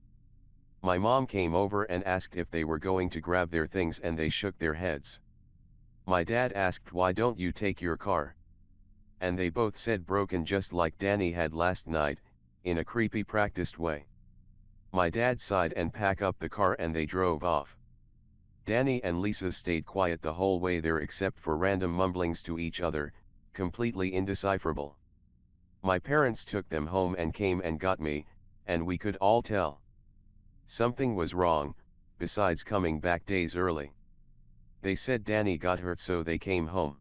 My mom came over and asked if they were going to grab their things and they shook their heads. My dad asked, why don't you take your car? And they both said broken, just like Danny had last night, in a creepy practiced way. My dad sighed and packed up the car and they drove off. Danny and Lisa stayed quiet the whole way there except for random mumblings to each other, completely indecipherable. My parents took them home and came and got me, and we could all tell something was wrong, besides coming back days early. They said Danny got hurt so they came home.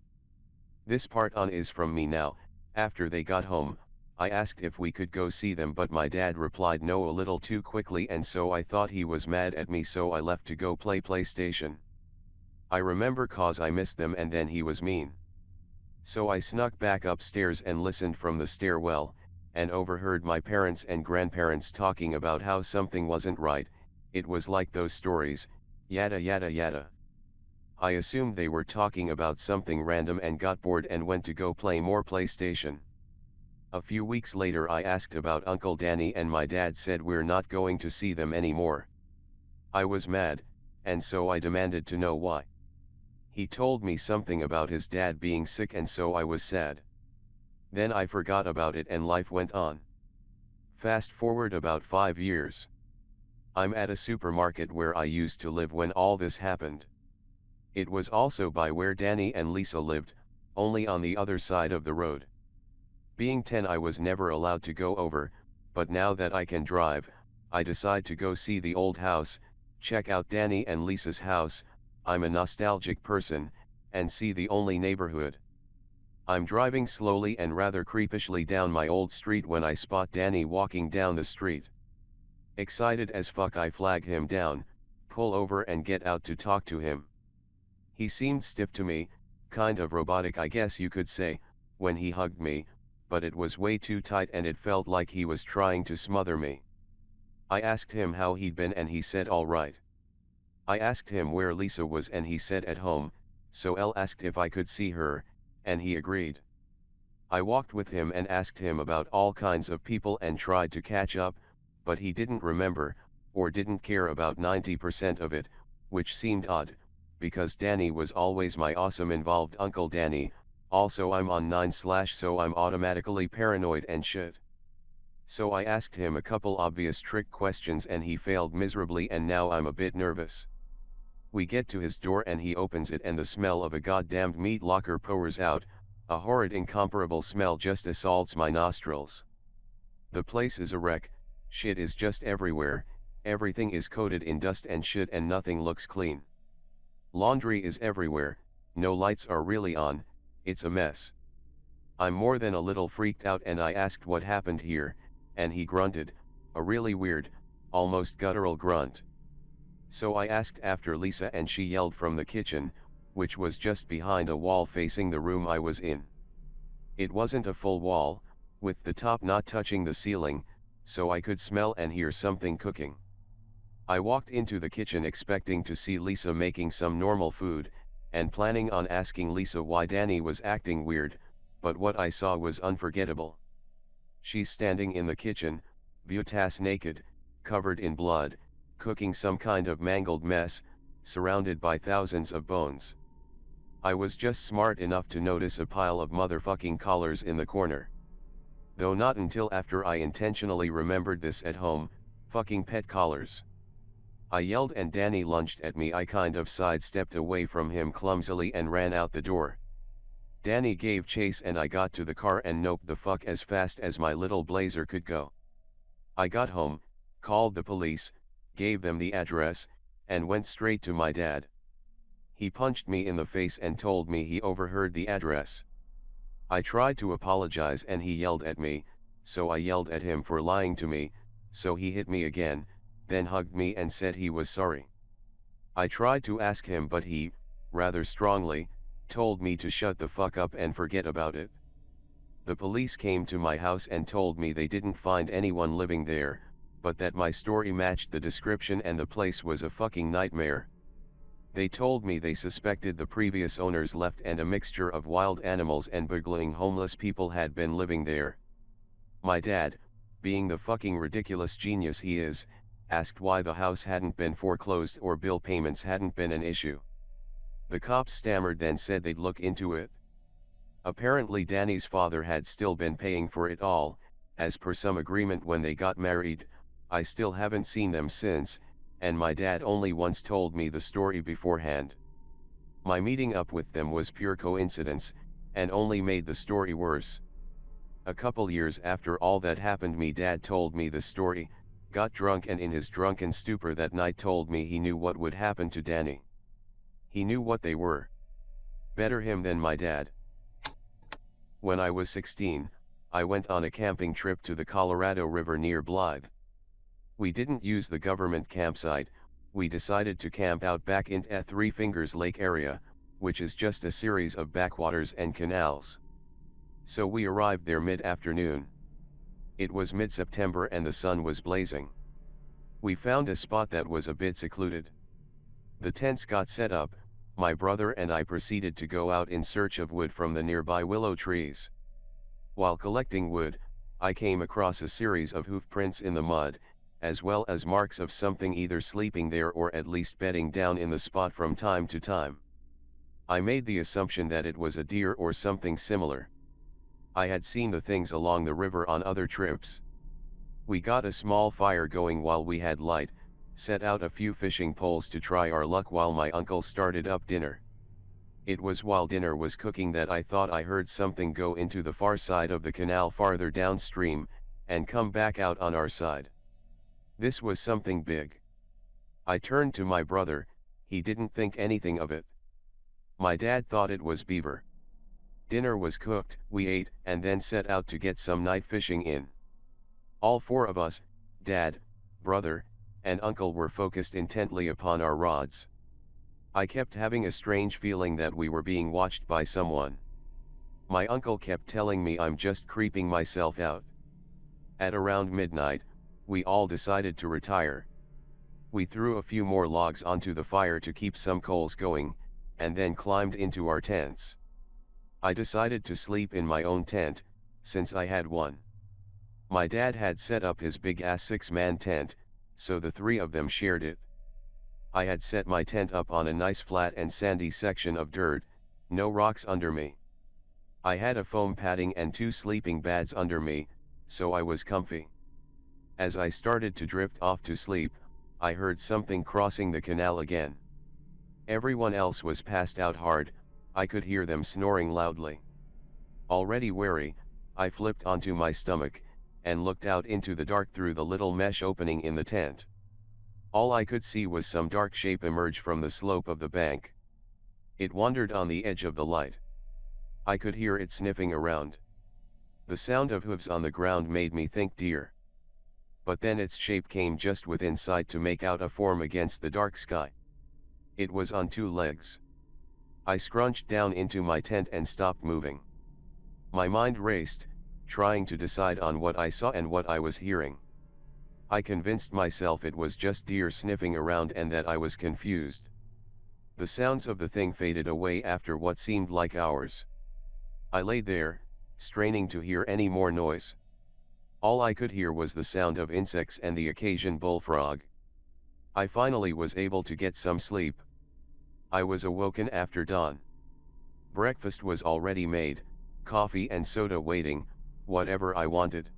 This part on is from me now. After they got home, I asked if we could go see them, but my dad replied no a little too quickly, and so I thought he was mad at me, so I left to go play PlayStation. I remember cause I missed them and then he was mean. So I snuck back upstairs and listened from the stairwell, and overheard my parents and grandparents talking about how something wasn't right. It was like those stories, yada yada yada. I assumed they were talking about something random and got bored and went to go play more PlayStation. A few weeks later I asked about Uncle Danny and my dad said we're not going to see them anymore. I was mad, and so I demanded to know why. He told me something about his dad being sick and so I was sad. Then I forgot about it and life went on. Fast forward about 5 years. I'm at a supermarket where I used to live when all this happened. It was also by where Danny and Lisa lived, only on the other side of the road. Being 10 I was never allowed to go over, but now that I can drive, I decide to go see the old house, check out Danny and Lisa's house. I'm a nostalgic person, and see the only neighborhood. I'm driving slowly and rather creepishly down my old street when I spot Danny walking down the street. Excited as fuck I flag him down, pull over and get out to talk to him. He seemed stiff to me, kind of robotic I guess you could say, when he hugged me, but it was way too tight and it felt like he was trying to smother me. I asked him how he'd been and he said all right. I asked him where Lisa was and he said at home, so Elle asked if I could see her, and he agreed. I walked with him and asked him about all kinds of people and tried to catch up, but he didn't remember, or didn't care about 90% of it, which seemed odd, because Danny was always my awesome involved Uncle Danny. Also I'm on 9/ so I'm automatically paranoid and shit. So I asked him a couple obvious trick questions and he failed miserably and now I'm a bit nervous. We get to his door and he opens it and the smell of a goddamned meat locker pours out, a horrid incomparable smell just assaults my nostrils. The place is a wreck, shit is just everywhere, everything is coated in dust and shit and nothing looks clean. Laundry is everywhere, no lights are really on, it's a mess. I'm more than a little freaked out and I asked what happened here, and he grunted, a really weird, almost guttural grunt. So I asked after Lisa and she yelled from the kitchen, which was just behind a wall facing the room I was in. It wasn't a full wall, with the top not touching the ceiling, so I could smell and hear something cooking. I walked into the kitchen expecting to see Lisa making some normal food, and planning on asking Lisa why Danny was acting weird, but what I saw was unforgettable. She's standing in the kitchen, butt-ass naked, covered in blood, cooking some kind of mangled mess, surrounded by thousands of bones. I was just smart enough to notice a pile of motherfucking collars in the corner. Though not until after I intentionally remembered this at home, fucking pet collars. I yelled and Danny lunged at me. I kind of sidestepped away from him clumsily and ran out the door. Danny gave chase and I got to the car and noped the fuck as fast as my little blazer could go. I got home, called the police, gave them the address, and went straight to my dad. He punched me in the face and told me he overheard the address. I tried to apologize and he yelled at me, so I yelled at him for lying to me, so he hit me again, then hugged me and said he was sorry. I tried to ask him but he, rather strongly, told me to shut the fuck up and forget about it. The police came to my house and told me they didn't find anyone living there, but that my story matched the description and the place was a fucking nightmare. They told me they suspected the previous owners left and a mixture of wild animals and bugling homeless people had been living there. My dad, being the fucking ridiculous genius he is, asked why the house hadn't been foreclosed or bill payments hadn't been an issue. The cops stammered then said they'd look into it. Apparently Danny's father had still been paying for it all, as per some agreement when they got married. I still haven't seen them since, and my dad only once told me the story beforehand. My meeting up with them was pure coincidence, and only made the story worse. A couple years after all that happened me dad told me the story, got drunk and in his drunken stupor that night told me he knew what would happen to Danny. He knew what they were. Better him than my dad. When I was 16, I went on a camping trip to the Colorado River near Blythe. We didn't use the government campsite, we decided to camp out back in a Three Fingers Lake area, which is just a series of backwaters and canals. So we arrived there mid-afternoon. It was mid-September and the sun was blazing. We found a spot that was a bit secluded. The tents got set up, my brother and I proceeded to go out in search of wood from the nearby willow trees. While collecting wood, I came across a series of hoof prints in the mud, as well as marks of something either sleeping there or at least bedding down in the spot from time to time. I made the assumption that it was a deer or something similar. I had seen the things along the river on other trips. We got a small fire going while we had light, set out a few fishing poles to try our luck while my uncle started up dinner. It was while dinner was cooking that I thought I heard something go into the far side of the canal farther downstream, and come back out on our side. This was something big. I turned to my brother, he didn't think anything of it. My dad thought it was beaver. Dinner was cooked, we ate, and then set out to get some night fishing in. All four of us, dad, brother, and uncle were focused intently upon our rods. I kept having a strange feeling that we were being watched by someone. My uncle kept telling me I'm just creeping myself out. At around midnight, we all decided to retire. We threw a few more logs onto the fire to keep some coals going, and then climbed into our tents. I decided to sleep in my own tent, since I had one. My dad had set up his big-ass 6-man tent, so the three of them shared it. I had set my tent up on a nice flat and sandy section of dirt, no rocks under me. I had a foam padding and 2 sleeping bags under me, so I was comfy. As I started to drift off to sleep, I heard something crossing the canal again. Everyone else was passed out hard, I could hear them snoring loudly. Already wary, I flipped onto my stomach, and looked out into the dark through the little mesh opening in the tent. All I could see was some dark shape emerge from the slope of the bank. It wandered on the edge of the light. I could hear it sniffing around. The sound of hooves on the ground made me think deer. But then its shape came just within sight to make out a form against the dark sky. It was on 2 legs. I scrunched down into my tent and stopped moving. My mind raced, trying to decide on what I saw and what I was hearing. I convinced myself it was just deer sniffing around and that I was confused. The sounds of the thing faded away after what seemed like hours. I lay there, straining to hear any more noise. All I could hear was the sound of insects and the occasional bullfrog. I finally was able to get some sleep. I was awoken after dawn. Breakfast was already made, coffee and soda waiting, whatever I wanted.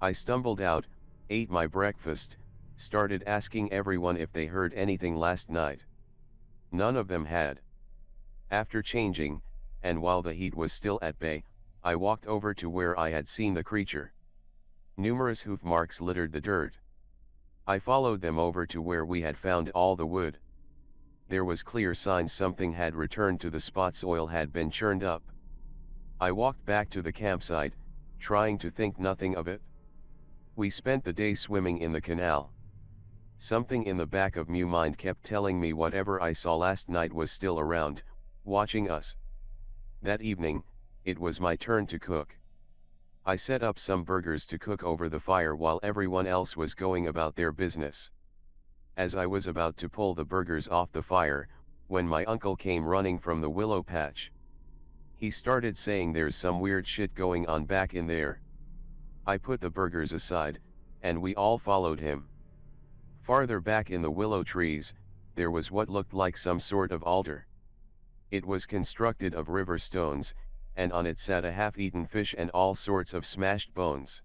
I stumbled out, ate my breakfast, started asking everyone if they heard anything last night. None of them had. After changing, and while the heat was still at bay, I walked over to where I had seen the creature. Numerous hoof marks littered the dirt. I followed them over to where we had found all the wood. There was clear signs something had returned to the spots, oil had been churned up. I walked back to the campsite, trying to think nothing of it. We spent the day swimming in the canal. Something in the back of my mind kept telling me whatever I saw last night was still around, watching us. That evening, it was my turn to cook. I set up some burgers to cook over the fire while everyone else was going about their business. As I was about to pull the burgers off the fire, when my uncle came running from the willow patch. He started saying there's some weird shit going on back in there. I put the burgers aside, and we all followed him. Farther back in the willow trees, there was what looked like some sort of altar. It was constructed of river stones, and on it sat a half-eaten fish and all sorts of smashed bones.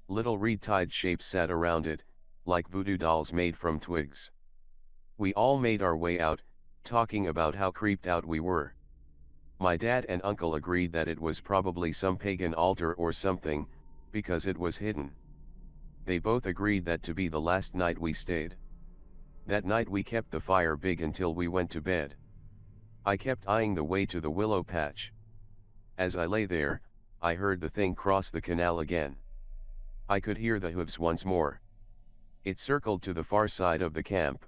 Little reed-tied shapes sat around it, like voodoo dolls made from twigs. We all made our way out, talking about how creeped out we were. My dad and uncle agreed that it was probably some pagan altar or something, because it was hidden. They both agreed that to be the last night we stayed. That night we kept the fire big until we went to bed. I kept eyeing the way to the willow patch. As I lay there, I heard the thing cross the canal again. I could hear the hooves once more. It circled to the far side of the camp.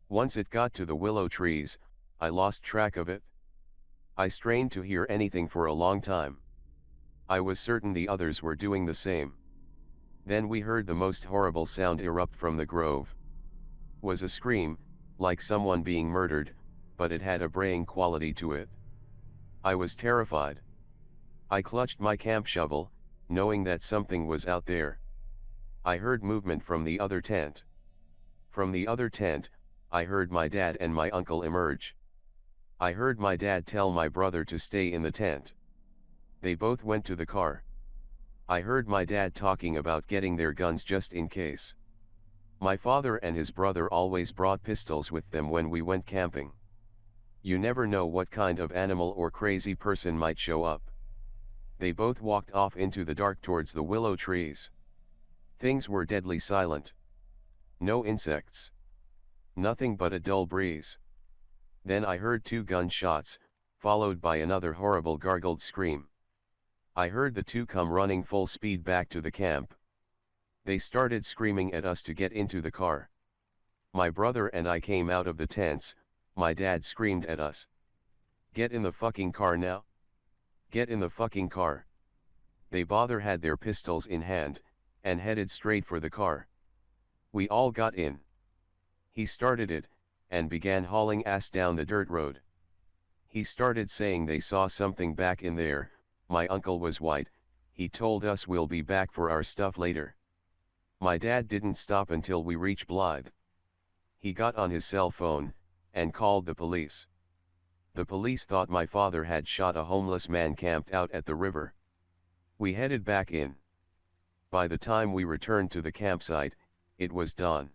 Once it got to the willow trees, I lost track of it. I strained to hear anything for a long time. I was certain the others were doing the same. Then we heard the most horrible sound erupt from the grove. Was a scream, like someone being murdered, but it had a braying quality to it. I was terrified. I clutched my camp shovel, knowing that something was out there. I heard movement from the other tent. From the other tent, I heard my dad and my uncle emerge. I heard my dad tell my brother to stay in the tent. They both went to the car. I heard my dad talking about getting their guns just in case. My father and his brother always brought pistols with them when we went camping. You never know what kind of animal or crazy person might show up. They both walked off into the dark towards the willow trees. Things were deadly silent. No insects. Nothing but a dull breeze. Then I heard 2 gunshots, followed by another horrible gargled scream. I heard the 2 come running full speed back to the camp. They started screaming at us to get into the car. My brother and I came out of the tents. My dad screamed at us. "Get in the fucking car now. Get in the fucking car." They both had their pistols in hand, and headed straight for the car. We all got in. He started it, and began hauling ass down the dirt road. He started saying they saw something back in there. My uncle was white. He told us we'll be back for our stuff later. My dad didn't stop until we reached Blythe. He got on his cell phone, and called the police. The police thought my father had shot a homeless man camped out at the river. We headed back in. By the time we returned to the campsite, it was dawn.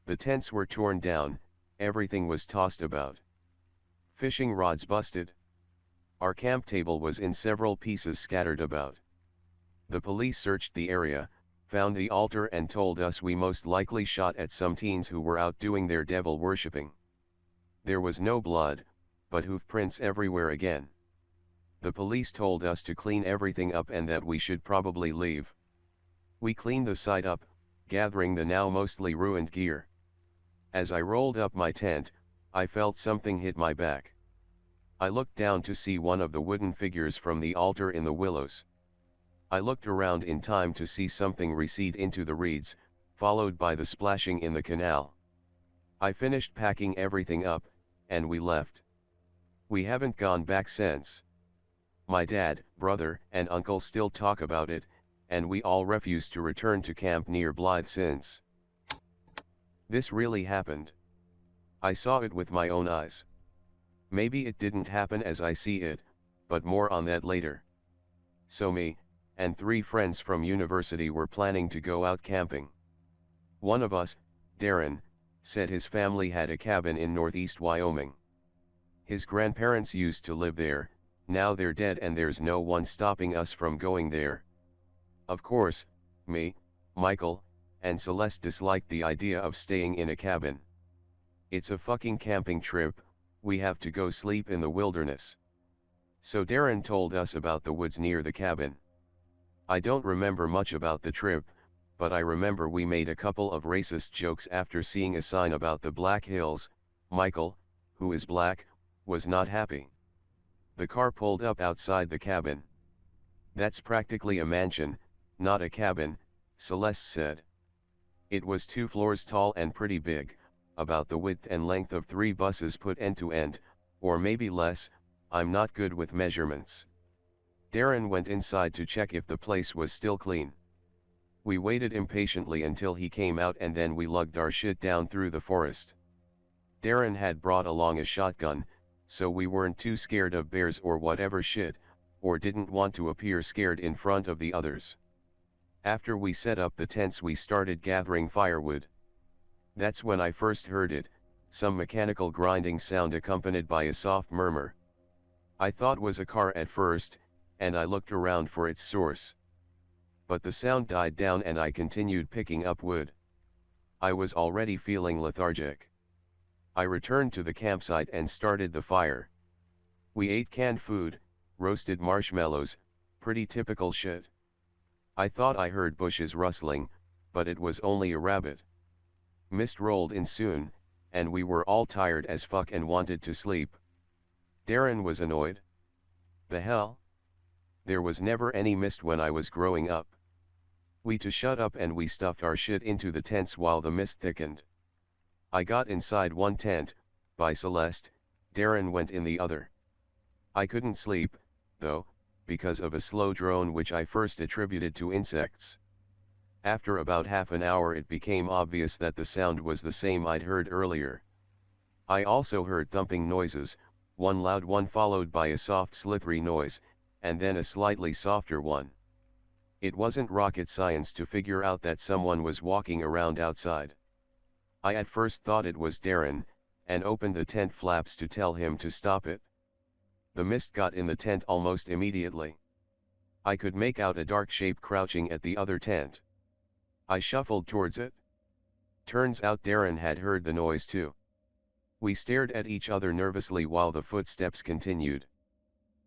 The tents were torn down, everything was tossed about. Fishing rods busted. Our camp table was in several pieces scattered about. The police searched the area, found the altar and told us we most likely shot at some teens who were out doing their devil worshipping. There was no blood, but hoof prints everywhere again. The police told us to clean everything up and that we should probably leave. We cleaned the site up, gathering the now mostly ruined gear. As I rolled up my tent, I felt something hit my back. I looked down to see one of the wooden figures from the altar in the willows. I looked around in time to see something recede into the reeds, followed by the splashing in the canal. I finished packing everything up, and we left. We haven't gone back since. My dad, brother, and uncle still talk about it, and we all refuse to return to camp near Blythe since. This really happened. I saw it with my own eyes. Maybe it didn't happen as I see it, but more on that later. So me, and 3 friends from university were planning to go out camping. One of us, Darren, said his family had a cabin in northeast Wyoming. His grandparents used to live there, now they're dead and there's no one stopping us from going there. Of course, me, Michael, and Celeste disliked the idea of staying in a cabin. It's a fucking camping trip, we have to go sleep in the wilderness. So Darren told us about the woods near the cabin. I don't remember much about the trip, but I remember we made a couple of racist jokes after seeing a sign about the Black Hills. Michael, who is black, was not happy. The car pulled up outside the cabin. "That's practically a mansion, not a cabin," Celeste said. It was 2 floors tall and pretty big, about the width and length of 3 buses put end to end, or maybe less, I'm not good with measurements. Darren went inside to check if the place was still clean. We waited impatiently until he came out and then we lugged our shit down through the forest. Darren had brought along a shotgun, so we weren't too scared of bears or whatever shit, or didn't want to appear scared in front of the others. After we set up the tents we started gathering firewood. That's when I first heard it, some mechanical grinding sound accompanied by a soft murmur. I thought was a car at first, and I looked around for its source. But the sound died down and I continued picking up wood. I was already feeling lethargic. I returned to the campsite and started the fire. We ate canned food, roasted marshmallows, pretty typical shit. I thought I heard bushes rustling, but it was only a rabbit. Mist rolled in soon, and we were all tired as fuck and wanted to sleep. Darren was annoyed. The hell? There was never any mist when I was growing up. We to shut up and we stuffed our shit into the tents while the mist thickened. I got inside one tent, by Celeste, Darren went in the other. I couldn't sleep, though, because of a slow drone which I first attributed to insects. After about half an hour it became obvious that the sound was the same I'd heard earlier. I also heard thumping noises, one loud one followed by a soft slithery noise, and then a slightly softer one. It wasn't rocket science to figure out that someone was walking around outside. I at first thought it was Darren, and opened the tent flaps to tell him to stop it. The mist got in the tent almost immediately. I could make out a dark shape crouching at the other tent. I shuffled towards it. Turns out Darren had heard the noise too. We stared at each other nervously while the footsteps continued.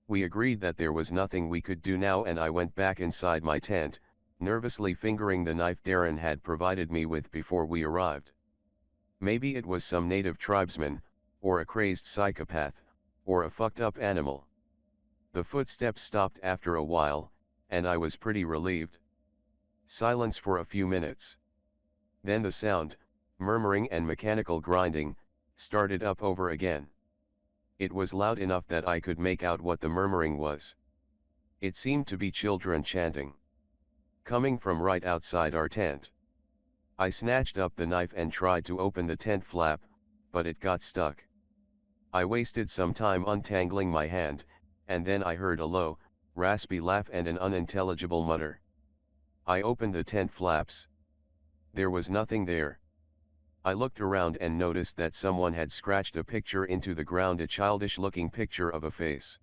We agreed that there was nothing we could do now, and I went back inside my tent, nervously fingering the knife Darren had provided me with before we arrived. Maybe it was some native tribesman, or a crazed psychopath, or a fucked up animal. The footsteps stopped after a while, and I was pretty relieved. Silence for a few minutes. Then the sound, murmuring and mechanical grinding, started up over again. It was loud enough that I could make out what the murmuring was. It seemed to be children chanting. Coming from right outside our tent. I snatched up the knife and tried to open the tent flap, but it got stuck. I wasted some time untangling my hand, and then I heard a low, raspy laugh and an unintelligible mutter. I opened the tent flaps. There was nothing there. I looked around and noticed that someone had scratched a picture into the ground, a childish-looking picture of a face.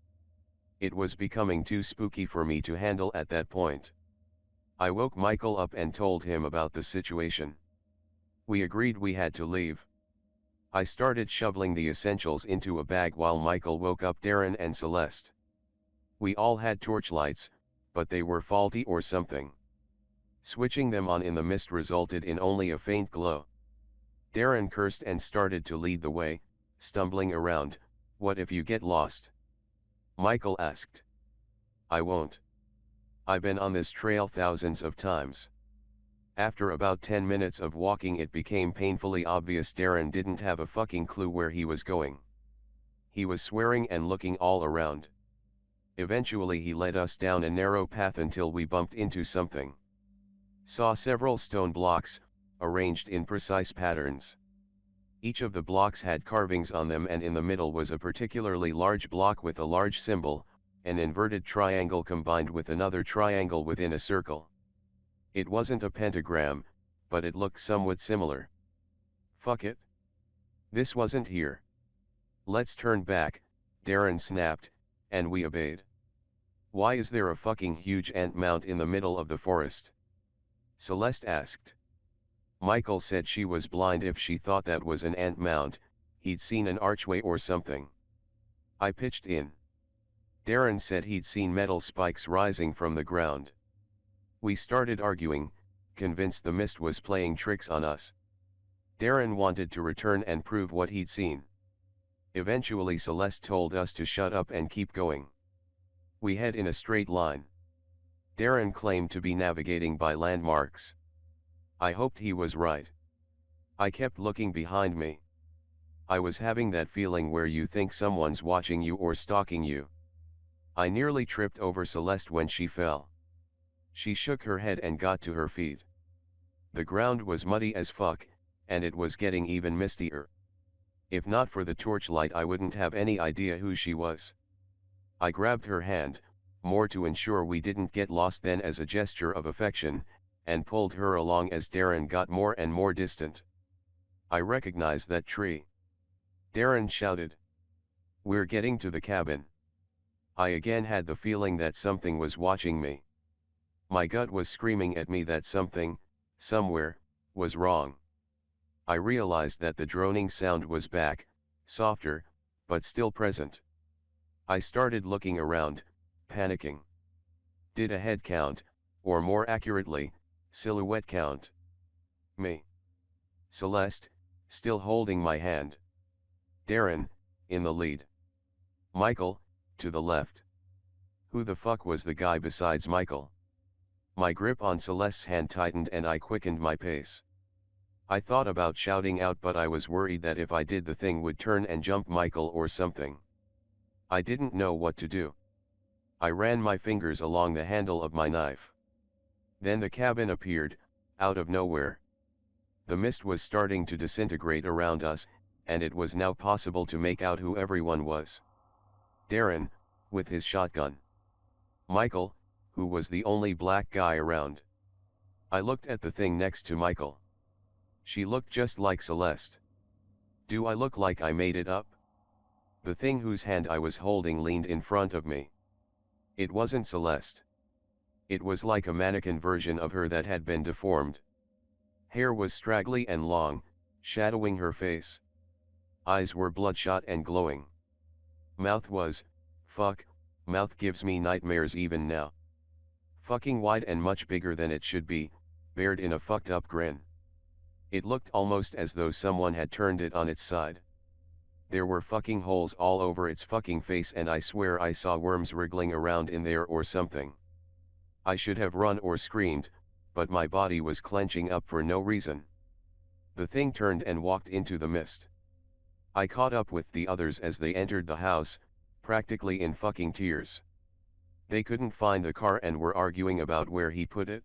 It was becoming too spooky for me to handle at that point. I woke Michael up and told him about the situation. We agreed we had to leave. I started shoveling the essentials into a bag while Michael woke up Darren and Celeste. We all had torchlights, but they were faulty or something. Switching them on in the mist resulted in only a faint glow. Darren cursed and started to lead the way, stumbling around. "What if you get lost?" Michael asked. "I won't. I've been on this trail thousands of times." After about 10 minutes of walking it became painfully obvious Darren didn't have a fucking clue where he was going. He was swearing and looking all around. Eventually he led us down a narrow path until we bumped into something. Saw several stone blocks, arranged in precise patterns. Each of the blocks had carvings on them, and in the middle was a particularly large block with a large symbol, an inverted triangle combined with another triangle within a circle. It wasn't a pentagram, but it looked somewhat similar. "Fuck it. This wasn't here. Let's turn back," Darren snapped, and we obeyed. "Why is there a fucking huge ant mound in the middle of the forest?" Celeste asked. Michael said she was blind if she thought that was an ant mound, he'd seen an archway or something. I pitched in. Darren said he'd seen metal spikes rising from the ground. We started arguing, convinced the mist was playing tricks on us. Darren wanted to return and prove what he'd seen. Eventually Celeste told us to shut up and keep going. We head in a straight line. Darren claimed to be navigating by landmarks. I hoped he was right. I kept looking behind me. I was having that feeling where you think someone's watching you or stalking you. I nearly tripped over Celeste when she fell. She shook her head and got to her feet. The ground was muddy as fuck, and it was getting even mistier. If not for the torchlight I wouldn't have any idea who she was. I grabbed her hand, more to ensure we didn't get lost than as a gesture of affection, and pulled her along as Darren got more and more distant. "I recognize that tree," Darren shouted. "We're getting to the cabin." I again had the feeling that something was watching me. My gut was screaming at me that something, somewhere, was wrong. I realized that the droning sound was back, softer, but still present. I started looking around, panicking. Did a head count, or more accurately, silhouette count. Me. Celeste, still holding my hand. Darren, in the lead. Michael, to the left. Who the fuck was the guy besides Michael? My grip on Celeste's hand tightened and I quickened my pace. I thought about shouting out, but I was worried that if I did the thing would turn and jump Michael or something. I didn't know what to do. I ran my fingers along the handle of my knife. Then the cabin appeared, out of nowhere. The mist was starting to disintegrate around us, and it was now possible to make out who everyone was. Darren, with his shotgun. Michael, who was the only black guy around. I looked at the thing next to Michael. She looked just like Celeste. Do I look like I made it up? The thing whose hand I was holding leaned in front of me. It wasn't Celeste. It was like a mannequin version of her that had been deformed. Hair was straggly and long, shadowing her face. Eyes were bloodshot and glowing. Mouth was, fuck, mouth gives me nightmares even now. Fucking wide and much bigger than it should be, bared in a fucked up grin. It looked almost as though someone had turned it on its side. There were fucking holes all over its fucking face, and I swear I saw worms wriggling around in there or something. I should have run or screamed, but my body was clenching up for no reason. The thing turned and walked into the mist. I caught up with the others as they entered the house, practically in fucking tears. They couldn't find the car and were arguing about where he put it.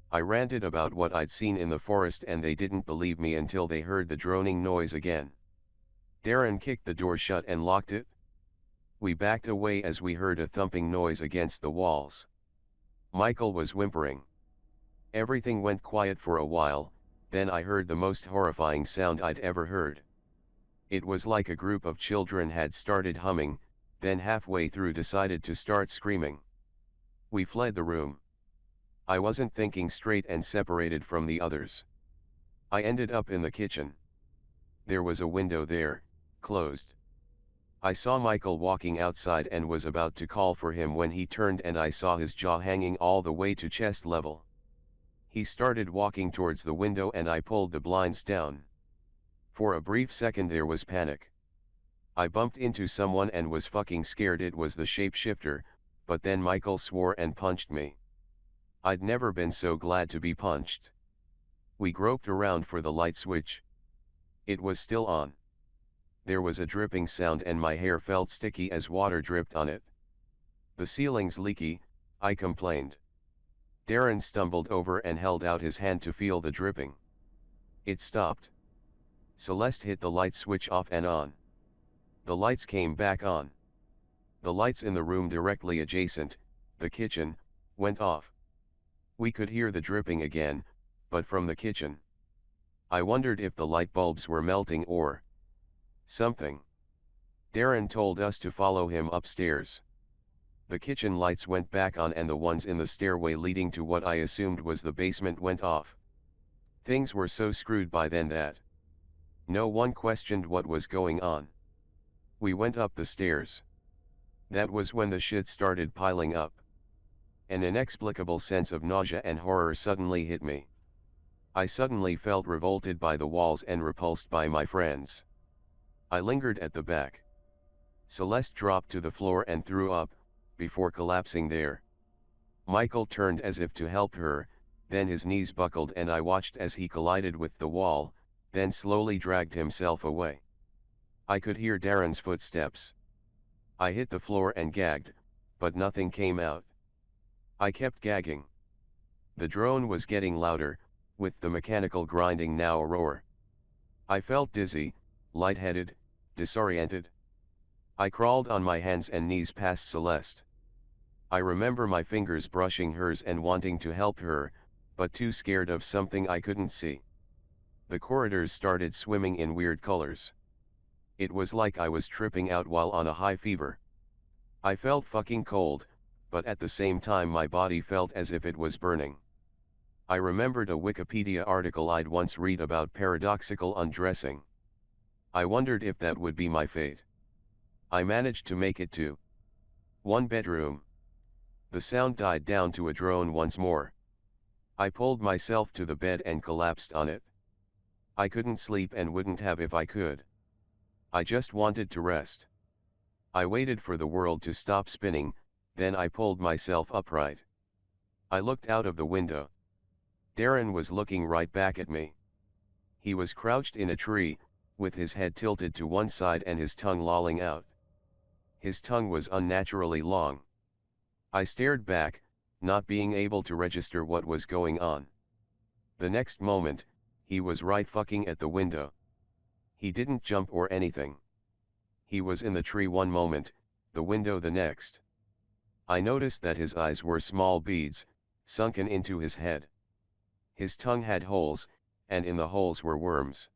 I ranted about what I'd seen in the forest and they didn't believe me until they heard the droning noise again. Darren kicked the door shut and locked it. We backed away as we heard a thumping noise against the walls. Michael was whimpering. Everything went quiet for a while, then I heard the most horrifying sound I'd ever heard. It was like a group of children had started humming, then halfway through decided to start screaming. We fled the room. I wasn't thinking straight and separated from the others. I ended up in the kitchen. There was a window there, closed. I saw Michael walking outside and was about to call for him when he turned and I saw his jaw hanging all the way to chest level. He started walking towards the window and I pulled the blinds down. For a brief second there was panic. I bumped into someone and was fucking scared it was the shapeshifter, but then Michael swore and punched me. I'd never been so glad to be punched. We groped around for the light switch. It was still on. There was a dripping sound and my hair felt sticky as water dripped on it. The ceiling's leaky, I complained. Darren stumbled over and held out his hand to feel the dripping. It stopped. Celeste hit the light switch off and on. The lights came back on. The lights in the room directly adjacent, the kitchen, went off. We could hear the dripping again, but from the kitchen. I wondered if the light bulbs were melting or something. Darren told us to follow him upstairs. The kitchen lights went back on and the ones in the stairway leading to what I assumed was the basement went off. Things were so screwed by then that no one questioned what was going on. We went up the stairs. That was when the shit started piling up. An inexplicable sense of nausea and horror suddenly hit me. I suddenly felt revolted by the walls and repulsed by my friends. I lingered at the back. Celeste dropped to the floor and threw up, before collapsing there. Michael turned as if to help her, then his knees buckled and I watched as he collided with the wall, then slowly dragged himself away. I could hear Darren's footsteps. I hit the floor and gagged, but nothing came out. I kept gagging. The drone was getting louder, with the mechanical grinding now a roar. I felt dizzy, lightheaded, disoriented. I crawled on my hands and knees past Celeste. I remember my fingers brushing hers and wanting to help her, but too scared of something I couldn't see. The corridors started swimming in weird colors. It was like I was tripping out while on a high fever. I felt fucking cold, but at the same time my body felt as if it was burning. I remembered a Wikipedia article I'd once read about paradoxical undressing. I wondered if that would be my fate. I managed to make it to one bedroom. The sound died down to a drone once more. I pulled myself to the bed and collapsed on it. I couldn't sleep and wouldn't have if I could. I just wanted to rest. I waited for the world to stop spinning, then I pulled myself upright. I looked out of the window. Darren was looking right back at me. He was crouched in a tree, with his head tilted to one side and his tongue lolling out. His tongue was unnaturally long. I stared back, not being able to register what was going on. The next moment, he was right fucking at the window. He didn't jump or anything. He was in the tree one moment, the window the next. I noticed that his eyes were small beads, sunken into his head. His tongue had holes, and in the holes were worms.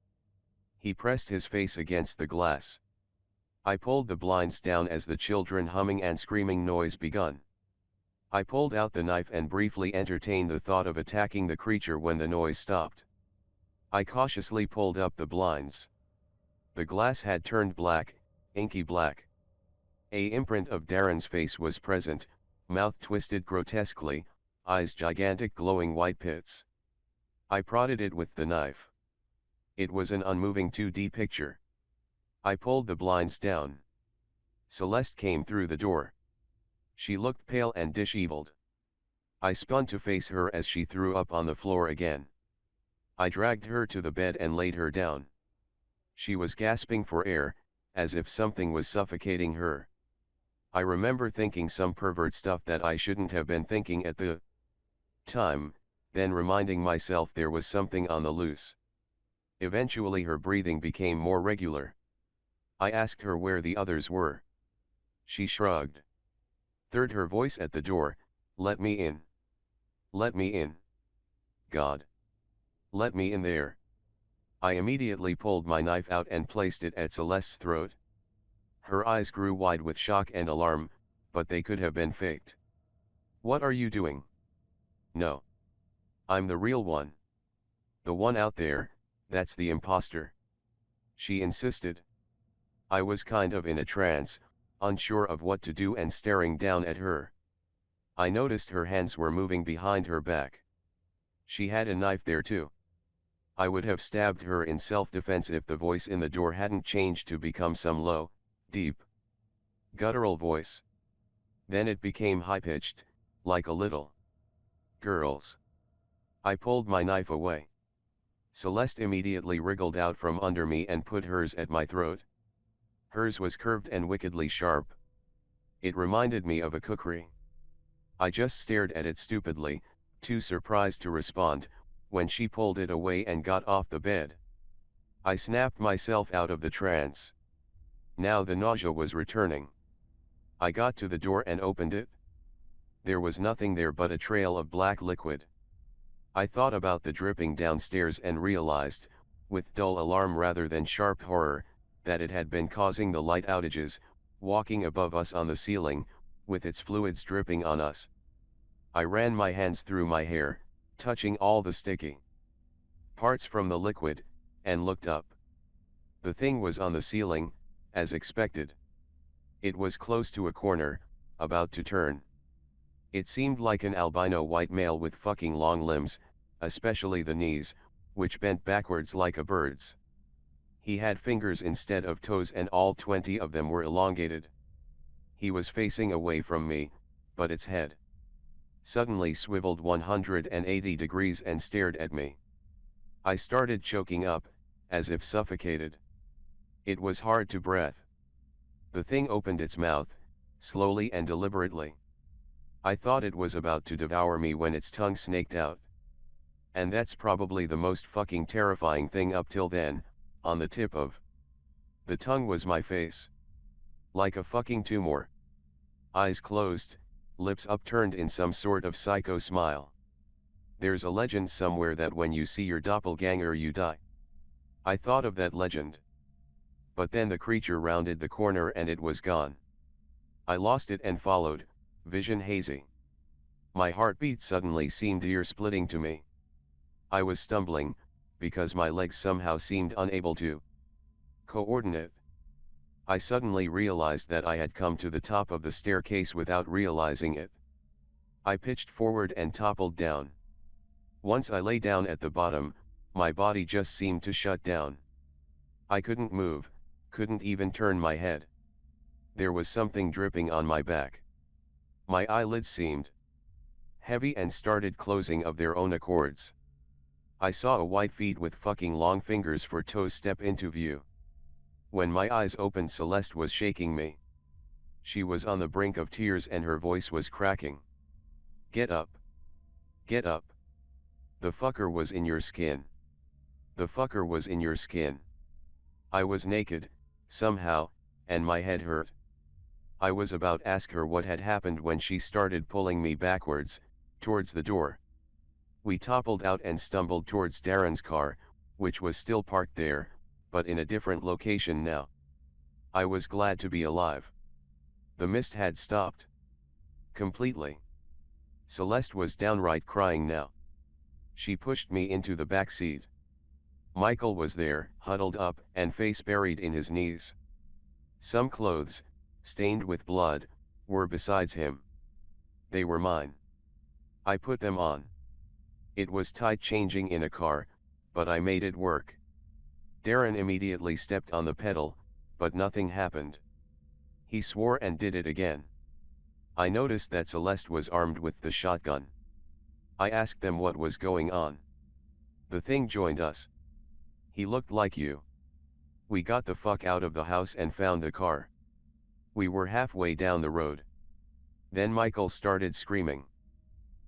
He pressed his face against the glass. I pulled the blinds down as the children humming and screaming noise begun. I pulled out the knife and briefly entertained the thought of attacking the creature when the noise stopped. I cautiously pulled up the blinds. The glass had turned black, inky black. A imprint of Darren's face was present, mouth twisted grotesquely, eyes gigantic glowing white pits. I prodded it with the knife. It was an unmoving 2D picture. I pulled the blinds down. Celeste came through the door. She looked pale and disheveled. I spun to face her as she threw up on the floor again. I dragged her to the bed and laid her down. She was gasping for air, as if something was suffocating her. I remember thinking some pervert stuff that I shouldn't have been thinking at the time, then reminding myself there was something on the loose. Eventually her breathing became more regular. I asked her where the others were. She shrugged. Third her voice at the door, "Let me in. Let me in. God. Let me in there." I immediately pulled my knife out and placed it at Celeste's throat. Her eyes grew wide with shock and alarm, but they could have been faked. "What are you doing?" "No. I'm the real one. The one out there, that's the imposter," she insisted. I was kind of in a trance, unsure of what to do and staring down at her. I noticed her hands were moving behind her back. She had a knife there too. I would have stabbed her in self-defense if the voice in the door hadn't changed to become some low, deep, guttural voice. Then it became high-pitched, like a little girl's. I pulled my knife away. Celeste immediately wriggled out from under me and put hers at my throat. Hers was curved and wickedly sharp. It reminded me of a kukri. I just stared at it stupidly, too surprised to respond, when she pulled it away and got off the bed. I snapped myself out of the trance. Now the nausea was returning. I got to the door and opened it. There was nothing there but a trail of black liquid. I thought about the dripping downstairs and realized, with dull alarm rather than sharp horror, that it had been causing the light outages, walking above us on the ceiling, with its fluids dripping on us. I ran my hands through my hair, touching all the sticky parts from the liquid, and looked up. The thing was on the ceiling, as expected. It was close to a corner, about to turn. It seemed like an albino white male with fucking long limbs, especially the knees, which bent backwards like a bird's. He had fingers instead of toes and all 20 of them were elongated. He was facing away from me, but its head suddenly swiveled 180 degrees and stared at me. I started choking up, as if suffocated. It was hard to breathe. The thing opened its mouth, slowly and deliberately. I thought it was about to devour me when its tongue snaked out. And that's probably the most fucking terrifying thing up till then. On the tip of the tongue was my face. Like a fucking tumor. Eyes closed, lips upturned in some sort of psycho smile. There's a legend somewhere that when you see your doppelganger you die. I thought of that legend. But then the creature rounded the corner and it was gone. I lost it and followed, vision hazy. My heartbeat suddenly seemed ear-splitting to me. I was stumbling, because my legs somehow seemed unable to coordinate. I suddenly realized that I had come to the top of the staircase without realizing it. I pitched forward and toppled down. Once I lay down at the bottom, my body just seemed to shut down. I couldn't move, couldn't even turn my head. There was something dripping on my back. My eyelids seemed heavy and started closing of their own accords. I saw a white feet with fucking long fingers for toes step into view. When my eyes opened, Celeste was shaking me. She was on the brink of tears and her voice was cracking. Get up. Get up. The fucker was in your skin. The fucker was in your skin. I was naked, somehow, and my head hurt. I was about to ask her what had happened when she started pulling me backwards, towards the door. We toppled out and stumbled towards Darren's car, which was still parked there, but in a different location now. I was glad to be alive. The mist had stopped. Completely. Celeste was downright crying now. She pushed me into the back seat. Michael was there, huddled up and face buried in his knees. Some clothes, stained with blood, were besides him. They were mine. I put them on. It was tight changing in a car, but I made it work. Darren immediately stepped on the pedal, but nothing happened. He swore and did it again. I noticed that Celeste was armed with the shotgun. I asked them what was going on. The thing joined us. He looked like you. We got the fuck out of the house and found the car. We were halfway down the road. Then Michael started screaming.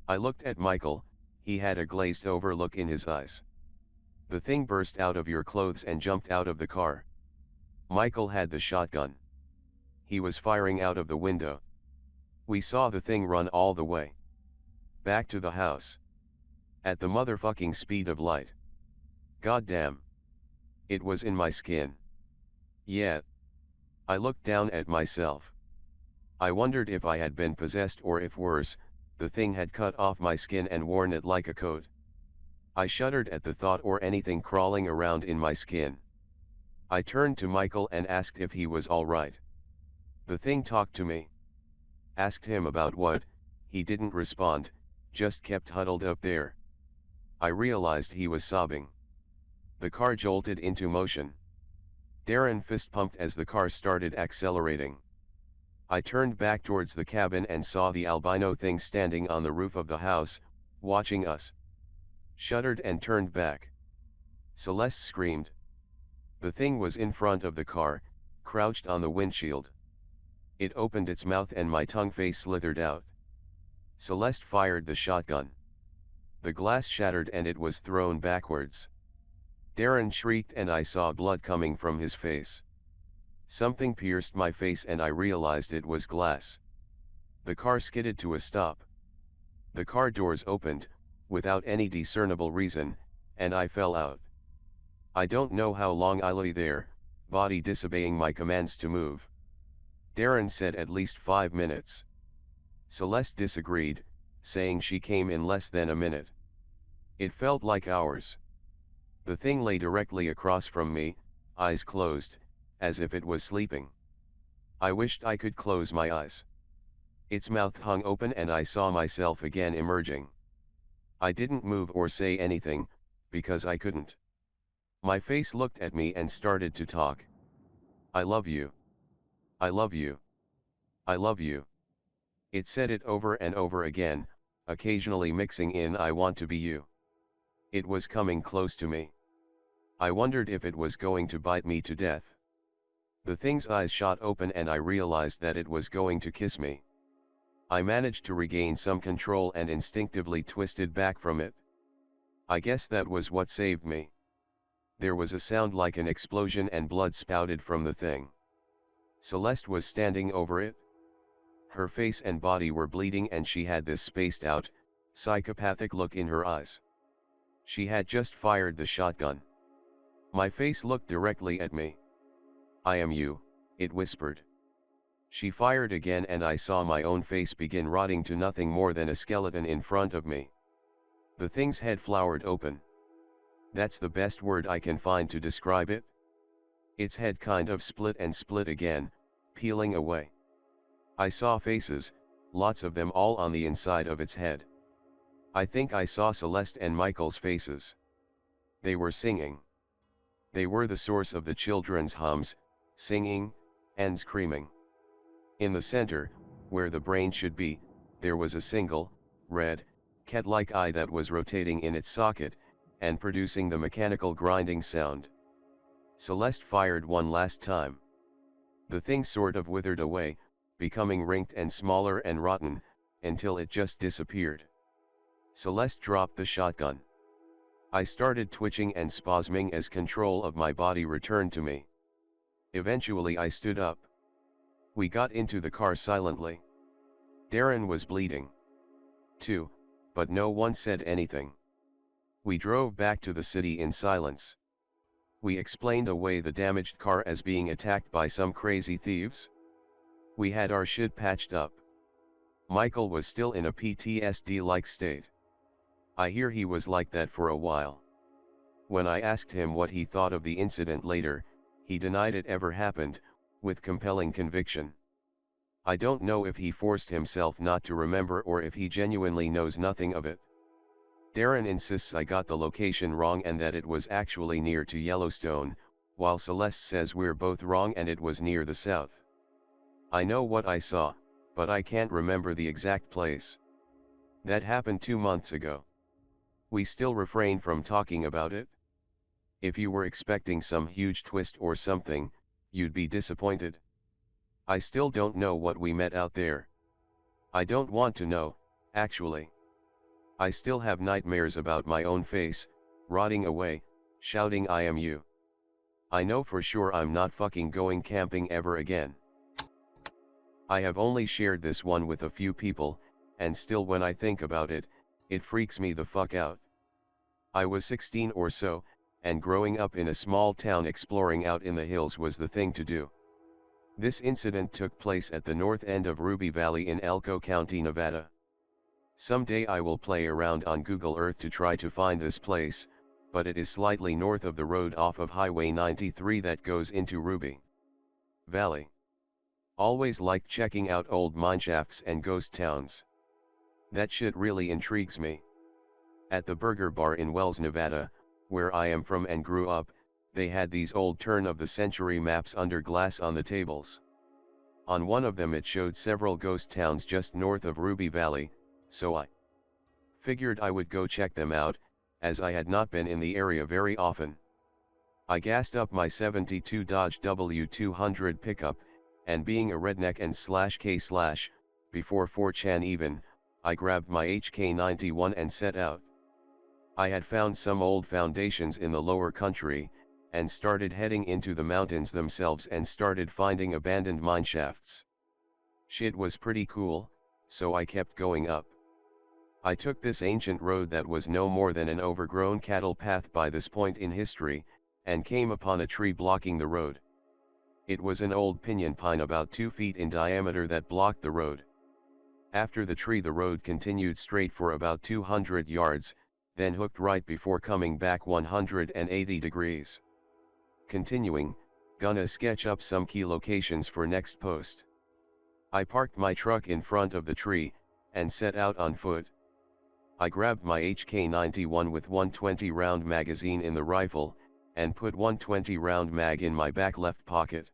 I looked at Michael, he had a glazed over look in his eyes. The thing burst out of your clothes and jumped out of the car. Michael had the shotgun. He was firing out of the window. We saw the thing run all the way back to the house. At the motherfucking speed of light. Goddamn. It was in my skin. Yeah. I looked down at myself. I wondered if I had been possessed or if worse, the thing had cut off my skin and worn it like a coat. I shuddered at the thought or anything crawling around in my skin. I turned to Michael and asked if he was all right. The thing talked to me. Asked him about what, he didn't respond, just kept huddled up there. I realized he was sobbing. The car jolted into motion. Darren fist pumped as the car started accelerating. I turned back towards the cabin and saw the albino thing standing on the roof of the house, watching us. Shuddered and turned back. Celeste screamed. The thing was in front of the car, crouched on the windshield. It opened its mouth and my tongue face slithered out. Celeste fired the shotgun. The glass shattered and it was thrown backwards. Darren shrieked and I saw blood coming from his face. Something pierced my face and I realized it was glass. The car skidded to a stop. The car doors opened, without any discernible reason, and I fell out. I don't know how long I lay there, body disobeying my commands to move. Darren said at least 5 minutes. Celeste disagreed, saying she came in less than a minute. It felt like hours. The thing lay directly across from me, eyes closed, as if it was sleeping. I wished I could close my eyes. Its mouth hung open and I saw myself again emerging. I didn't move or say anything, because I couldn't. My face looked at me and started to talk. I love you. I love you. I love you. It said it over and over again, occasionally mixing in I want to be you. It was coming close to me. I wondered if it was going to bite me to death. The thing's eyes shot open and I realized that it was going to kiss me. I managed to regain some control and instinctively twisted back from it. I guess that was what saved me. There was a sound like an explosion and blood spouted from the thing. Celeste was standing over it. Her face and body were bleeding and she had this spaced out, psychopathic look in her eyes. She had just fired the shotgun. My face looked directly at me. I am you, it whispered. She fired again and I saw my own face begin rotting to nothing more than a skeleton in front of me. The thing's head flowered open. That's the best word I can find to describe it. Its head kind of split and split again, peeling away. I saw faces, lots of them all on the inside of its head. I think I saw Celeste and Michael's faces. They were singing. They were the source of the children's hums, singing, and screaming. In the center, where the brain should be, there was a single, red, cat-like eye that was rotating in its socket, and producing the mechanical grinding sound. Celeste fired one last time. The thing sort of withered away, becoming wrinked and smaller and rotten, until it just disappeared. Celeste dropped the shotgun. I started twitching and spasming as control of my body returned to me. Eventually I stood up. We got into the car silently. Darren was bleeding too, but no one said anything. We drove back to the city in silence. We explained away the damaged car as being attacked by some crazy thieves. We had our shit patched up. Michael was still in a PTSD-like state. I hear he was like that for a while. When I asked him what he thought of the incident later, he denied it ever happened, with compelling conviction. I don't know if he forced himself not to remember or if he genuinely knows nothing of it. Darren insists I got the location wrong and that it was actually near to Yellowstone, while Celeste says we're both wrong and it was near the south. I know what I saw, but I can't remember the exact place. That happened 2 months ago. We still refrain from talking about it. If you were expecting some huge twist or something, you'd be disappointed. I still don't know what we met out there. I don't want to know, actually. I still have nightmares about my own face, rotting away, shouting I am you. I know for sure I'm not fucking going camping ever again. I have only shared this one with a few people, and still when I think about it, it freaks me the fuck out. I was 16 or so, and growing up in a small town exploring out in the hills was the thing to do. This incident took place at the north end of Ruby Valley in Elko County, Nevada. Someday I will play around on Google Earth to try to find this place, but it is slightly north of the road off of Highway 93 that goes into Ruby Valley. Always liked checking out old mineshafts and ghost towns. That shit really intrigues me. At the Burger Bar in Wells, Nevada, where I am from and grew up, they had these old turn-of-the-century maps under glass on the tables. On one of them it showed several ghost towns just north of Ruby Valley, so I figured I would go check them out, as I had not been in the area very often. I gassed up my '72 Dodge W200 pickup, and being a redneck and /K/ before 4chan even, I grabbed my HK91 and set out. I had found some old foundations in the lower country, and started heading into the mountains themselves and started finding abandoned mineshafts. Shit was pretty cool, so I kept going up. I took this ancient road that was no more than an overgrown cattle path by this point in history, and came upon a tree blocking the road. It was an old pinyon pine about 2 feet in diameter that blocked the road. After the tree the road continued straight for about 200 yards, then hooked right before coming back 180 degrees. Continuing, gonna sketch up some key locations for next post. I parked my truck in front of the tree, and set out on foot. I grabbed my HK91 with 120 round magazine in the rifle, and put 120 round mag in my back left pocket.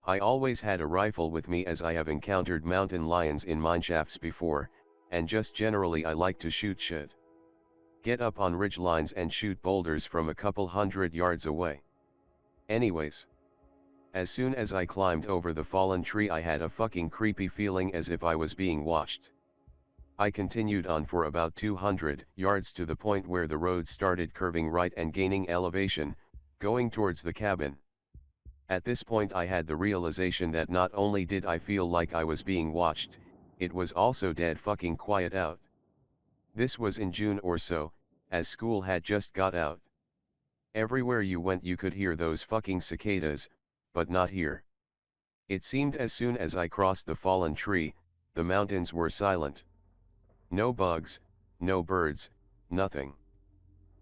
I always had a rifle with me as I have encountered mountain lions in mineshafts before, and just generally I like to shoot shit. Get up on ridge lines and shoot boulders from a couple hundred yards away. Anyways, as soon as I climbed over the fallen tree I had a fucking creepy feeling as if I was being watched. I continued on for about 200 yards to the point where the road started curving right and gaining elevation, going towards the cabin. At this point I had the realization that not only did I feel like I was being watched, it was also dead fucking quiet out. This was in June or so, as school had just got out. Everywhere you went you could hear those fucking cicadas, but not here. It seemed as soon as I crossed the fallen tree, the mountains were silent. No bugs, no birds, nothing.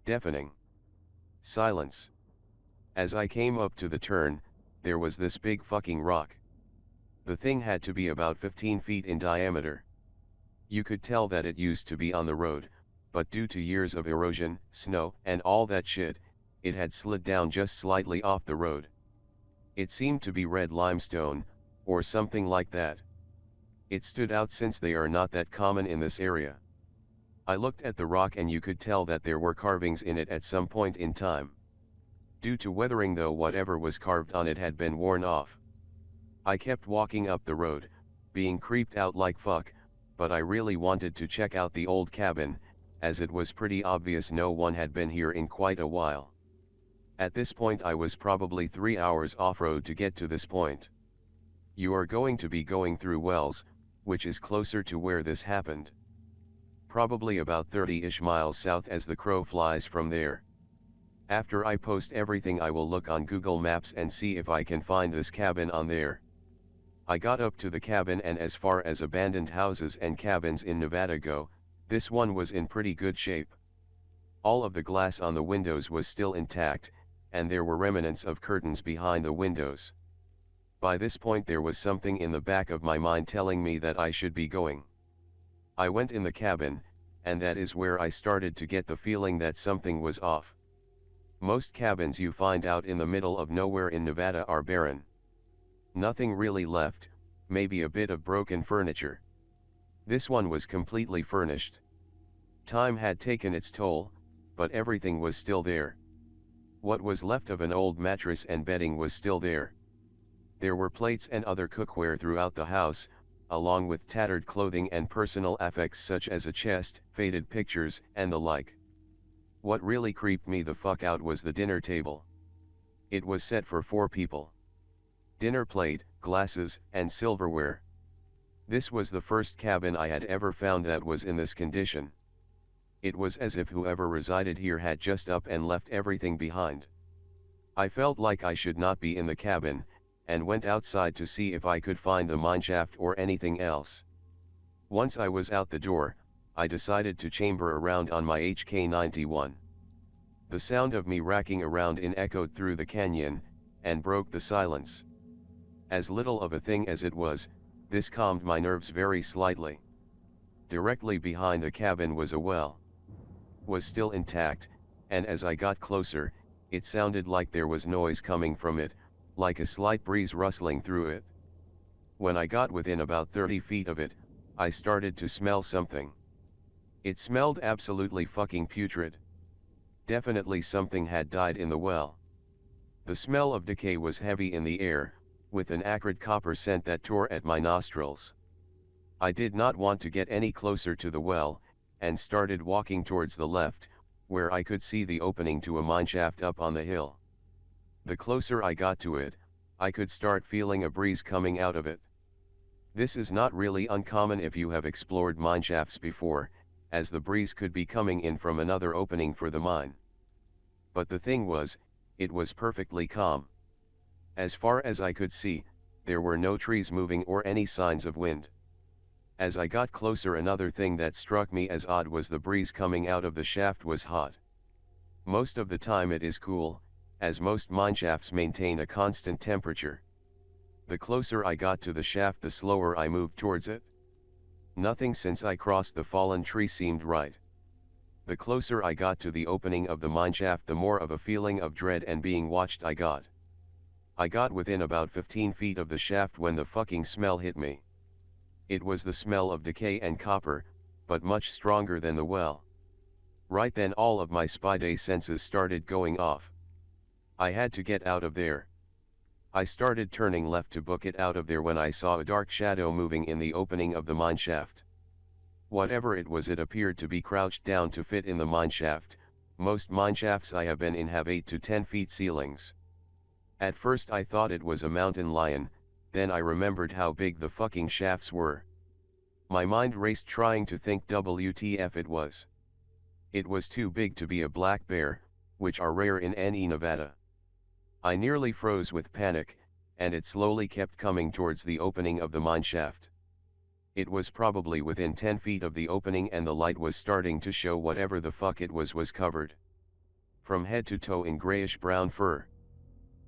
Deafening silence. As I came up to the turn, there was this big fucking rock. The thing had to be about 15 feet in diameter. You could tell that it used to be on the road, but due to years of erosion, snow, and all that shit, it had slid down just slightly off the road. It seemed to be red limestone, or something like that. It stood out since they are not that common in this area. I looked at the rock and you could tell that there were carvings in it at some point in time. Due to weathering though, whatever was carved on it had been worn off. I kept walking up the road, being creeped out like fuck, but I really wanted to check out the old cabin, as it was pretty obvious no one had been here in quite a while. At this point I was probably 3 hours off-road to get to this point. You are going to be going through Wells, which is closer to where this happened. Probably about 30-ish miles south as the crow flies from there. After I post everything I will look on Google Maps and see if I can find this cabin on there. I got up to the cabin, and as far as abandoned houses and cabins in Nevada go, this one was in pretty good shape. All of the glass on the windows was still intact, and there were remnants of curtains behind the windows. By this point there was something in the back of my mind telling me that I should be going. I went in the cabin, and that is where I started to get the feeling that something was off. Most cabins you find out in the middle of nowhere in Nevada are barren. Nothing really left, maybe a bit of broken furniture. This one was completely furnished. Time had taken its toll, but everything was still there. What was left of an old mattress and bedding was still there. There were plates and other cookware throughout the house, along with tattered clothing and personal effects such as a chest, faded pictures, and the like. What really creeped me the fuck out was the dinner table. It was set for 4 people. Dinner plate, glasses, and silverware. This was the first cabin I had ever found that was in this condition. It was as if whoever resided here had just up and left everything behind. I felt like I should not be in the cabin, and went outside to see if I could find the mineshaft or anything else. Once I was out the door, I decided to chamber around on my HK91. The sound of me racking around echoed through the canyon, and broke the silence. As little of a thing as it was, this calmed my nerves very slightly. Directly behind the cabin was a well. Was still intact, and as I got closer, it sounded like there was noise coming from it, like a slight breeze rustling through it. When I got within about 30 feet of it, I started to smell something. It smelled absolutely fucking putrid. Definitely something had died in the well. The smell of decay was heavy in the air, with an acrid copper scent that tore at my nostrils. I did not want to get any closer to the well, and started walking towards the left, where I could see the opening to a mineshaft up on the hill. The closer I got to it, I could start feeling a breeze coming out of it. This is not really uncommon if you have explored mineshafts before, as the breeze could be coming in from another opening for the mine. But the thing was, it was perfectly calm. As far as I could see, there were no trees moving or any signs of wind. As I got closer, another thing that struck me as odd was the breeze coming out of the shaft was hot. Most of the time it is cool, as most mineshafts maintain a constant temperature. The closer I got to the shaft, the slower I moved towards it. Nothing since I crossed the fallen tree seemed right. The closer I got to the opening of the mineshaft, the more of a feeling of dread and being watched I got. I got within about 15 feet of the shaft when the fucking smell hit me. It was the smell of decay and copper, but much stronger than the well. Right then all of my spidey senses started going off. I had to get out of there. I started turning left to book it out of there when I saw a dark shadow moving in the opening of the mineshaft. Whatever it was, it appeared to be crouched down to fit in the mineshaft. Most mineshafts I have been in have 8 to 10 feet ceilings. At first I thought it was a mountain lion, then I remembered how big the fucking shafts were. My mind raced trying to think WTF it was. It was too big to be a black bear, which are rare in Nevada. I nearly froze with panic, and it slowly kept coming towards the opening of the mineshaft. It was probably within 10 feet of the opening, and the light was starting to show whatever the fuck it was covered from head to toe in grayish-brown fur.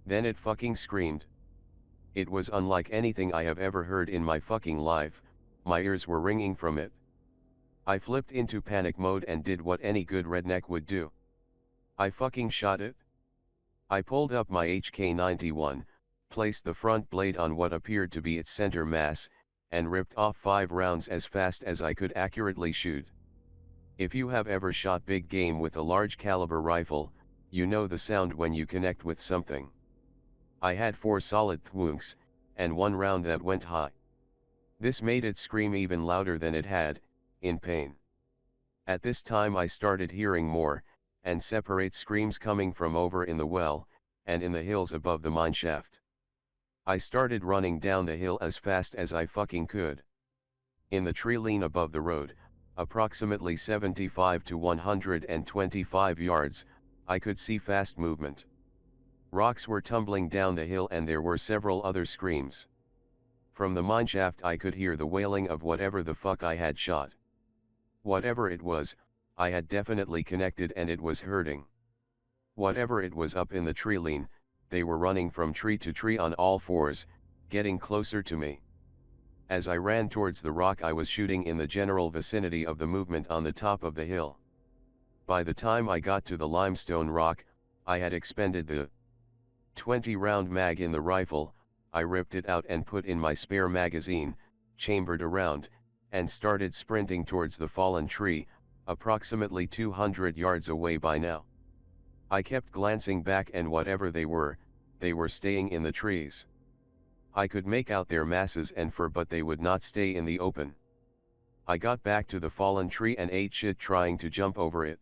Then it fucking screamed. It was unlike anything I have ever heard in my fucking life. My ears were ringing from it. I flipped into panic mode and did what any good redneck would do. I fucking shot it. I pulled up my HK91, placed the front blade on what appeared to be its center mass, and ripped off 5 rounds as fast as I could accurately shoot. If you have ever shot big game with a large caliber rifle, you know the sound when you connect with something. I had 4 solid thwunks, and 1 round that went high. This made it scream even louder than it had, in pain. At this time I started hearing more, and separate screams coming from over in the well, and in the hills above the mineshaft. I started running down the hill as fast as I fucking could. In the tree line above the road, approximately 75 to 125 yards, I could see fast movement. Rocks were tumbling down the hill and there were several other screams. From the mineshaft I could hear the wailing of whatever the fuck I had shot. Whatever it was, I had definitely connected and it was hurting. Whatever it was up in the tree line, they were running from tree to tree on all fours, getting closer to me. As I ran towards the rock I was shooting in the general vicinity of the movement on the top of the hill. By the time I got to the limestone rock, I had expended the 20-round mag in the rifle. I ripped it out and put in my spare magazine, chambered around, and started sprinting towards the fallen tree, approximately 200 yards away by now. I kept glancing back and whatever they were staying in the trees. I could make out their masses and fur but they would not stay in the open. I got back to the fallen tree and ate shit trying to jump over it.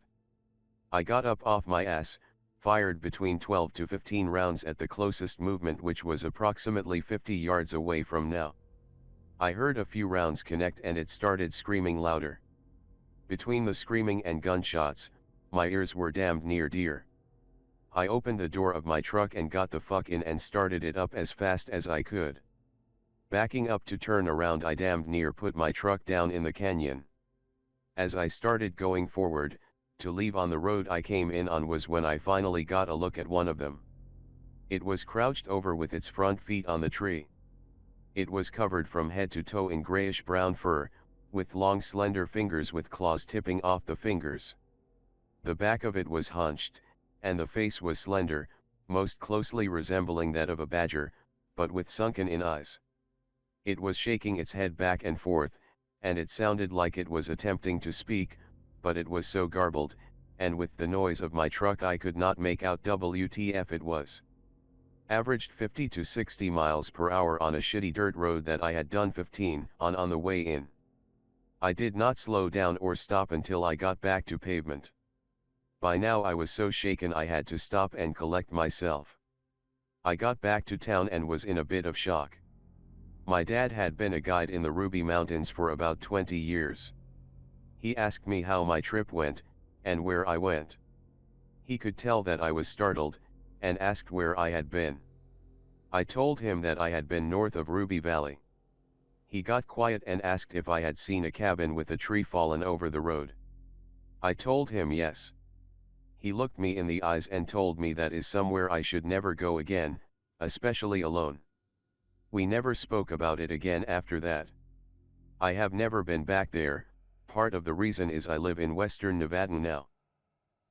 I got up off my ass, fired between 12 to 15 rounds at the closest movement which was approximately 50 yards away from now. I heard a few rounds connect and it started screaming louder. Between the screaming and gunshots, my ears were damned near deer. I opened the door of my truck and got the fuck in and started it up as fast as I could. Backing up to turn around I damned near put my truck down in the canyon. As I started going forward, to leave on the road I came in on was when I finally got a look at one of them. It was crouched over with its front feet on the tree. It was covered from head to toe in grayish-brown fur, with long slender fingers with claws tipping off the fingers. The back of it was hunched, and the face was slender, most closely resembling that of a badger, but with sunken-in eyes. It was shaking its head back and forth, and it sounded like it was attempting to speak, but it was so garbled, and with the noise of my truck I could not make out WTF it was. Averaged 50 to 60 miles per hour on a shitty dirt road that I had done 15 on the way in. I did not slow down or stop until I got back to pavement. By now I was so shaken I had to stop and collect myself. I got back to town and was in a bit of shock. My dad had been a guide in the Ruby Mountains for about 20 years. He asked me how my trip went, and where I went. He could tell that I was startled, and asked where I had been. I told him that I had been north of Ruby Valley. He got quiet and asked if I had seen a cabin with a tree fallen over the road. I told him yes. He looked me in the eyes and told me that is somewhere I should never go again, especially alone. We never spoke about it again after that. I have never been back there. Part of the reason is I live in western Nevada now.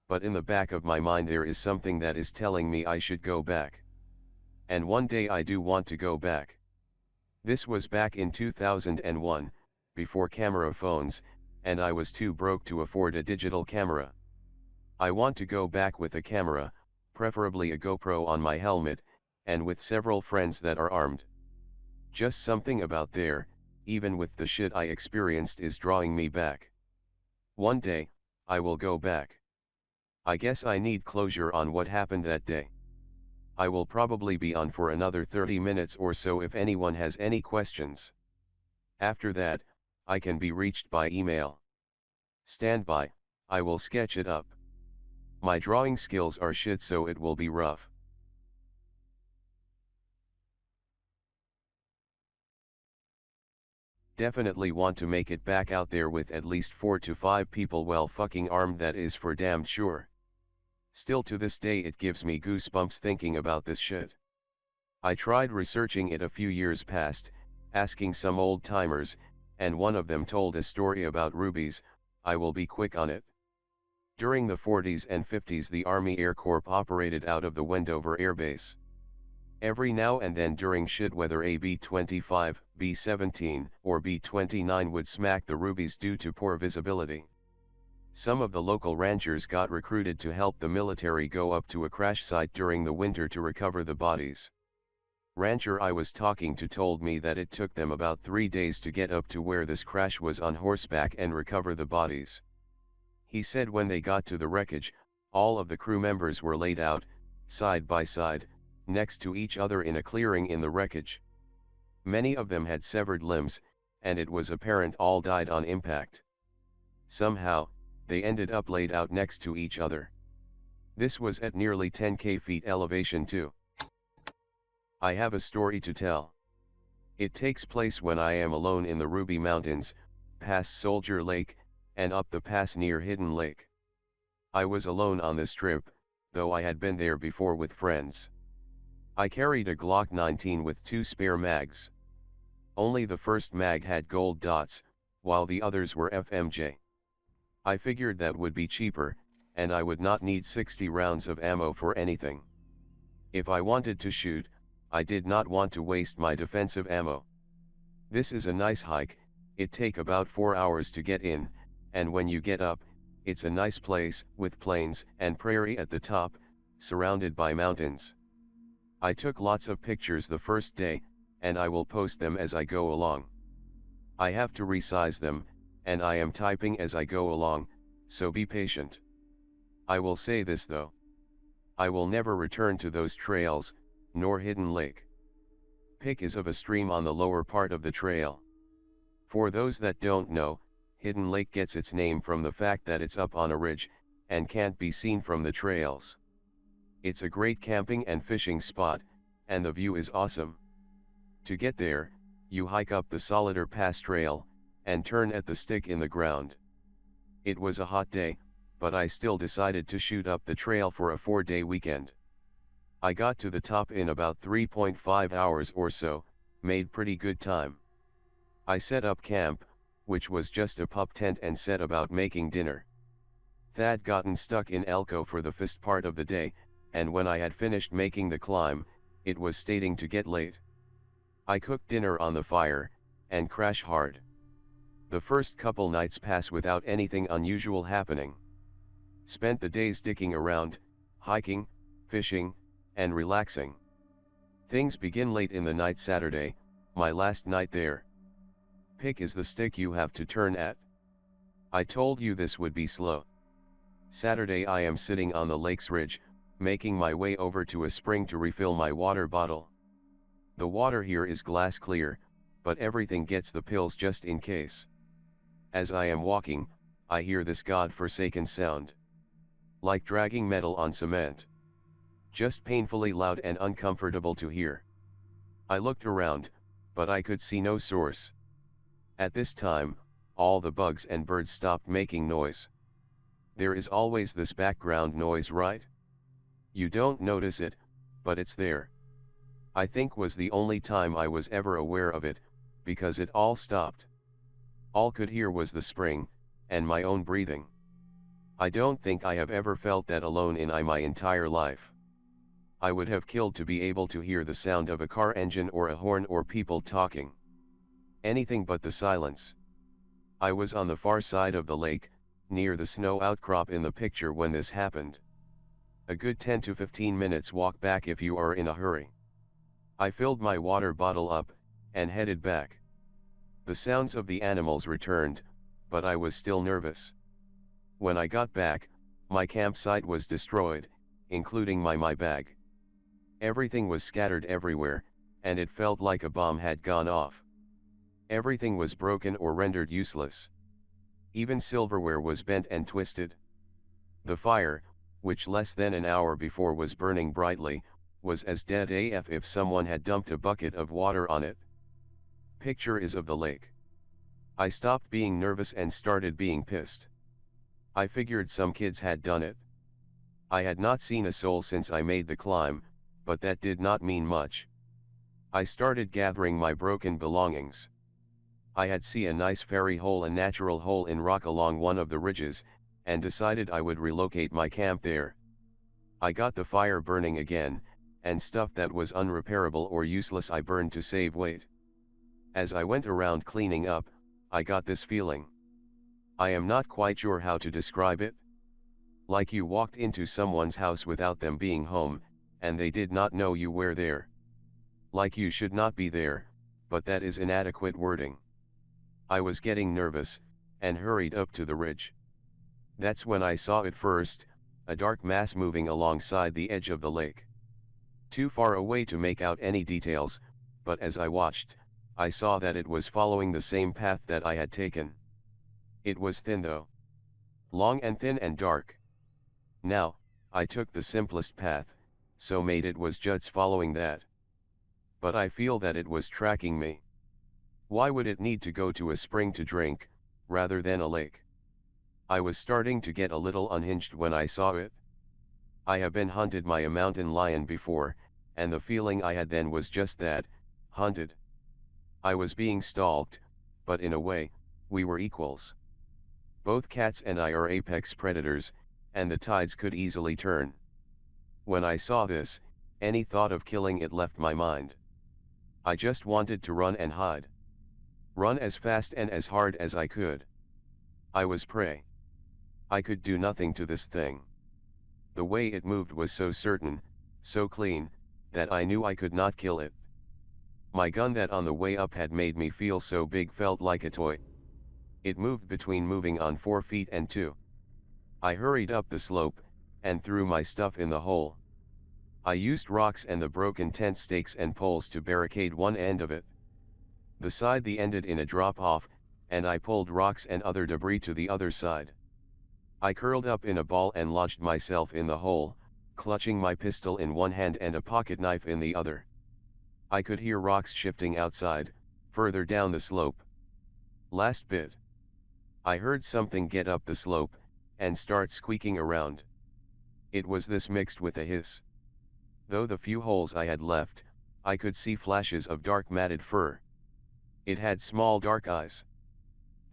But in the back of my mind there is something that is telling me I should go back. And one day I do want to go back. This was back in 2001, before camera phones, and I was too broke to afford a digital camera. I want to go back with a camera, preferably a GoPro on my helmet, and with several friends that are armed. Just something about there, even with the shit I experienced, is drawing me back. One day, I will go back. I guess I need closure on what happened that day. I will probably be on for another 30 minutes or so if anyone has any questions. After that, I can be reached by email. Stand by, I will sketch it up. My drawing skills are shit, so it will be rough. Definitely want to make it back out there with at least 4 to 5 people well fucking armed, that is for damn sure. Still to this day it gives me goosebumps thinking about this shit. I tried researching it a few years past, asking some old timers, and one of them told a story about rubies. I will be quick on it. During the 40s and 50s the Army Air Corps operated out of the Wendover Air Base. Every now and then during shit weather a B-25, B-17, or B-29 would smack the rubies due to poor visibility. Some of the local ranchers got recruited to help the military go up to a crash site during the winter to recover the bodies. Rancher I was talking to told me that it took them about 3 days to get up to where this crash was on horseback and recover the bodies. He said when they got to the wreckage, all of the crew members were laid out, side by side, next to each other in a clearing in the wreckage. Many of them had severed limbs, and it was apparent all died on impact. Somehow, they ended up laid out next to each other. This was at nearly 10,000 feet elevation too. I have a story to tell. It takes place when I am alone in the Ruby Mountains, past Soldier Lake, and up the pass near Hidden Lake. I was alone on this trip, though I had been there before with friends. I carried a Glock 19 with 2 spare mags. Only the first mag had gold dots, while the others were FMJ. I figured that would be cheaper, and I would not need 60 rounds of ammo for anything. If I wanted to shoot, I did not want to waste my defensive ammo. This is a nice hike, it take about 4 hours to get in, and when you get up, it's a nice place, with plains and prairie at the top, surrounded by mountains. I took lots of pictures the first day, and I will post them as I go along. I have to resize them, and I am typing as I go along, so be patient. I will say this though. I will never return to those trails, nor Hidden Lake. Pick is of a stream on the lower part of the trail. For those that don't know, Hidden Lake gets its name from the fact that it's up on a ridge, and can't be seen from the trails. It's a great camping and fishing spot, and the view is awesome. To get there, you hike up the Solitaire Pass Trail, and turn at the stick in the ground. It was a hot day, but I still decided to shoot up the trail for a 4-day weekend. I got to the top in about 3.5 hours or so, made pretty good time. I set up camp, which was just a pup tent, and set about making dinner. Thad gotten stuck in Elko for the first part of the day, and when I had finished making the climb, it was starting to get late. I cooked dinner on the fire, and crash hard. The first couple nights pass without anything unusual happening. Spent the days dicking around, hiking, fishing, and relaxing. Things begin late in the night Saturday, my last night there. Pick is the stick you have to turn at. I told you this would be slow. Saturday I am sitting on the lake's ridge, making my way over to a spring to refill my water bottle. The water here is glass clear, but everything gets the pills just in case. As I am walking, I hear this god-forsaken sound. Like dragging metal on cement. Just painfully loud and uncomfortable to hear. I looked around, but I could see no source. At this time, all the bugs and birds stopped making noise. There is always this background noise, right? You don't notice it, but it's there. I think was the only time I was ever aware of it, because it all stopped. All could hear was the spring, and my own breathing. I don't think I have ever felt that alone in my entire life. I would have killed to be able to hear the sound of a car engine or a horn or people talking. Anything but the silence. I was on the far side of the lake, near the snow outcrop in the picture when this happened. A good 10 to 15 minutes walk back if you are in a hurry. I filled my water bottle up, and headed back. The sounds of the animals returned, but I was still nervous. When I got back, my campsite was destroyed, including my bag. Everything was scattered everywhere, and it felt like a bomb had gone off. Everything was broken or rendered useless. Even silverware was bent and twisted. The fire, which less than an hour before was burning brightly, was as dead AF if someone had dumped a bucket of water on it. Picture is of the lake. I stopped being nervous and started being pissed. I figured some kids had done it. I had not seen a soul since I made the climb, but that did not mean much. I started gathering my broken belongings. I had seen a nice ferry hole, a natural hole in rock along one of the ridges, and decided I would relocate my camp there. I got the fire burning again, and stuff that was unrepairable or useless I burned to save weight. As I went around cleaning up, I got this feeling. I am not quite sure how to describe it. Like you walked into someone's house without them being home, and they did not know you were there. Like you should not be there, but that is inadequate wording. I was getting nervous, and hurried up to the ridge. That's when I saw it first, a dark mass moving alongside the edge of the lake. Too far away to make out any details, but as I watched, I saw that it was following the same path that I had taken. It was thin though. Long and thin and dark. Now, I took the simplest path, so made it was just following that. But I feel that it was tracking me. Why would it need to go to a spring to drink, rather than a lake? I was starting to get a little unhinged when I saw it. I have been hunted by a mountain lion before, and the feeling I had then was just that, hunted. I was being stalked, but in a way, we were equals. Both cats and I are apex predators, and the tides could easily turn. When I saw this, any thought of killing it left my mind. I just wanted to run and hide. Run as fast and as hard as I could. I was prey. I could do nothing to this thing. The way it moved was so certain, so clean, that I knew I could not kill it. My gun that on the way up had made me feel so big felt like a toy. It moved between moving on 4 feet and 2. I hurried up the slope, and threw my stuff in the hole. I used rocks and the broken tent stakes and poles to barricade one end of it. The side ended in a drop-off, and I pulled rocks and other debris to the other side. I curled up in a ball and lodged myself in the hole, clutching my pistol in one hand and a pocket knife in the other. I could hear rocks shifting outside, further down the slope. Last bit. I heard something get up the slope, and start squeaking around. It was this mixed with a hiss. Though the few holes I had left, I could see flashes of dark matted fur. It had small dark eyes.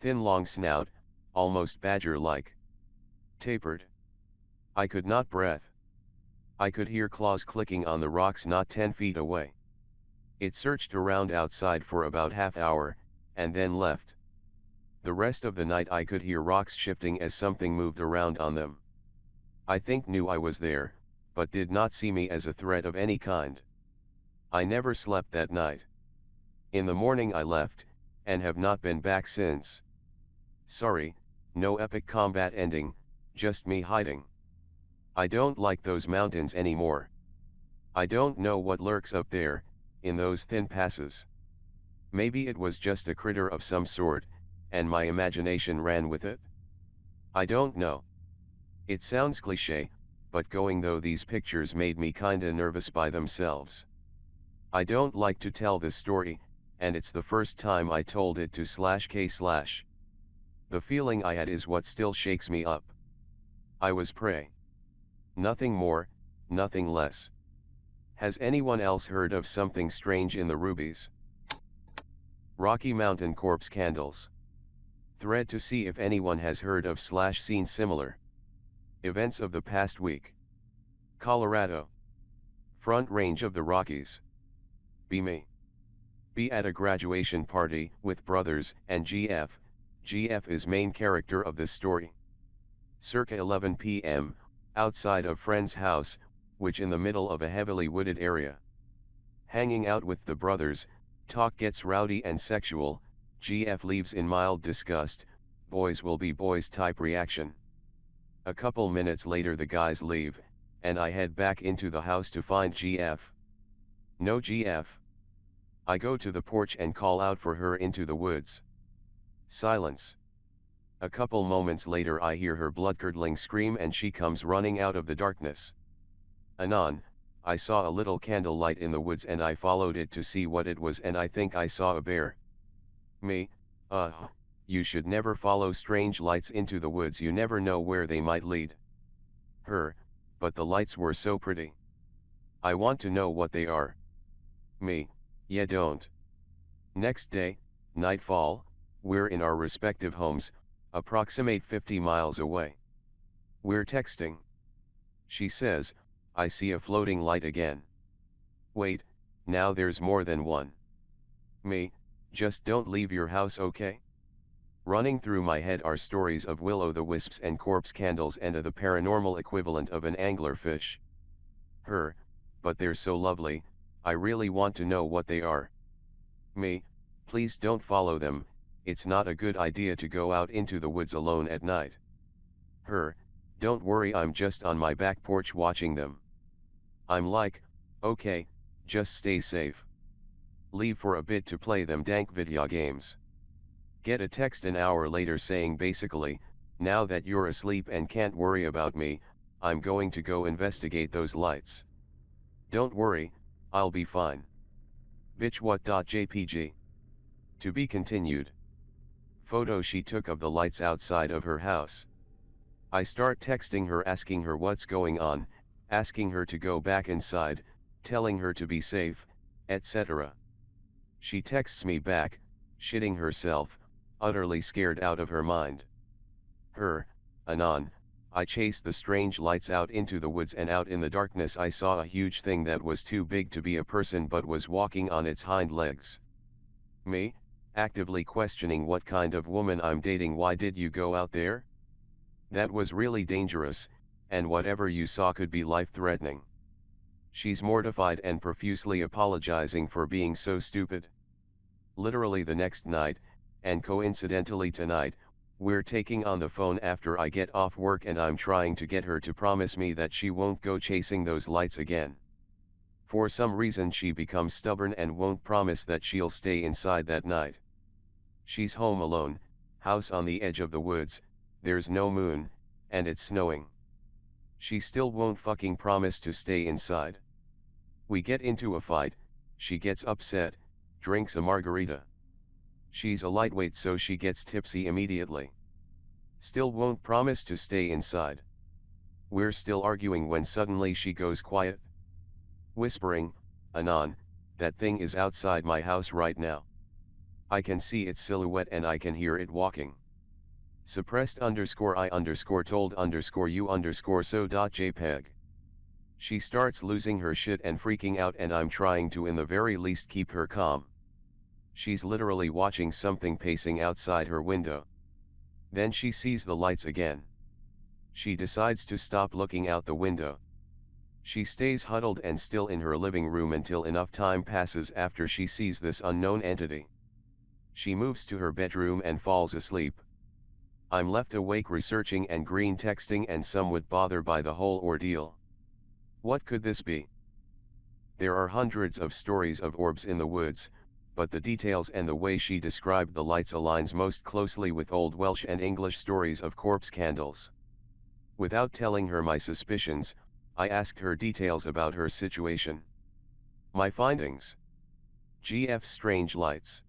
Thin long snout, almost badger-like. Tapered. I could not breath. I could hear claws clicking on the rocks not 10 feet away. It searched around outside for about half hour, and then left. The rest of the night I could hear rocks shifting as something moved around on them. I think knew I was there, but did not see me as a threat of any kind. I never slept that night. In the morning I left, and have not been back since. Sorry, no epic combat ending, just me hiding. I don't like those mountains anymore. I don't know what lurks up there, in those thin passes. Maybe it was just a critter of some sort, and my imagination ran with it. I don't know. It sounds cliché, but going though these pictures made me kinda nervous by themselves. I don't like to tell this story, and it's the first time I told it to /k/. The feeling I had is what still shakes me up. I was prey. Nothing more, nothing less. Has anyone else heard of something strange in the Rubies? Rocky Mountain Corpse Candles. Thread to see if anyone has heard of / seen similar events of the past week. Colorado. Front Range of the Rockies. Be me. Be at a graduation party with brothers and GF. GF is main character of this story. Circa 11 p.m., outside of friend's house, which in the middle of a heavily wooded area. Hanging out with the brothers, talk gets rowdy and sexual, GF leaves in mild disgust, boys will be boys type reaction. A couple minutes later the guys leave, and I head back into the house to find GF. No GF. I go to the porch and call out for her into the woods. Silence. A couple moments later I hear her blood-curdling scream and she comes running out of the darkness. Anon, I saw a little candle light in the woods and I followed it to see what it was and I think I saw a bear. Me, you should never follow strange lights into the woods, you never know where they might lead. Her, but the lights were so pretty. I want to know what they are. Me, yeah don't. Next day, nightfall, we're in our respective homes, approximate 50 miles away. We're texting. She says, I see a floating light again. Wait, now there's more than one. Me, just don't leave your house, okay? Running through my head are stories of will-o'-the-wisps and corpse candles and the paranormal equivalent of an anglerfish. Her, but they're so lovely, I really want to know what they are. Me, please don't follow them, it's not a good idea to go out into the woods alone at night. Her, don't worry, I'm just on my back porch watching them. I'm like, okay, just stay safe. Leave for a bit to play them dank video games. Get a text an hour later saying basically, now that you're asleep and can't worry about me, I'm going to go investigate those lights. Don't worry, I'll be fine. Bitch what.jpg. To be continued. Photo she took of the lights outside of her house. I start texting her asking her what's going on, asking her to go back inside, telling her to be safe, etc. She texts me back, shitting herself, utterly scared out of her mind. Her, Anon, I chased the strange lights out into the woods, and out in the darkness I saw a huge thing that was too big to be a person but was walking on its hind legs. Me, actively questioning what kind of woman I'm dating. Why did you go out there? That was really dangerous, and whatever you saw could be life-threatening. She's mortified and profusely apologizing for being so stupid. Literally the next night, and coincidentally tonight, we're taking on the phone after I get off work, and I'm trying to get her to promise me that she won't go chasing those lights again. For some reason she becomes stubborn and won't promise that she'll stay inside that night. She's home alone, house on the edge of the woods, there's no moon, and it's snowing. She still won't fucking promise to stay inside. We get into a fight, she gets upset, drinks a margarita. She's a lightweight, so she gets tipsy immediately. Still won't promise to stay inside. We're still arguing when suddenly she goes quiet. Whispering, Anon, that thing is outside my house right now. I can see its silhouette and I can hear it walking. Suppressed _I told _you so.jpg. She starts losing her shit and freaking out, and I'm trying to in the very least keep her calm. She's literally watching something pacing outside her window. Then she sees the lights again. She decides to stop looking out the window. She stays huddled and still in her living room until enough time passes after she sees this unknown entity. She moves to her bedroom and falls asleep. I'm left awake researching and green texting and somewhat bothered by the whole ordeal. What could this be? There are hundreds of stories of orbs in the woods, but the details and the way she described the lights aligns most closely with Old Welsh and English stories of corpse candles. Without telling her my suspicions, I asked her details about her situation. My findings: GF strange lights.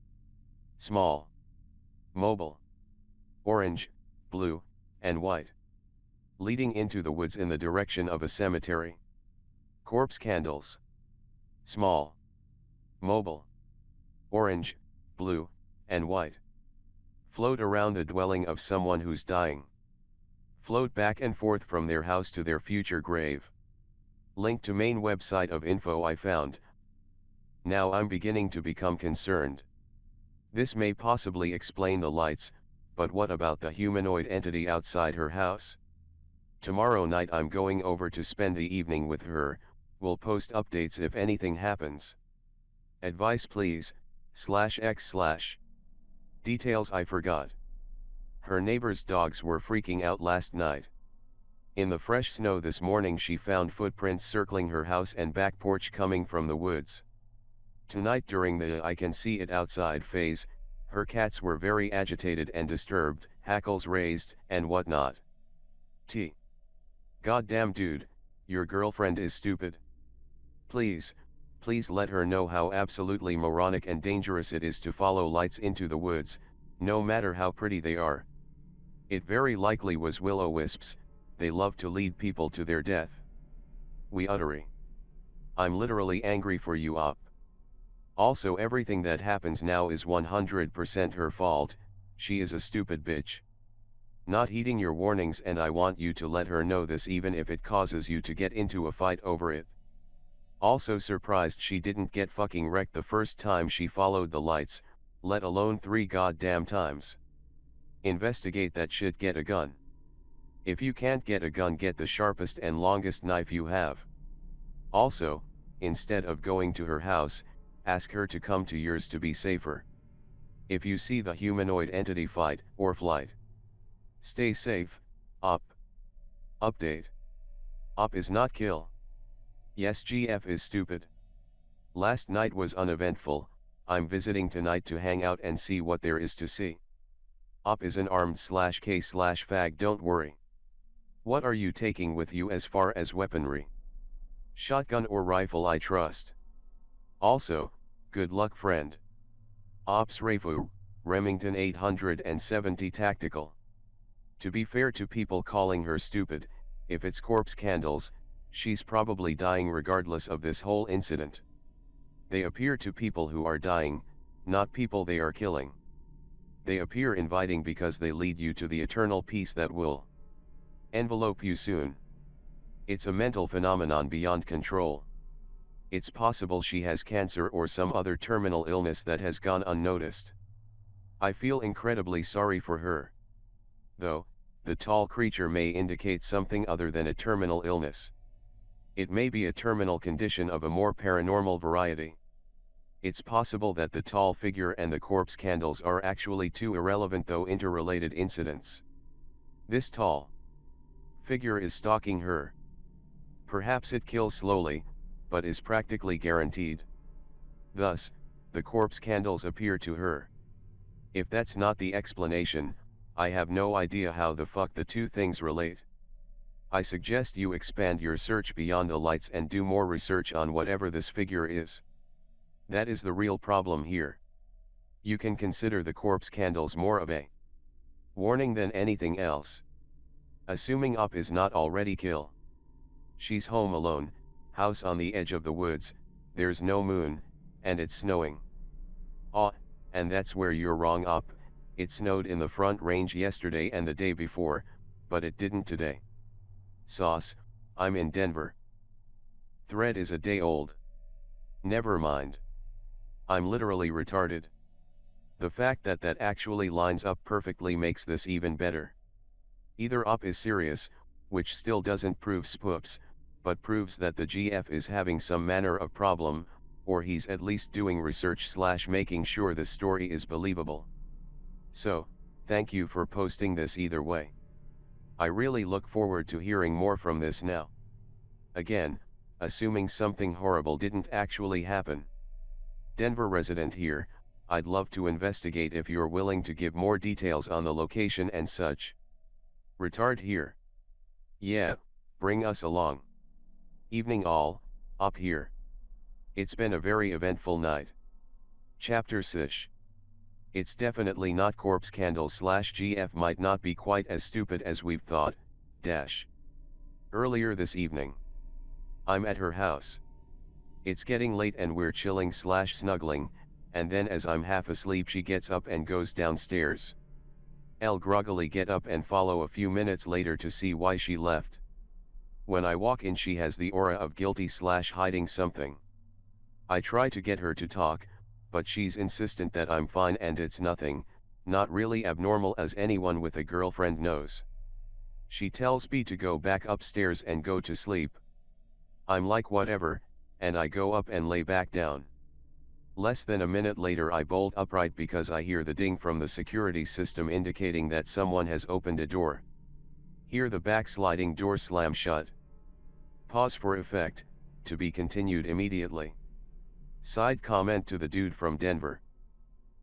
Small. Mobile. Orange, blue, and white. Leading into the woods in the direction of a cemetery. Corpse candles. Small. Mobile. Orange, blue, and white. Float around the dwelling of someone who's dying. Float back and forth from their house to their future grave. Link to main website of info I found. Now I'm beginning to become concerned. This may possibly explain the lights, but what about the humanoid entity outside her house? Tomorrow night I'm going over to spend the evening with her, we'll post updates if anything happens. Advice please, /x/. Details I forgot. Her neighbor's dogs were freaking out last night. In the fresh snow this morning she found footprints circling her house and back porch coming from the woods. Tonight during the I can see it outside phase, her cats were very agitated and disturbed, hackles raised, and whatnot. Goddamn dude, your girlfriend is stupid. Please let her know how absolutely moronic and dangerous it is to follow lights into the woods, no matter how pretty they are. It very likely was will-o'-wisps, they love to lead people to their death. We uttery. I'm literally angry for you op. Also everything that happens now is 100% her fault, she is a stupid bitch. Not heeding your warnings, and I want you to let her know this even if it causes you to get into a fight over it. Also surprised she didn't get fucking wrecked the first time she followed the lights, let alone 3 goddamn times. Investigate that shit, get a gun. If you can't get a gun, get the sharpest and longest knife you have. Also, instead of going to her house, ask her to come to yours to be safer. If you see the humanoid entity, fight or flight. Stay safe. Up. Update. Up is not kill. Yes, GF is stupid. Last night was uneventful. I'm visiting tonight to hang out and see what there is to see. Up is an armed /K/fag, don't worry. What are you taking with you as far as weaponry? Shotgun or rifle, I trust. Also, good luck, friend. Ops Rafu, Remington 870 Tactical. To be fair to people calling her stupid, if it's corpse candles, she's probably dying regardless of this whole incident. They appear to people who are dying, not people they are killing. They appear inviting because they lead you to the eternal peace that will envelope you soon. It's a mental phenomenon beyond control. It's possible she has cancer or some other terminal illness that has gone unnoticed. I feel incredibly sorry for her. Though, the tall creature may indicate something other than a terminal illness. It may be a terminal condition of a more paranormal variety. It's possible that the tall figure and the corpse candles are actually two irrelevant though interrelated incidents. This tall figure is stalking her. Perhaps it kills slowly, but is practically guaranteed. Thus, the corpse candles appear to her. If that's not the explanation, I have no idea how the fuck the two things relate. I suggest you expand your search beyond the lights and do more research on whatever this figure is. That is the real problem here. You can consider the corpse candles more of a warning than anything else. Assuming Up is not already kill. She's home alone, house on the edge of the woods, there's no moon, and it's snowing. And that's where you're wrong, Up. It snowed in the Front Range yesterday and the day before, but it didn't today. Sauce, I'm in Denver. Thread is a day old. Never mind. I'm literally retarded. The fact that that actually lines up perfectly makes this even better. Either Up is serious, which still doesn't prove spoops, but proves that the GF is having some manner of problem, or he's at least doing research / making sure the story is believable. So, thank you for posting this either way. I really look forward to hearing more from this now. Again, assuming something horrible didn't actually happen. Denver resident here, I'd love to investigate if you're willing to give more details on the location and such. Retard here. Yeah, bring us along. Evening all, Up here. It's been a very eventful night. Chapter 6. It's definitely not corpse candles / GF might not be quite as stupid as we've thought, dash. Earlier this evening. I'm at her house. It's getting late and we're chilling / snuggling, and then as I'm half asleep she gets up and goes downstairs. I'll groggily get up and follow a few minutes later to see why she left. When I walk in she has the aura of guilty / hiding something. I try to get her to talk, but she's insistent that I'm fine and it's nothing, not really abnormal as anyone with a girlfriend knows. She tells me to go back upstairs and go to sleep. I'm like whatever, and I go up and lay back down. Less than a minute later I bolt upright because I hear the ding from the security system indicating that someone has opened a door. Hear the backsliding door slam shut. Pause for effect, to be continued immediately. Side comment to the dude from Denver.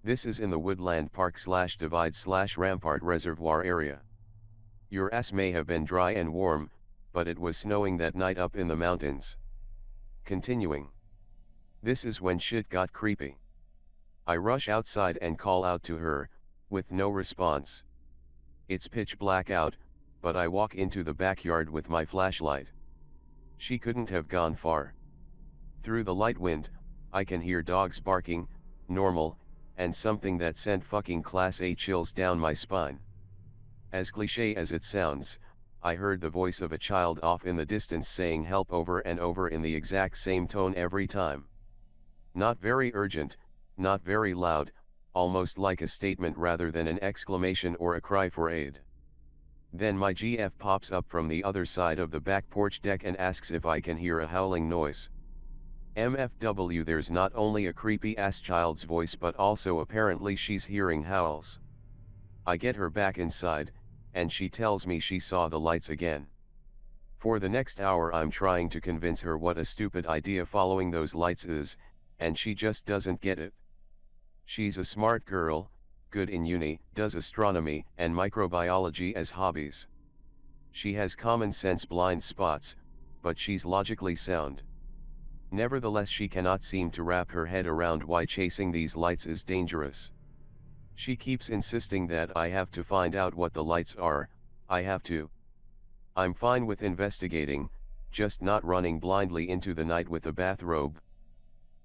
This is in the Woodland Park / Divide / Rampart Reservoir area. Your ass may have been dry and warm, but it was snowing that night up in the mountains. Continuing. This is when shit got creepy. I rush outside and call out to her, with no response. It's pitch black out, but I walk into the backyard with my flashlight. She couldn't have gone far. Through the light wind, I can hear dogs barking, normal, and something that sent fucking class A chills down my spine. As cliché as it sounds, I heard the voice of a child off in the distance saying help over and over in the exact same tone every time. Not very urgent, not very loud, almost like a statement rather than an exclamation or a cry for aid. Then my GF pops up from the other side of the back porch deck and asks if I can hear a howling noise. MFW, there's not only a creepy ass child's voice but also apparently she's hearing howls. I get her back inside, and she tells me she saw the lights again. For the next hour I'm trying to convince her what a stupid idea following those lights is, and she just doesn't get it. She's a smart girl, good in uni, does astronomy and microbiology as hobbies. She has common sense blind spots, but she's logically sound. Nevertheless, she cannot seem to wrap her head around why chasing these lights is dangerous. She keeps insisting that I have to find out what the lights are, I have to. I'm fine with investigating, just not running blindly into the night with a bathrobe.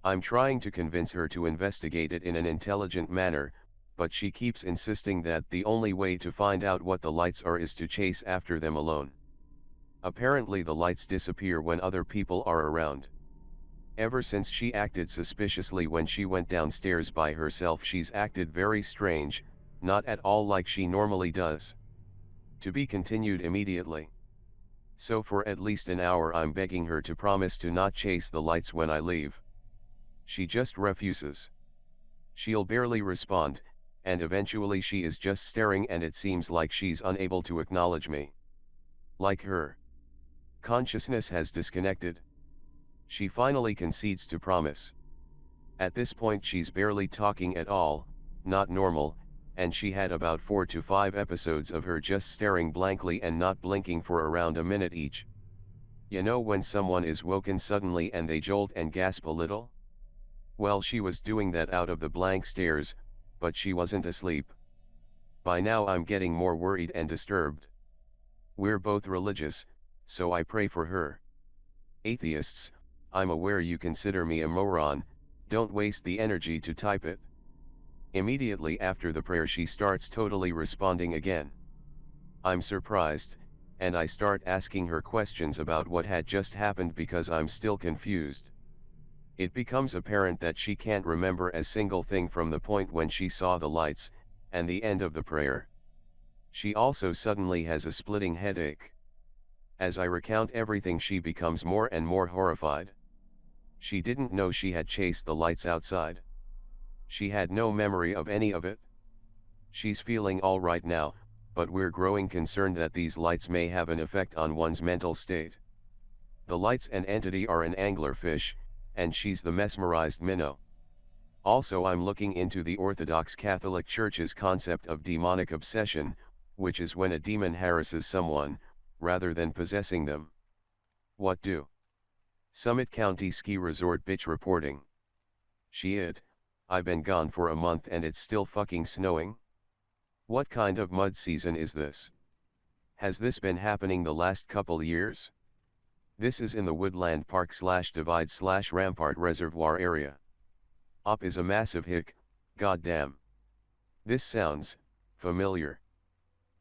I'm trying to convince her to investigate it in an intelligent manner, but she keeps insisting that the only way to find out what the lights are is to chase after them alone. Apparently the lights disappear when other people are around. Ever since she acted suspiciously when she went downstairs by herself, she's acted very strange, not at all like she normally does. To be continued immediately. So for at least an hour I'm begging her to promise to not chase the lights when I leave. She just refuses. She'll barely respond, and eventually she is just staring, and it seems like she's unable to acknowledge me. Like her consciousness has disconnected. She finally concedes to promise. At this point she's barely talking at all, not normal, and she had about 4 to 5 episodes of her just staring blankly and not blinking for around a minute each. You know when someone is woken suddenly and they jolt and gasp a little? Well, she was doing that out of the blank stares, but she wasn't asleep. By now I'm getting more worried and disturbed. We're both religious, so I pray for her. Atheists, I'm aware you consider me a moron, don't waste the energy to type it. Immediately after the prayer she starts totally responding again. I'm surprised, and I start asking her questions about what had just happened because I'm still confused. It becomes apparent that she can't remember a single thing from the point when she saw the lights, and the end of the prayer. She also suddenly has a splitting headache. As I recount everything she becomes more and more horrified. She didn't know she had chased the lights outside. She had no memory of any of it. She's feeling all right now, but we're growing concerned that these lights may have an effect on one's mental state. The lights and entity are an anglerfish, and she's the mesmerized minnow. Also, I'm looking into the Orthodox Catholic Church's concept of demonic obsession, which is when a demon harasses someone, rather than possessing them. What do? Summit County Ski Resort bitch reporting. Shit, I've been gone for a month and it's still fucking snowing? What kind of mud season is this? Has this been happening the last couple years? This is in the Woodland Park / Divide / Rampart Reservoir area. Op is a massive hick, goddamn. This sounds familiar.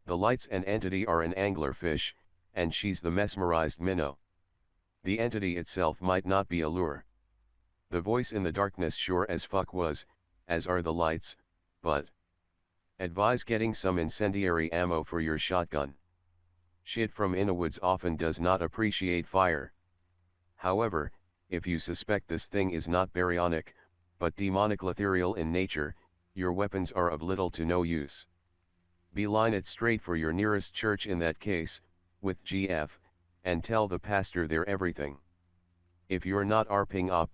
The lights and entity are an anglerfish, and she's the mesmerized minnow. The entity itself might not be a lure. The voice in the darkness sure as fuck was, as are the lights, but advise getting some incendiary ammo for your shotgun. Shit from Innawoods often does not appreciate fire. However, if you suspect this thing is not baryonic, but demonic ethereal in nature, your weapons are of little to no use. Beeline it straight for your nearest church in that case, with GF, and tell the pastor there everything. If you're not ARPing up,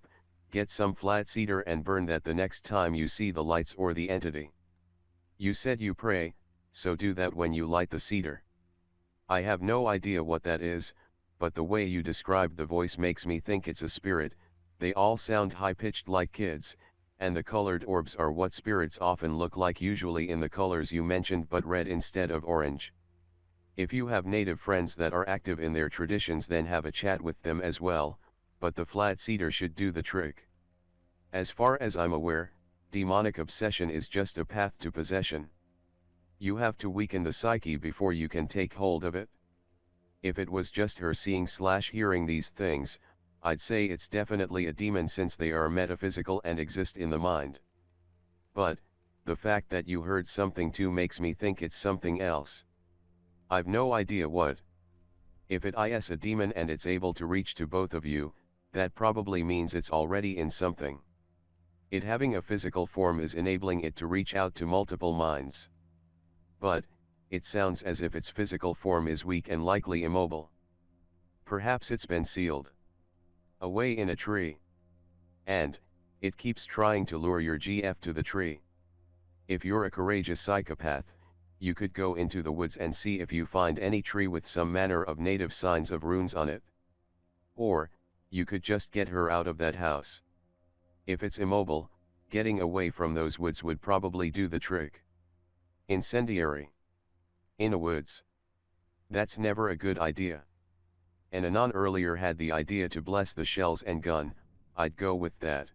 get some flat cedar and burn that the next time you see the lights or the entity. You said you pray, so do that when you light the cedar. I have no idea what that is, but the way you described the voice makes me think it's a spirit. They all sound high-pitched like kids, and the colored orbs are what spirits often look like, usually in the colors you mentioned but red instead of orange. If you have native friends that are active in their traditions, then have a chat with them as well, but the flat cedar should do the trick. As far as I'm aware, demonic obsession is just a path to possession. You have to weaken the psyche before you can take hold of it. If it was just her seeing / hearing these things, I'd say it's definitely a demon since they are metaphysical and exist in the mind. But, the fact that you heard something too makes me think it's something else. I've no idea what. If it is a demon and it's able to reach to both of you, that probably means it's already in something. It having a physical form is enabling it to reach out to multiple minds. But, it sounds as if its physical form is weak and likely immobile. Perhaps it's been sealed away in a tree. And, it keeps trying to lure your GF to the tree. If you're a courageous psychopath, you could go into the woods and see if you find any tree with some manner of native signs of runes on it. Or, you could just get her out of that house. If it's immobile, getting away from those woods would probably do the trick. Incendiary. In a woods. That's never a good idea. And Anon earlier had the idea to bless the shells and gun, I'd go with that.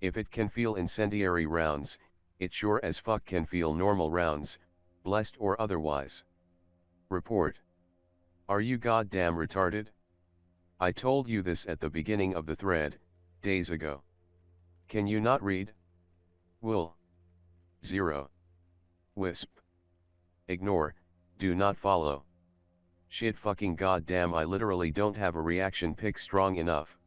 If it can feel incendiary rounds, it sure as fuck can feel normal rounds, blessed or otherwise. Report. Are you goddamn retarded? I told you this at the beginning of the thread, days ago. Can you not read? Will. 0. Wisp. Ignore, do not follow. Shit fucking goddamn, I literally don't have a reaction pic strong enough.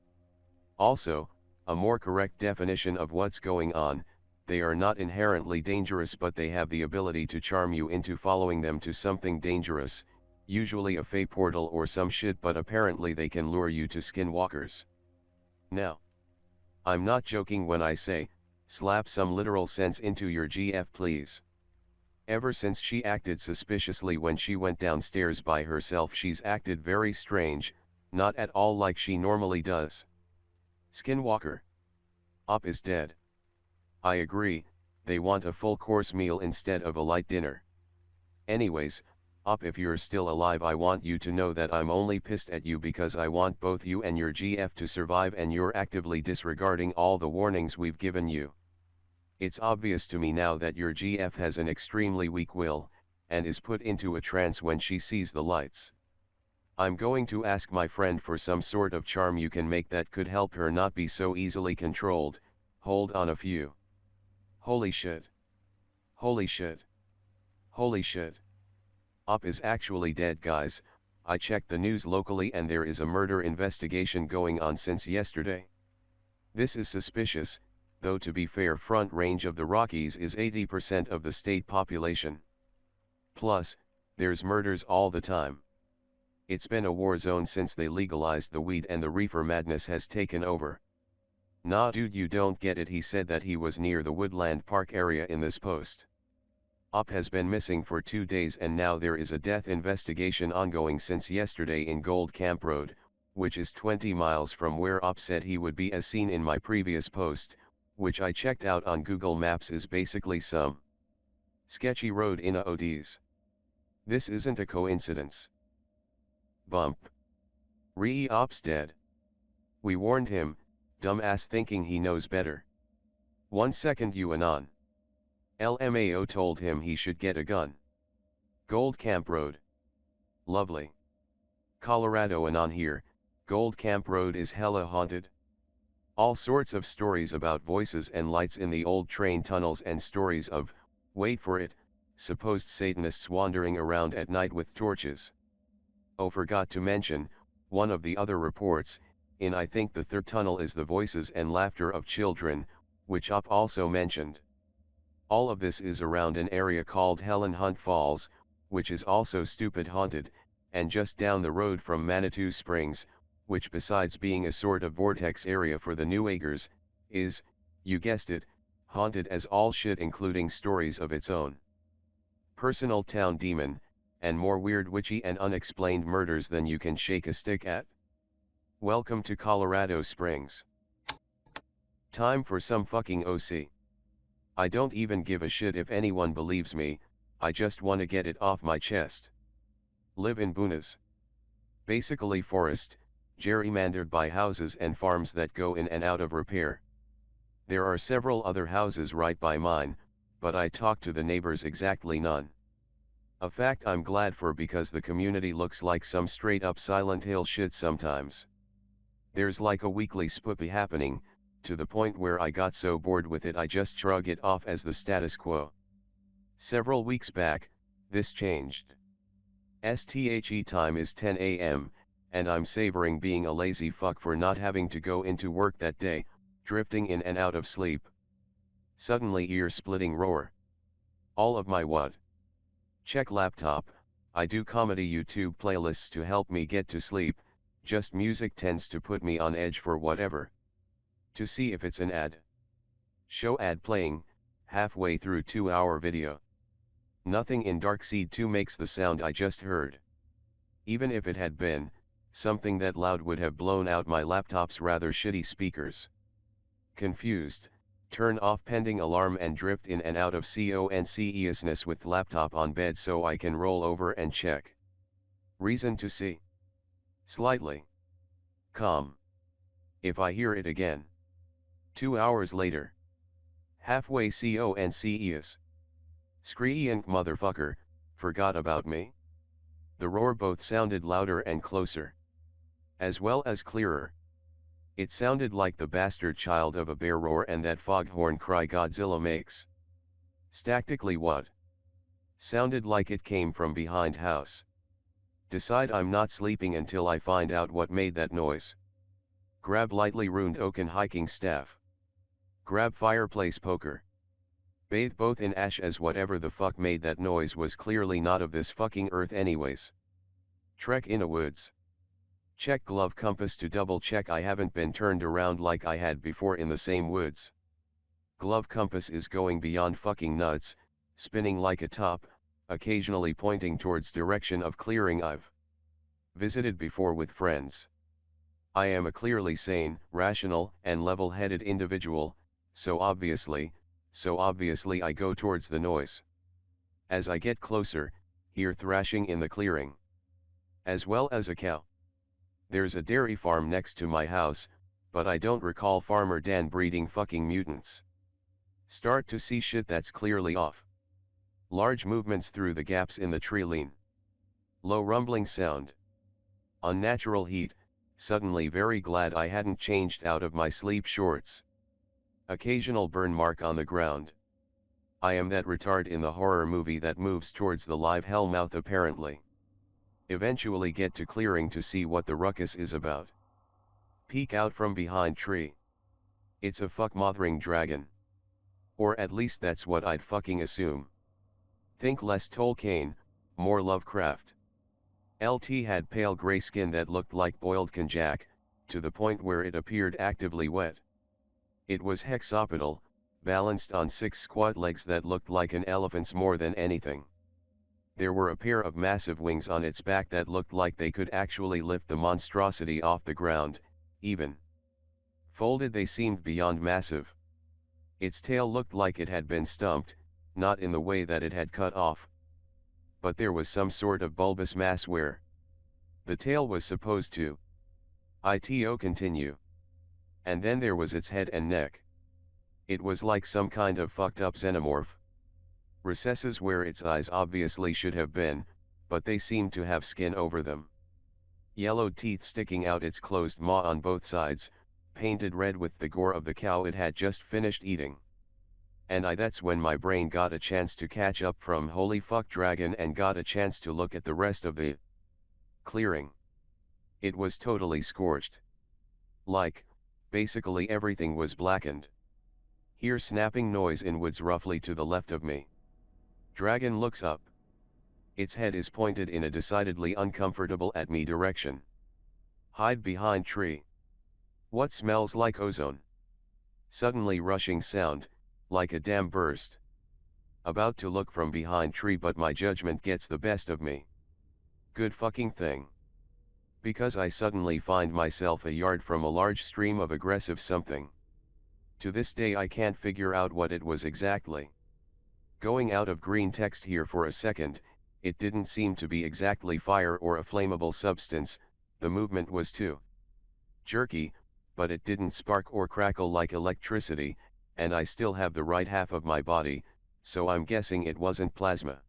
Also, a more correct definition of what's going on, they are not inherently dangerous but they have the ability to charm you into following them to something dangerous, usually a fey portal or some shit, but apparently they can lure you to skinwalkers. Now, I'm not joking when I say, slap some literal sense into your GF please. Ever since she acted suspiciously when she went downstairs by herself, she's acted very strange, not at all like she normally does. Skinwalker. Op is dead. I agree, they want a full course meal instead of a light dinner. Anyways, Op, if you're still alive, I want you to know that I'm only pissed at you because I want both you and your GF to survive and you're actively disregarding all the warnings we've given you. It's obvious to me now that your GF has an extremely weak will, and is put into a trance when she sees the lights. I'm going to ask my friend for some sort of charm you can make that could help her not be so easily controlled. Hold on a few. Holy shit. Holy shit. Holy shit. Op is actually dead, guys. I checked the news locally and there is a murder investigation going on since yesterday. This is suspicious, though to be fair, Front Range of the Rockies is 80% of the state population. Plus, there's murders all the time. It's been a war zone since they legalized the weed and the reefer madness has taken over. Nah dude, you don't get it. He said that he was near the Woodland Park area in this post. Op has been missing for 2 days and now there is a death investigation ongoing since yesterday in Gold Camp Road, which is 20 miles from where Op said he would be as seen in my previous post, which I checked out on Google Maps is basically some sketchy road in Odis. This isn't a coincidence. Bump. Op's dead. We warned him, dumbass, thinking he knows better. 1 second, you Anon. LMAO told him he should get a gun. Gold Camp Road. Lovely. Colorado Anon here. Gold Camp Road is hella haunted. All sorts of stories about voices and lights in the old train tunnels and stories of, wait for it, supposed Satanists wandering around at night with torches. Oh, forgot to mention, one of the other reports, in I think the third tunnel, is the voices and laughter of children, which Op also mentioned. All of this is around an area called Helen Hunt Falls, which is also stupid haunted, and just down the road from Manitou Springs, which besides being a sort of vortex area for the New Agers, is, you guessed it, haunted as all shit, including stories of its own personal town demon, and more weird, witchy and unexplained murders than you can shake a stick at. Welcome to Colorado Springs. Time for some fucking OC. I don't even give a shit if anyone believes me, I just wanna get it off my chest. Live in boonies. Basically forest, gerrymandered by houses and farms that go in and out of repair. There are several other houses right by mine, but I talk to the neighbors exactly none. A fact I'm glad for, because the community looks like some straight up Silent Hill shit sometimes. There's like a weekly spoopy happening, to the point where I got so bored with it I just shrug it off as the status quo. Several weeks back, this changed. STHE time is 10 AM, and I'm savoring being a lazy fuck for not having to go into work that day, drifting in and out of sleep. Suddenly ear-splitting roar. All of my what? Check laptop, I do comedy YouTube playlists to help me get to sleep, just music tends to put me on edge for whatever. To see if it's an ad. Show ad playing, halfway through 2-hour video. Nothing in Darkseed 2 makes the sound I just heard. Even if it had been, something that loud would have blown out my laptop's rather shitty speakers. Confused, turn off pending alarm and drift in and out of consciousness with laptop on bed so I can roll over and check. Reason to see. Slightly calm. If I hear it again. 2 hours later. Halfway conscious. Screeyank motherfucker, forgot about me? The roar both sounded louder and closer. As well as clearer. It sounded like the bastard child of a bear roar and that foghorn cry Godzilla makes. Statically what? Sounded like it came from behind house. Decide I'm not sleeping until I find out what made that noise. Grab lightly ruined oaken hiking staff. Grab fireplace poker. Bathe both in ash as whatever the fuck made that noise was clearly not of this fucking earth anyways. Trek in a woods. Check glove compass to double check I haven't been turned around like I had before in the same woods. Glove compass is going beyond fucking nuts, spinning like a top, occasionally pointing towards direction of clearing I've visited before with friends. I am a clearly sane, rational, and level-headed individual, so obviously I go towards the noise. As I get closer, hear thrashing in the clearing. As well as a cow. There's a dairy farm next to my house, but I don't recall Farmer Dan breeding fucking mutants. Start to see shit that's clearly off. Large movements through the gaps in the tree line. Low rumbling sound. Unnatural heat, suddenly very glad I hadn't changed out of my sleep shorts. Occasional burn mark on the ground. I am that retard in the horror movie that moves towards the live hellmouth apparently. Eventually get to clearing to see what the ruckus is about. Peek out from behind tree. It's a fuck mothering dragon. Or at least that's what I'd fucking assume. Think less Tolkien, more Lovecraft. LT had pale gray skin that looked like boiled konjac, to the point where it appeared actively wet. It was hexapedal, balanced on 6 squat legs that looked like an elephant's more than anything. There were a pair of massive wings on its back that looked like they could actually lift the monstrosity off the ground, even folded they seemed beyond massive. Its tail looked like it had been stumped, not in the way that it had cut off. But there was some sort of bulbous mass where the tail was supposed to continue. And then there was its head and neck. It was like some kind of fucked up xenomorph. Recesses where its eyes obviously should have been, but they seemed to have skin over them. Yellowed teeth sticking out its closed maw on both sides, painted red with the gore of the cow it had just finished eating. And that's when my brain got a chance to catch up from holy fuck dragon and got a chance to look at the rest of the clearing. It was totally scorched. Like, basically everything was blackened. Hear snapping noise in woods roughly to the left of me. Dragon looks up. Its head is pointed in a decidedly uncomfortable at me direction. Hide behind tree. What smells like ozone? Suddenly rushing sound, like a dam burst. About to look from behind tree but my judgment gets the best of me. Good fucking thing. Because I suddenly find myself a yard from a large stream of aggressive something. To this day I can't figure out what it was exactly. Going out of green text here for a second, it didn't seem to be exactly fire or a flammable substance, the movement was too jerky, but it didn't spark or crackle like electricity, and I still have the right half of my body, so I'm guessing it wasn't plasma.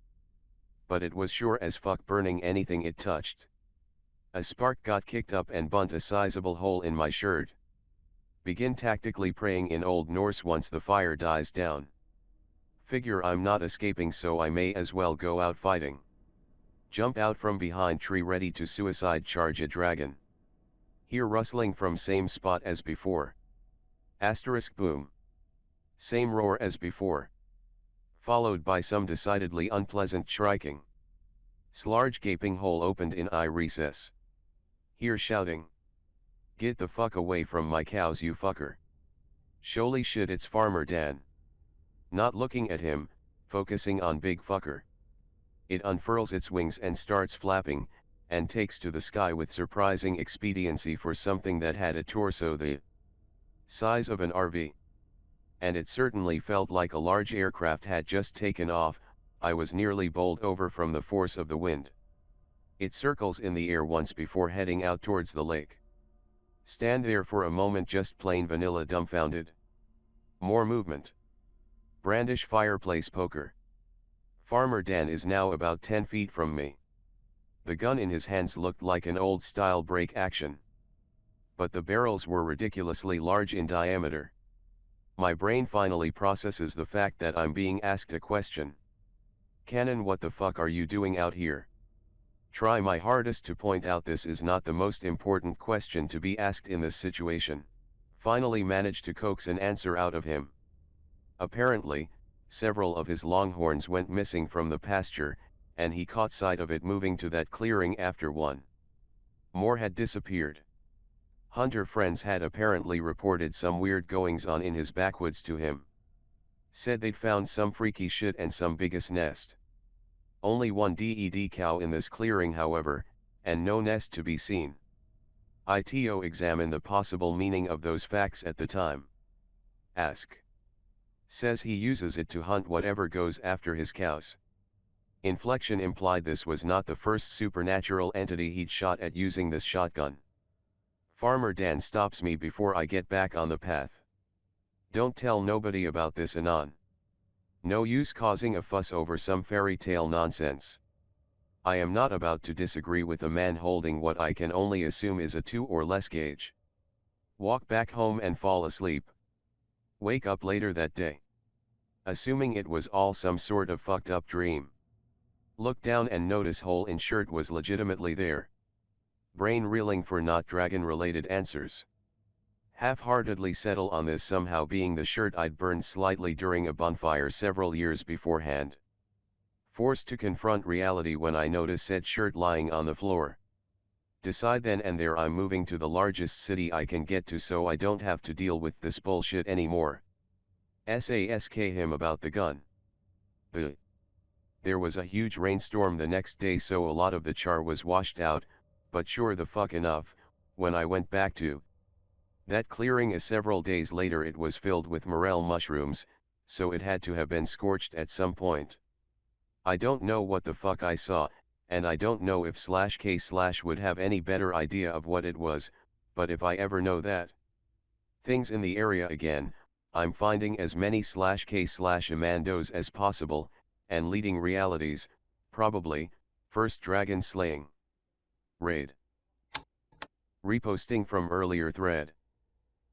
But it was sure as fuck burning anything it touched. A spark got kicked up and burnt a sizable hole in my shirt. Begin tactically praying in Old Norse once the fire dies down. Figure I'm not escaping, so I may as well go out fighting. Jump out from behind tree ready to suicide charge a dragon. Hear rustling from same spot as before. Asterisk boom. Same roar as before. Followed by some decidedly unpleasant shrieking. Slarge gaping hole opened in eye recess. Hear shouting. Get the fuck away from my cows, you fucker. Sholy shit, it's Farmer Dan. Not looking at him, focusing on big fucker. It unfurls its wings and starts flapping, and takes to the sky with surprising expediency for something that had a torso the size of an RV. And it certainly felt like a large aircraft had just taken off. I was nearly bowled over from the force of the wind. It circles in the air once before heading out towards the lake. Stand there for a moment, just plain vanilla dumbfounded. More movement. Brandish fireplace poker. Farmer Dan is now about 10 feet from me. The gun in his hands looked like an old-style break action. But the barrels were ridiculously large in diameter. My brain finally processes the fact that I'm being asked a question. Cannon, what the fuck are you doing out here? Try my hardest to point out this is not the most important question to be asked in this situation. Finally managed to coax an answer out of him. Apparently, several of his longhorns went missing from the pasture, and he caught sight of it moving to that clearing after one more had disappeared. Hunter friends had apparently reported some weird goings on in his backwoods to him. Said they'd found some freaky shit and some biggest nest. Only one dead cow in this clearing however, and no nest to be seen. ITO examine the possible meaning of those facts at the time. Ask. Says he uses it to hunt whatever goes after his cows. Inflection implied this was not the first supernatural entity he'd shot at using this shotgun. Farmer Dan stops me before I get back on the path. Don't tell nobody about this, Anon. No use causing a fuss over some fairy tale nonsense. I am not about to disagree with a man holding what I can only assume is a 2 or less gauge. Walk back home and fall asleep. Wake up later that day. Assuming it was all some sort of fucked up dream. Look down and notice hole in shirt was legitimately there. Brain reeling for not dragon related answers. Half-heartedly settle on this somehow being the shirt I'd burned slightly during a bonfire several years beforehand. Forced to confront reality when I notice said shirt lying on the floor. Decide then and there I'm moving to the largest city I can get to so I don't have to deal with this bullshit anymore. Ask him about the gun. There was a huge rainstorm the next day so a lot of the char was washed out, but sure the fuck enough, when I went back to that clearing several days later it was filled with morel mushrooms, so it had to have been scorched at some point. I don't know what the fuck I saw, and I don't know if /k/ would have any better idea of what it was, but if I ever know that things in the area again, I'm finding as many /k/Amandos as possible, and leading realities, probably, first dragon slaying. Raid. Reposting from earlier thread.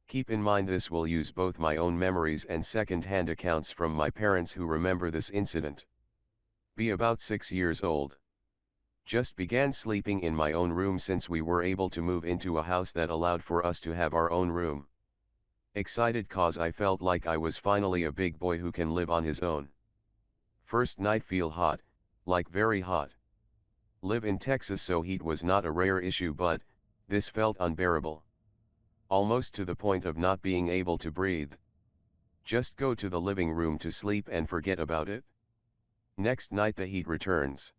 Keep in mind this will use both my own memories and second-hand accounts from my parents who remember this incident. Be about 6 years old. Just began sleeping in my own room since we were able to move into a house that allowed for us to have our own room. Excited cause I felt like I was finally a big boy who can live on his own. First night feel hot, like very hot. Live in Texas so heat was not a rare issue but, this felt unbearable. Almost to the point of not being able to breathe. Just go to the living room to sleep and forget about it. Next night the heat returns.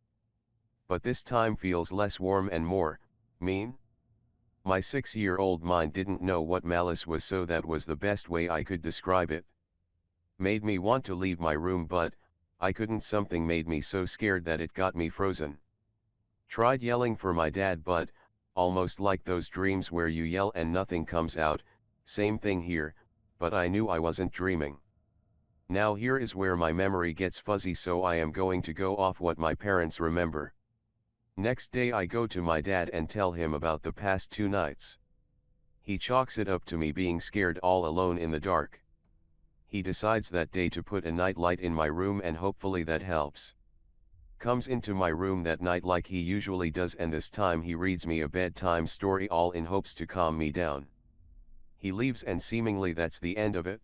But this time feels less warm and more mean. My 6-year-old mind didn't know what malice was so that was the best way I could describe it. Made me want to leave my room but, I couldn't. Something made me so scared that it got me frozen. Tried yelling for my dad but, almost like those dreams where you yell and nothing comes out, same thing here, but I knew I wasn't dreaming. Now here is where my memory gets fuzzy so I am going to go off what my parents remember. Next day I go to my dad and tell him about the past 2 nights. He chalks it up to me being scared all alone in the dark. He decides that day to put a night light in my room and hopefully that helps. Comes into my room that night like he usually does, and this time he reads me a bedtime story, all in hopes to calm me down. He leaves and seemingly that's the end of it.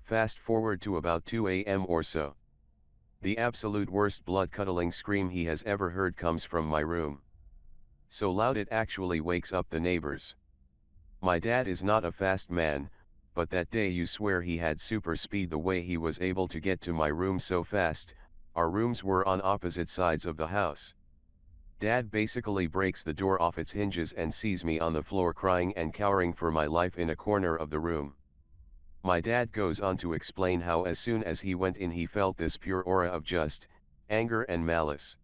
Fast forward to about 2 a.m. or so. The absolute worst blood-curdling scream he has ever heard comes from my room. So loud it actually wakes up the neighbors. My dad is not a fast man, but that day you swear he had super speed the way he was able to get to my room so fast. Our rooms were on opposite sides of the house. Dad basically breaks the door off its hinges and sees me on the floor crying and cowering for my life in a corner of the room. My dad goes on to explain how as soon as he went in he felt this pure aura of just anger and malice.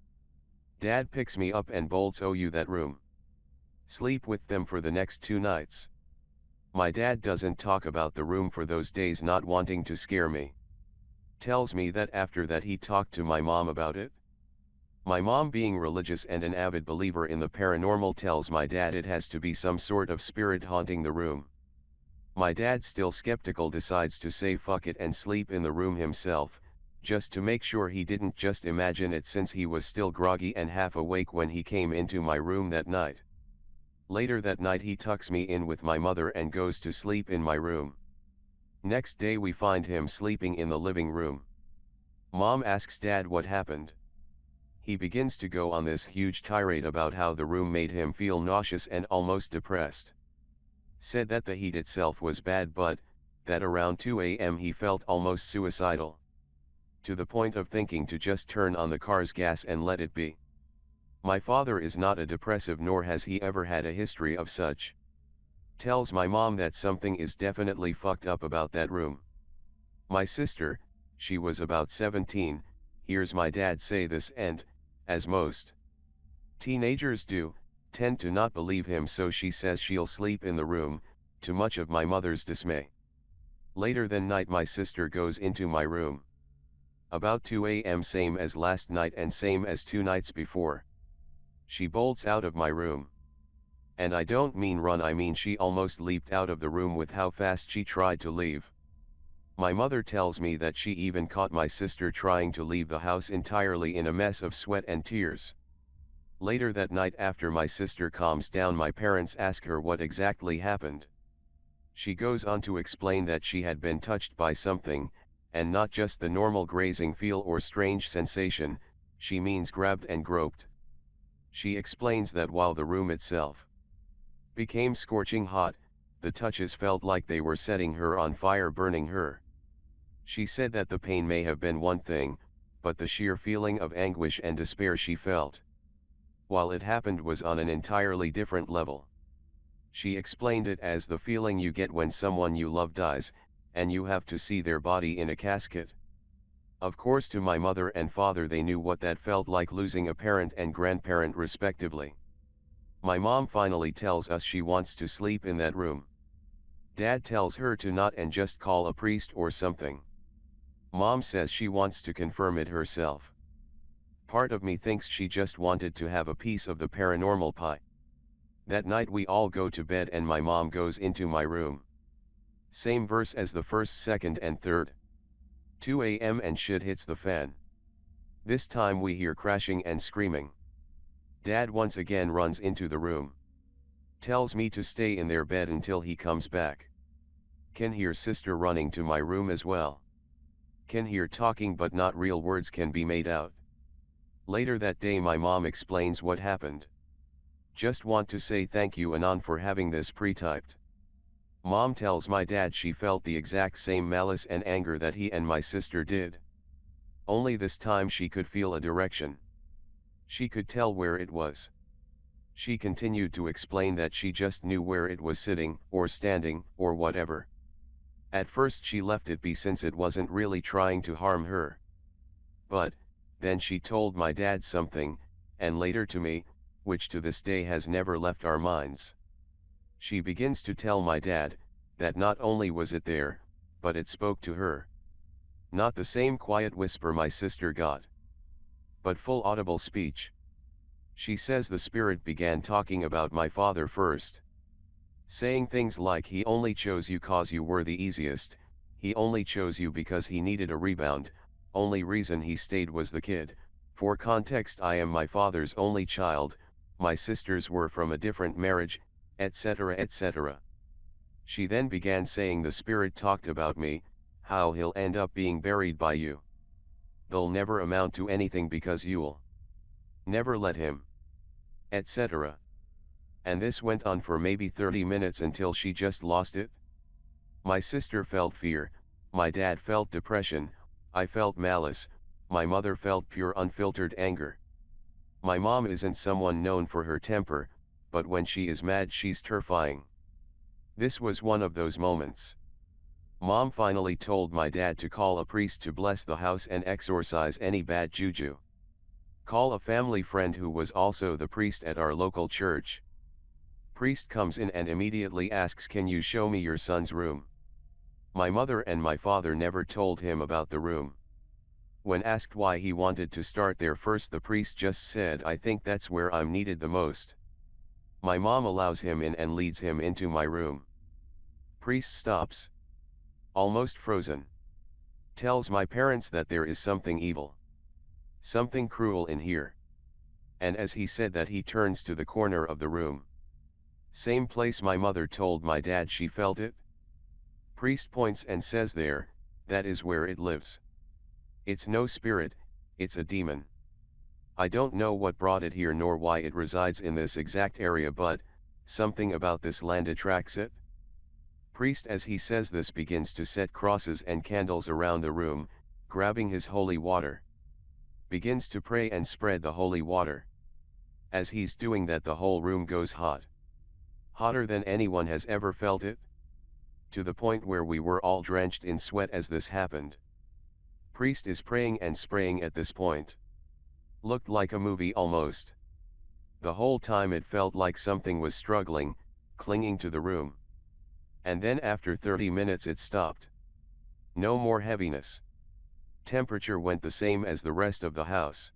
Dad picks me up and bolts you that room. Sleep with them for the next 2 nights. My dad doesn't talk about the room for those days, not wanting to scare me. Tells me that after that he talked to my mom about it. My mom, being religious and an avid believer in the paranormal, tells my dad it has to be some sort of spirit haunting the room. My dad, still skeptical, decides to say fuck it and sleep in the room himself, just to make sure he didn't just imagine it, since he was still groggy and half awake when he came into my room that night. Later that night he tucks me in with my mother and goes to sleep in my room. Next day we find him sleeping in the living room. Mom asks Dad what happened. He begins to go on this huge tirade about how the room made him feel nauseous and almost depressed. Said that the heat itself was bad, but that around 2 a.m. he felt almost suicidal. To the point of thinking to just turn on the car's gas and let it be. My father is not a depressive, nor has he ever had a history of such. Tells my mom that something is definitely fucked up about that room. My sister, she was about 17, hears my dad say this and, as most teenagers do, tend to not believe him, so she says she'll sleep in the room, to much of my mother's dismay. Later that night my sister goes into my room. About 2 a.m., same as last night and same as 2 nights before. She bolts out of my room. And I don't mean run, I mean she almost leaped out of the room with how fast she tried to leave. My mother tells me that she even caught my sister trying to leave the house entirely in a mess of sweat and tears. Later that night, after my sister calms down, my parents ask her what exactly happened. She goes on to explain that she had been touched by something, and not just the normal grazing feel or strange sensation, she means grabbed and groped. She explains that while the room itself became scorching hot, the touches felt like they were setting her on fire, burning her. She said that the pain may have been one thing, but the sheer feeling of anguish and despair she felt while it happened was on an entirely different level. She explained it as the feeling you get when someone you love dies, and you have to see their body in a casket. Of course, to my mother and father, they knew what that felt like, losing a parent and grandparent respectively. My mom finally tells us she wants to sleep in that room. Dad tells her to not and just call a priest or something. Mom says she wants to confirm it herself. Part of me thinks she just wanted to have a piece of the paranormal pie. That night we all go to bed and my mom goes into my room. Same verse as the first, second and third. 2 a.m. and shit hits the fan. This time we hear crashing and screaming. Dad once again runs into the room. Tells me to stay in their bed until he comes back. Can hear sister running to my room as well. Can hear talking but not real words can be made out. Later that day my mom explains what happened. Just want to say thank you Anon for having this pre-typed. Mom tells my dad she felt the exact same malice and anger that he and my sister did. Only this time she could feel a direction. She could tell where it was. She continued to explain that she just knew where it was sitting, or standing, or whatever. At first she left it be since it wasn't really trying to harm her. But then she told my dad something, and later to me, which to this day has never left our minds. She begins to tell my dad that not only was it there, but it spoke to her. Not the same quiet whisper my sister got, but full audible speech. She says the spirit began talking about my father first. Saying things like he only chose you cause you were the easiest, he only chose you because he needed a rebound, only reason he stayed was the kid. For context, I am my father's only child, my sisters were from a different marriage, etc. etc. She then began saying the spirit talked about me, how he'll end up being buried by you. They'll never amount to anything because you'll never let him, etc. And this went on for maybe 30 minutes until she just lost it. My sister felt fear, my dad felt depression, I felt malice, my mother felt pure unfiltered anger. My mom isn't someone known for her temper, but when she is mad she's terrifying. This was one of those moments. Mom finally told my dad to call a priest to bless the house and exorcise any bad juju. Call a family friend who was also the priest at our local church. Priest comes in and immediately asks, "Can you show me your son's room?" My mother and my father never told him about the room. When asked why he wanted to start there first, the priest just said, "I think that's where I'm needed the most." My mom allows him in and leads him into my room. Priest stops. Almost frozen. Tells my parents that there is something evil. Something cruel in here. And as he said that, he turns to the corner of the room. Same place my mother told my dad she felt it. Priest points and says there, that is where it lives. It's no spirit, it's a demon. I don't know what brought it here nor why it resides in this exact area, but something about this land attracts it. Priest, as he says this, begins to set crosses and candles around the room, grabbing his holy water. Begins to pray and spread the holy water. As he's doing that, the whole room goes hot. Hotter than anyone has ever felt it. To the point where we were all drenched in sweat as this happened. Priest is praying and spraying at this point. Looked like a movie almost. The whole time it felt like something was struggling, clinging to the room. And then after 30 minutes it stopped. No more heaviness. Temperature went the same as the rest of the house.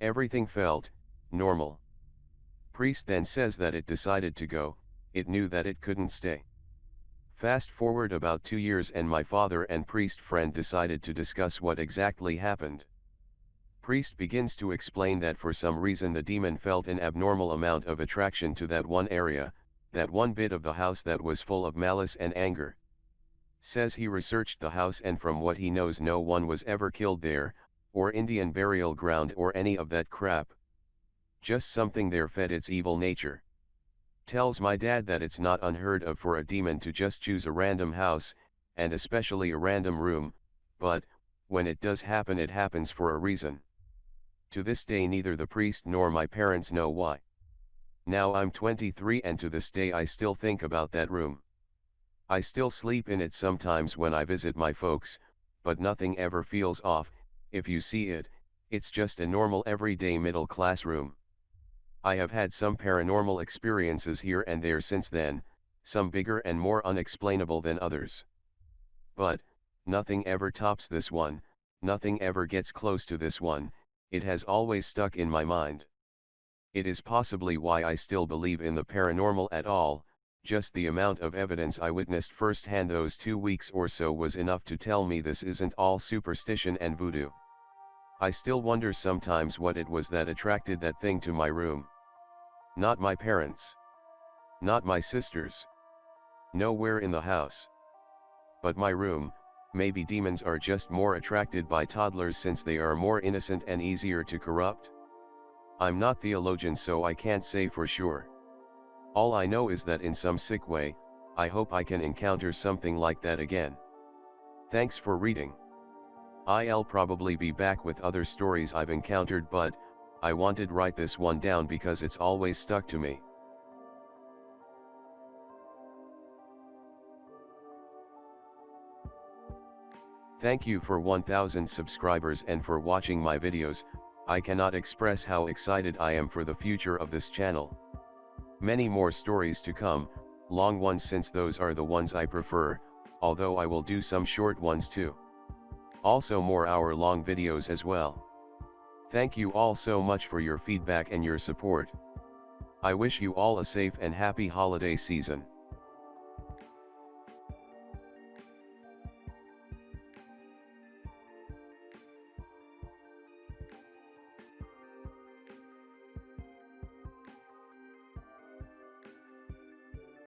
Everything felt normal. Priest then says that it decided to go, it knew that it couldn't stay. Fast forward about 2 years and my father and priest friend decided to discuss what exactly happened. Priest begins to explain that for some reason the demon felt an abnormal amount of attraction to that one area, that one bit of the house that was full of malice and anger. Says he researched the house and from what he knows no one was ever killed there, or Indian burial ground or any of that crap. Just something there fed its evil nature. Tells my dad that it's not unheard of for a demon to just choose a random house, and especially a random room, but, when it does happen it happens for a reason. To this day neither the priest nor my parents know why. Now I'm 23 and to this day I still think about that room. I still sleep in it sometimes when I visit my folks, but nothing ever feels off. If you see it, it's just a normal everyday middle-class room. I have had some paranormal experiences here and there since then, some bigger and more unexplainable than others. But, nothing ever tops this one, nothing ever gets close to this one. It has always stuck in my mind. It is possibly why I still believe in the paranormal at all. Just the amount of evidence I witnessed firsthand those 2 weeks or so was enough to tell me this isn't all superstition and voodoo. I still wonder sometimes what it was that attracted that thing to my room. Not my parents. Not my sisters. Nowhere in the house. But my room. Maybe demons are just more attracted by toddlers since they are more innocent and easier to corrupt? I'm not theologian so I can't say for sure. All I know is that in some sick way, I hope I can encounter something like that again. Thanks for reading. I'll probably be back with other stories I've encountered, but I wanted to write this one down because it's always stuck to me. Thank you for 1000 subscribers and for watching my videos. I cannot express how excited I am for the future of this channel. Many more stories to come, long ones since those are the ones I prefer, although I will do some short ones too. Also more hour-long videos as well. Thank you all so much for your feedback and your support. I wish you all a safe and happy holiday season.